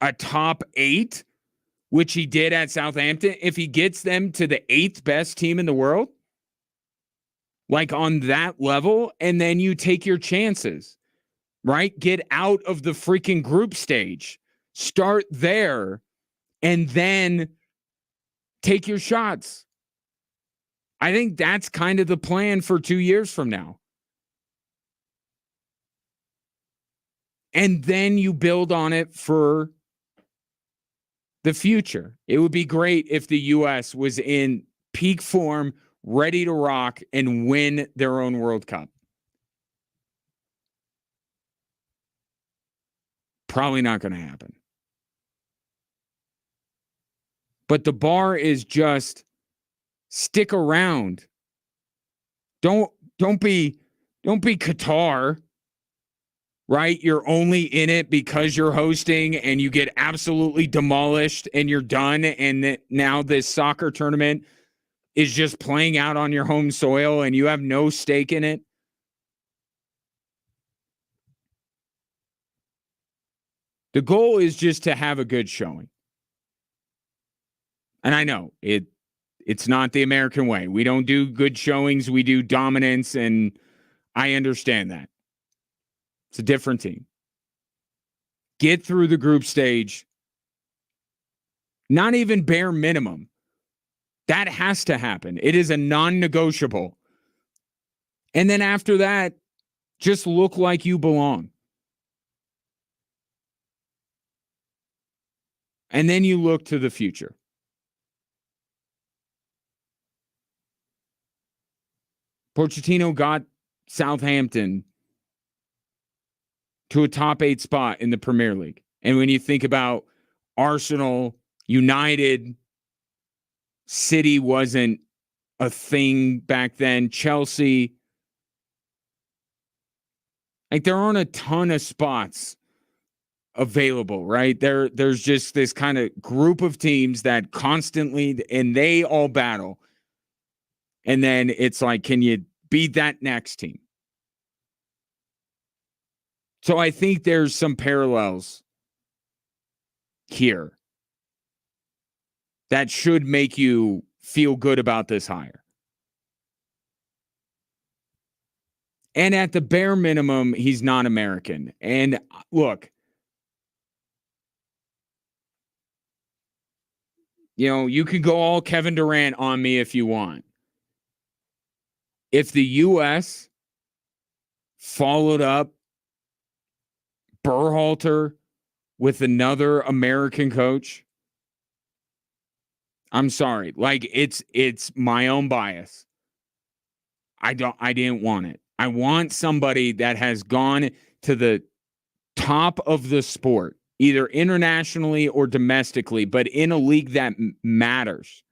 A: a top 8, which he did at Southampton, if he gets them to the 8th best team in the world, like on that level, and then you take your chances, right? Get out of the freaking group stage. Start there, and then take your shots. I think that's kind of the plan for 2 years from now. And then you build on it for the future. It would be great if the U.S. was in peak form, ready to rock, and win their own World Cup. Probably not going to happen. But the bar is just stick around. Don't be Qatar. Right? You're only in it because you're hosting and you get absolutely demolished and you're done. And now this soccer tournament is just playing out on your home soil and you have no stake in it. The goal is just to have a good showing. And I know it's not the American way. We don't do good showings. We do dominance. And I understand that. It's a different team. Get through the group stage. Not even bare minimum. That has to happen. It is a non-negotiable. And then after that, just look like you belong. And then you look to the future. Pochettino got Southampton to a top 8 spot in the Premier League. And when you think about Arsenal, United, City wasn't a thing back then, Chelsea, like there aren't a ton of spots available, right? There's just this kind of group of teams that constantly, and they all battle. And then it's like, can you beat that next team? So I think there's some parallels here that should make you feel good about this hire. And at the bare minimum, he's not American. And look, you can go all Kevin Durant on me if you want. If the U.S. followed up Berhalter with another American coach, I'm sorry. Like, it's my own bias. I didn't want it. I want somebody that has gone to the top of the sport, either internationally or domestically, but in a league that matters,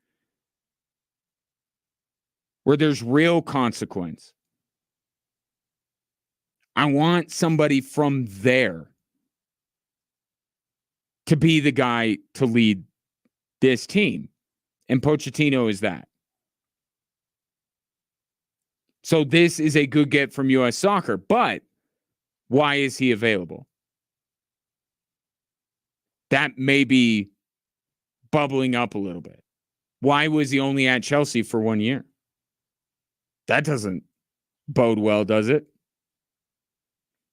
A: where there's real consequence. I want somebody from there to be the guy to lead this team. And Pochettino is that. So this is a good get from U.S. Soccer, but why is he available? That may be bubbling up a little bit. Why was he only at Chelsea for 1 year? That doesn't bode well, does it?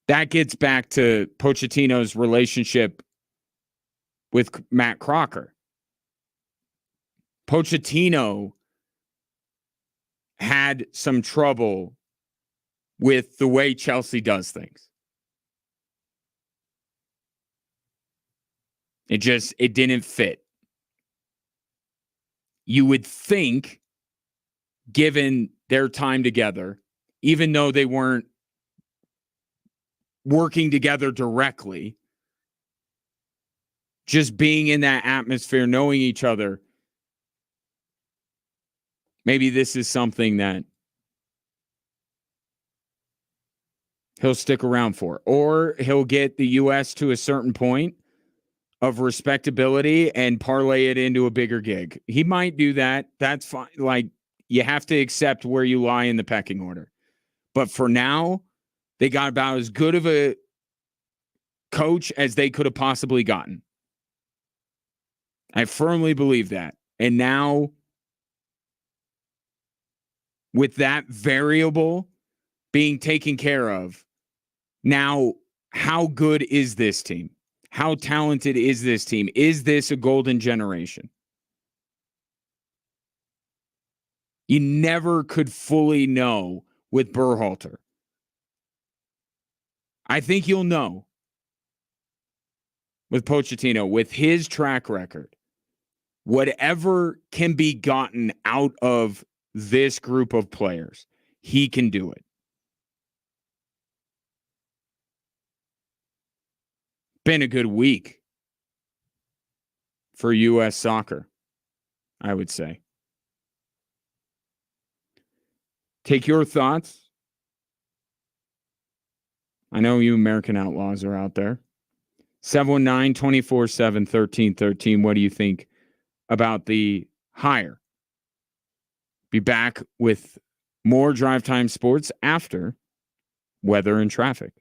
A: That gets back to Pochettino's relationship with Matt Crocker. Pochettino had some trouble with the way Chelsea does things. It didn't fit. You would think, given their time together, even though they weren't working together directly, just being in that atmosphere, knowing each other, maybe this is something that he'll stick around for. Or he'll get the U.S. to a certain point of respectability and parlay it into a bigger gig. He might do that. That's fine. Like, you have to accept where you lie in the pecking order. But for now, they got about as good of a coach as they could have possibly gotten. I firmly believe that. And now, with that variable being taken care of, now, how good is this team? How talented is this team? Is this a golden generation? You never could fully know with Berhalter. I think you'll know with Pochettino, with his track record. Whatever can be gotten out of this group of players, he can do it. Been a good week for U.S. soccer, I would say. Take your thoughts. I know you American Outlaws are out there. 719-247-1313. What do you think about the hire? Be back with more Drive Time Sports after weather and traffic.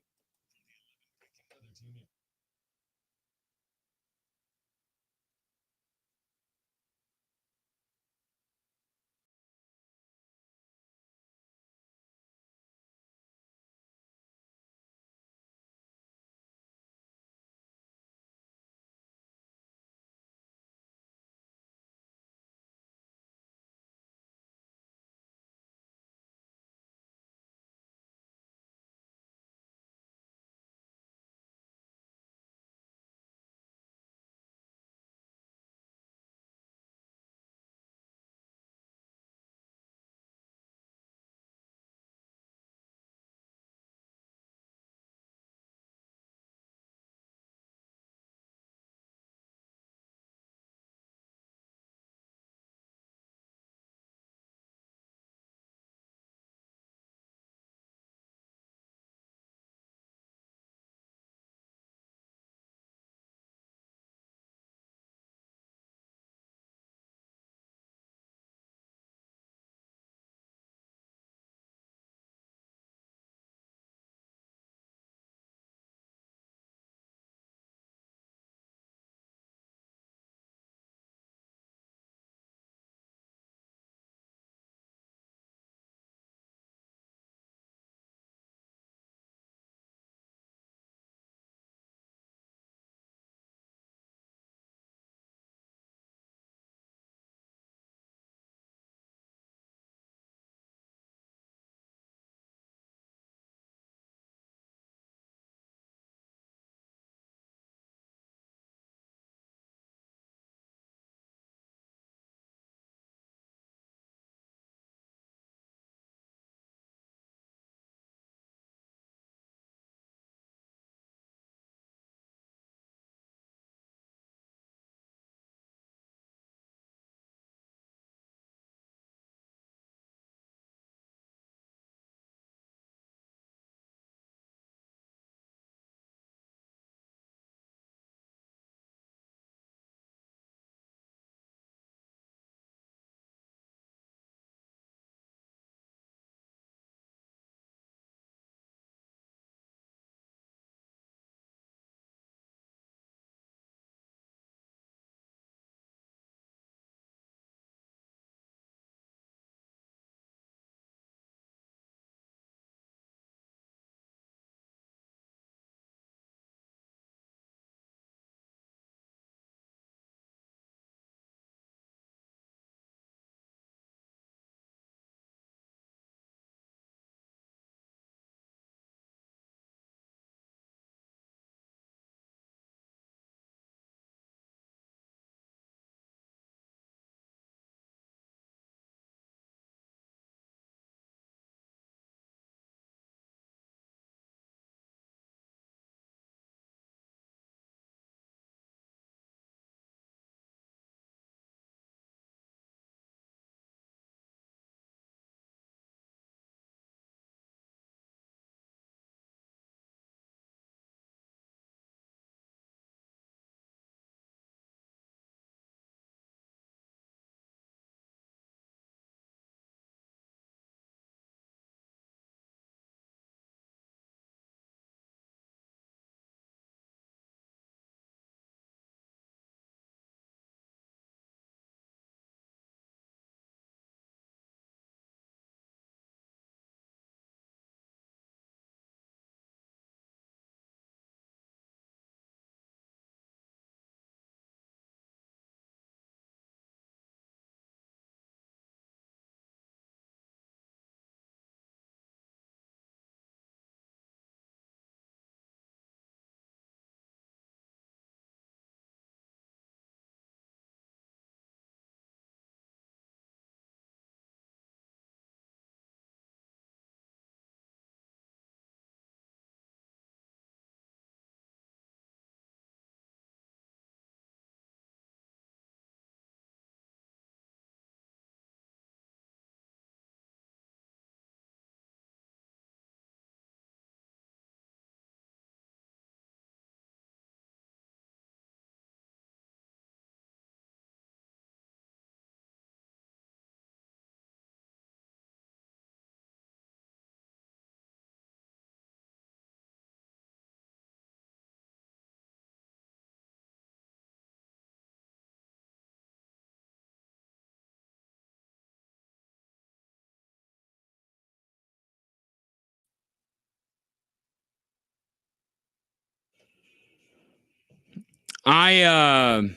A: I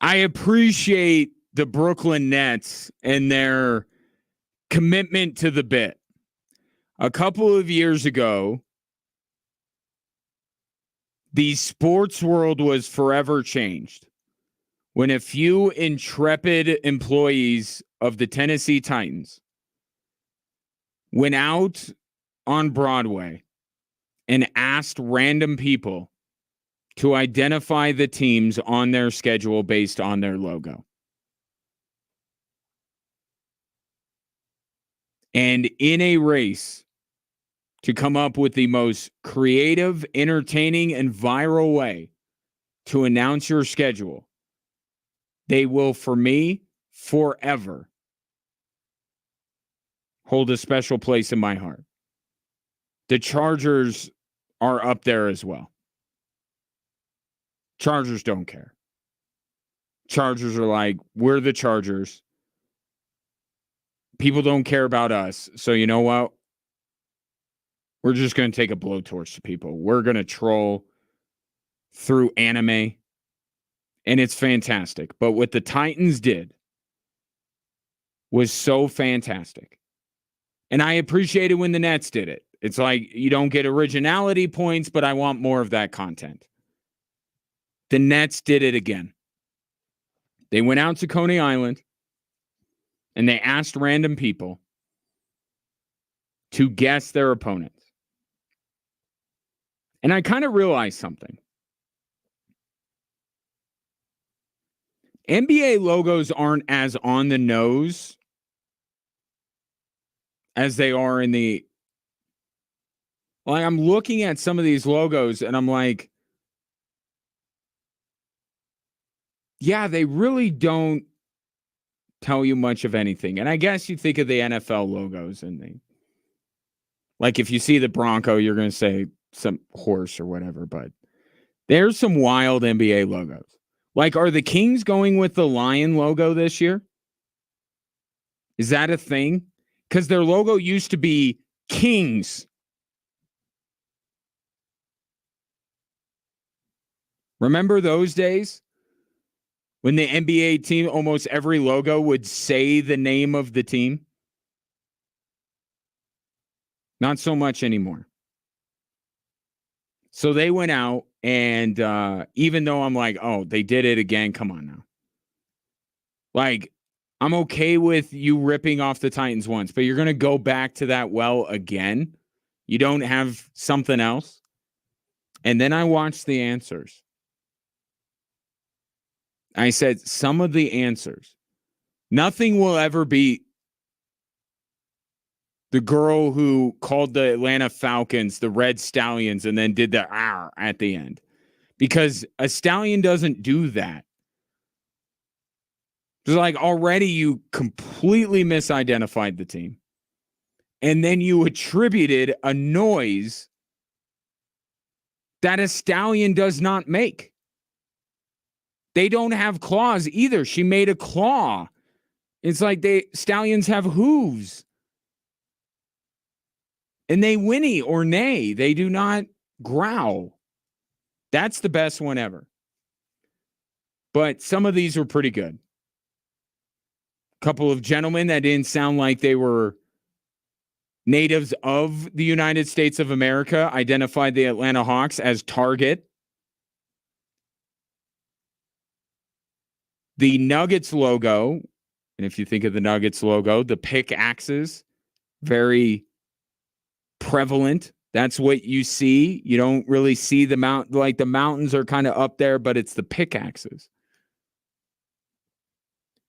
A: appreciate the Brooklyn Nets and their commitment to the bit. A couple of years ago, the sports world was forever changed when a few intrepid employees of the Tennessee Titans went out on Broadway and asked random people to identify the teams on their schedule based on their logo. And in a race to come up with the most creative, entertaining, and viral way to announce your schedule, they will, for me, forever hold a special place in my heart. The Chargers are up there as well. Chargers don't care. Chargers are like, we're the Chargers. People don't care about us. So you know what? We're just going to take a blowtorch to people. We're going to troll through anime. And it's fantastic. But what the Titans did was so fantastic. And I appreciated when the Nets did it. It's like, you don't get originality points, but I want more of that content. The Nets did it again. They went out to Coney Island and they asked random people to guess their opponents. And I kind of realized something. NBA logos aren't as on the nose as they are in the... Like, I'm looking at some of these logos and I'm like, yeah, they really don't tell you much of anything. And I guess you think of the NFL logos and they... Like, if you see the Bronco, you're going to say some horse or whatever, but there's some wild NBA logos. Like, are the Kings going with the lion logo this year? Is that a thing? Because their logo used to be Kings. Remember those days? When the NBA team, almost every logo would say the name of the team? Not so much anymore. So they went out and even though I'm like, oh, they did it again. Come on now. Like, I'm okay with you ripping off the Titans once, but you're going to go back to that well again. You don't have something else. And then I watched the answers. I said, some of the answers. Nothing will ever be the girl who called the Atlanta Falcons the Red Stallions and then did the "R" at the end. Because a stallion doesn't do that. It's like already you completely misidentified the team. And then you attributed a noise that a stallion does not make. They don't have claws either. She made a claw. It's like stallions have hooves. And they whinny or neigh. They do not growl. That's the best one ever. But some of these were pretty good. A couple of gentlemen that didn't sound like they were natives of the United States of America identified the Atlanta Hawks as Target. The Nuggets logo, and if you think of the Nuggets logo, the pickaxes, very prevalent. That's what you see. You don't really see the mountain, like the mountains are kind of up there, but it's the pickaxes.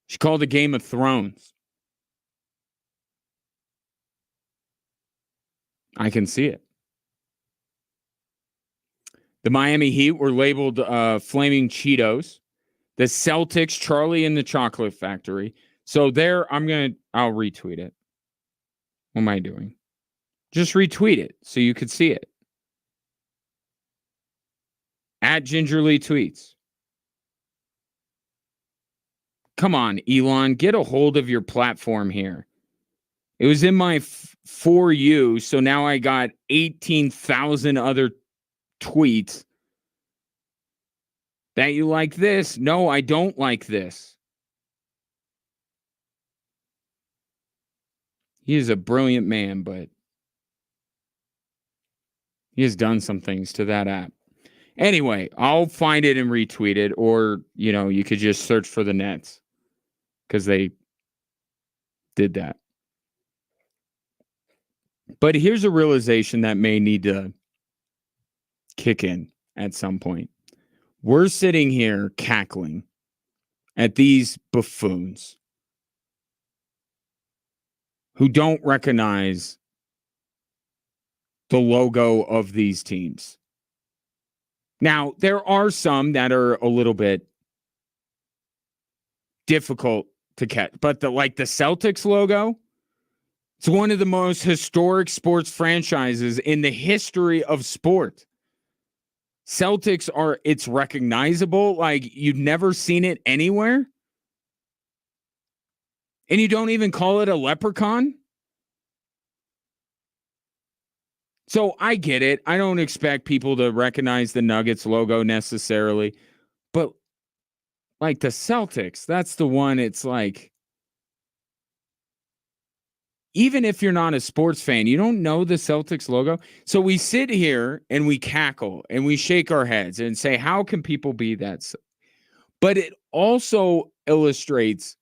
A: She called it Game of Thrones. I can see it. The Miami Heat were labeled Flaming Cheetos. The Celtics, Charlie and the Chocolate Factory. So there, I'll retweet it. What am I doing? Just retweet it so you could see it. At Gingerly Tweets. Come on, Elon, get a hold of your platform here. It was in my For You, so now I got 18,000 other tweets that you like this. No, I don't like this. He is a brilliant man, but he has done some things to that app. Anyway, I'll find it and retweet it, or, you could just search for the Nets because they did that. But here's a realization that may need to kick in at some point. We're sitting here cackling at these buffoons who don't recognize the logo of these teams. Now, there are some that are a little bit difficult to catch, but the Celtics logo, it's one of the most historic sports franchises in the history of sport. Celtics it's recognizable, like you've never seen it anywhere. And you don't even call it a leprechaun? So I get it. I don't expect people to recognize the Nuggets logo necessarily. But like the Celtics, that's the one it's like, even if you're not a sports fan, you don't know the Celtics logo. So we sit here and we cackle and we shake our heads and say, how can people be that? But it also illustrates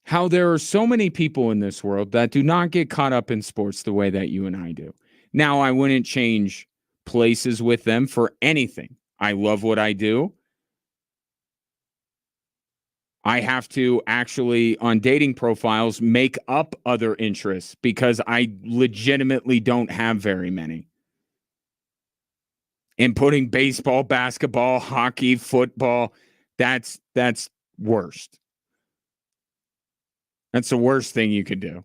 A: how there are so many people in this world that do not get caught up in sports the way that you and I do. Now, I wouldn't change places with them for anything. I love what I do. I have to actually, on dating profiles, make up other interests because I legitimately don't have very many. And putting baseball, basketball, hockey, football, that's worst. That's the worst thing you could do.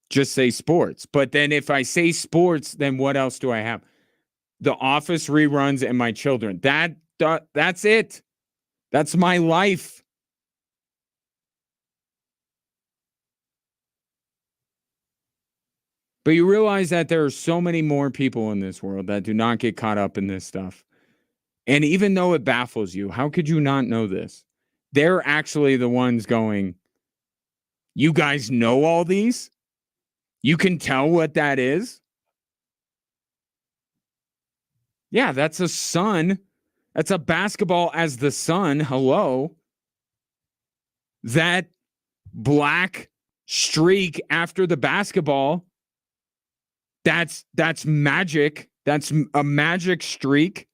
A: Just say sports. But then if I say sports, then what else do I have? The Office reruns and my children. That's it. That's my life. But you realize that there are so many more people in this world that do not get caught up in this stuff. And even though it baffles you, how could you not know this? They're actually the ones going, you guys know all these? You can tell what that is? Yeah, that's a sun. That's a basketball as the sun. Hello. That black streak after the basketball, that's magic. That's a magic streak.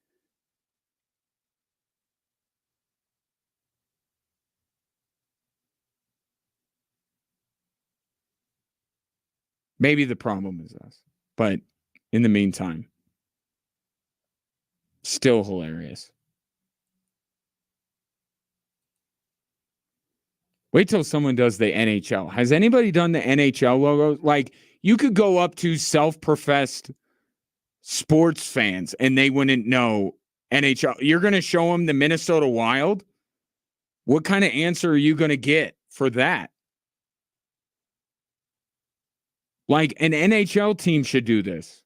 A: Maybe the problem is us. But in the meantime, still hilarious. Wait till someone does the NHL. Has anybody done the NHL logo? Like, you could go up to self-professed sports fans and they wouldn't know NHL. You're going to show them the Minnesota Wild? What kind of answer are you going to get for that? Like, an NHL team should do this.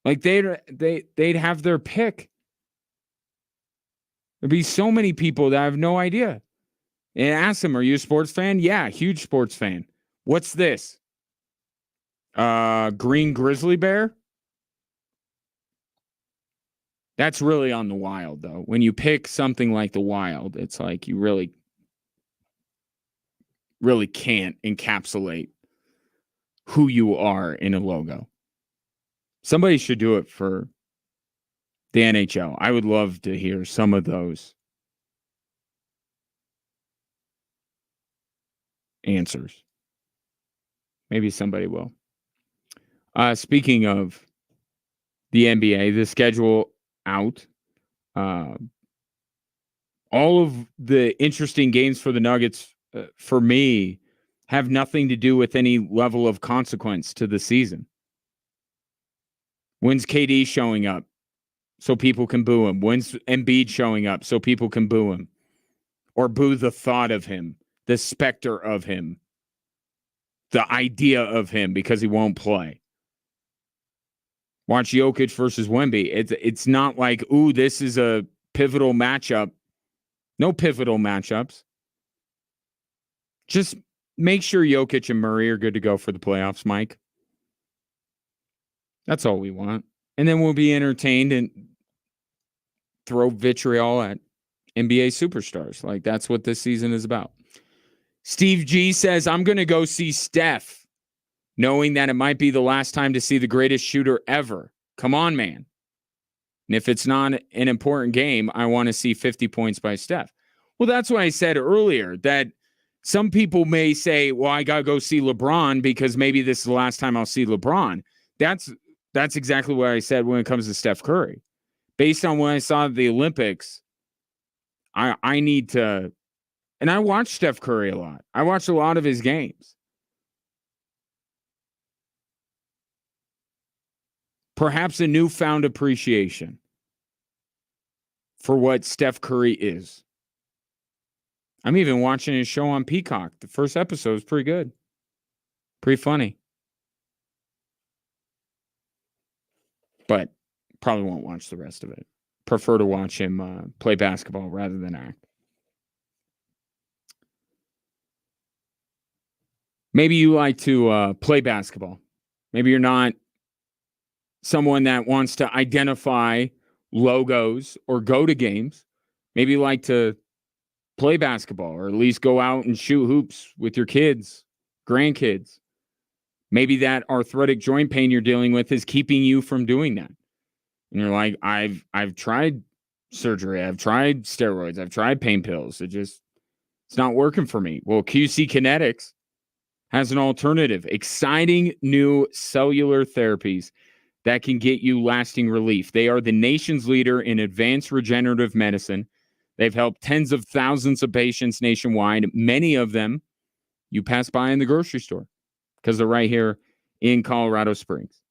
A: Like, they'd have their pick. There'd be so many people that have no idea. And ask them, are you a sports fan? Yeah, huge sports fan. What's this? Green grizzly bear? That's really on the Wild, though. When you pick something like the Wild, it's like you really can't encapsulate who you are in a logo. Somebody should do it for the NHL. I would love to hear some of those answers. Maybe somebody will. Speaking of the NBA, the schedule out. All of the interesting games for the Nuggets, for me, have nothing to do with any level of consequence to the season. When's KD showing up so people can boo him? When's Embiid showing up so people can boo him? Or boo the thought of him, the specter of him, the idea of him because he won't play? Watch Jokic versus Wemby. It's not like, ooh, this is a pivotal matchup. No pivotal matchups. Just make sure Jokic and Murray are good to go for the playoffs, Mike. That's all we want. And then we'll be entertained and throw vitriol at NBA superstars. Like, that's what this season is about. Steve G says, I'm going to go see Steph, knowing that it might be the last time to see the greatest shooter ever. Come on, man. And if it's not an important game, I want to see 50 points by Steph. Well, that's why I said earlier that some people may say, well, I got to go see LeBron because maybe this is the last time I'll see LeBron. That's exactly what I said when it comes to Steph Curry. Based on what I saw at the Olympics, I need to, and I watch Steph Curry a lot. I watch a lot of his games. Perhaps a newfound appreciation for what Steph Curry is. I'm even watching his show on Peacock. The first episode is pretty good. Pretty funny. But probably won't watch the rest of it. Prefer to watch him play basketball rather than act. Maybe you like to play basketball. Maybe you're not someone that wants to identify logos or go to games. Maybe you like to play basketball or at least go out and shoot hoops with your kids, grandkids. Maybe that arthritic joint pain you're dealing with is keeping you from doing that. And you're like, I've tried surgery, I've tried steroids, I've tried pain pills. It's not working for me. Well, QC Kinetics has an alternative, exciting new cellular therapies that can get you lasting relief. They are the nation's leader in advanced regenerative medicine. They've helped tens of thousands of patients nationwide. Many of them you pass by in the grocery store because they're right here in Colorado Springs.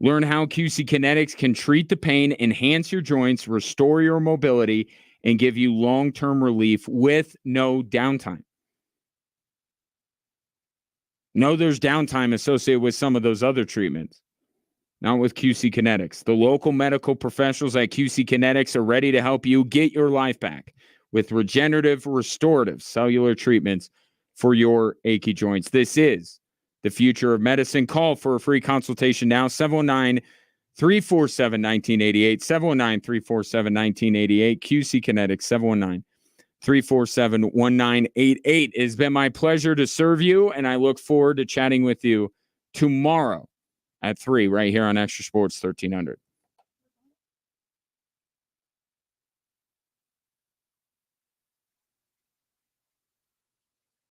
A: Learn how QC Kinetics can treat the pain, enhance your joints, restore your mobility, and give you long-term relief with no downtime. No, there's downtime associated with some of those other treatments. Not with QC Kinetics. The local medical professionals at QC Kinetics are ready to help you get your life back with regenerative, restorative cellular treatments for your achy joints. This is the future of medicine. Call for a free consultation now, 719-347-1988, 719-347-1988, QC Kinetics, 719-347-1988. It has been my pleasure to serve you, and I look forward to chatting with you tomorrow at 3 right here on Extra Sports 1300.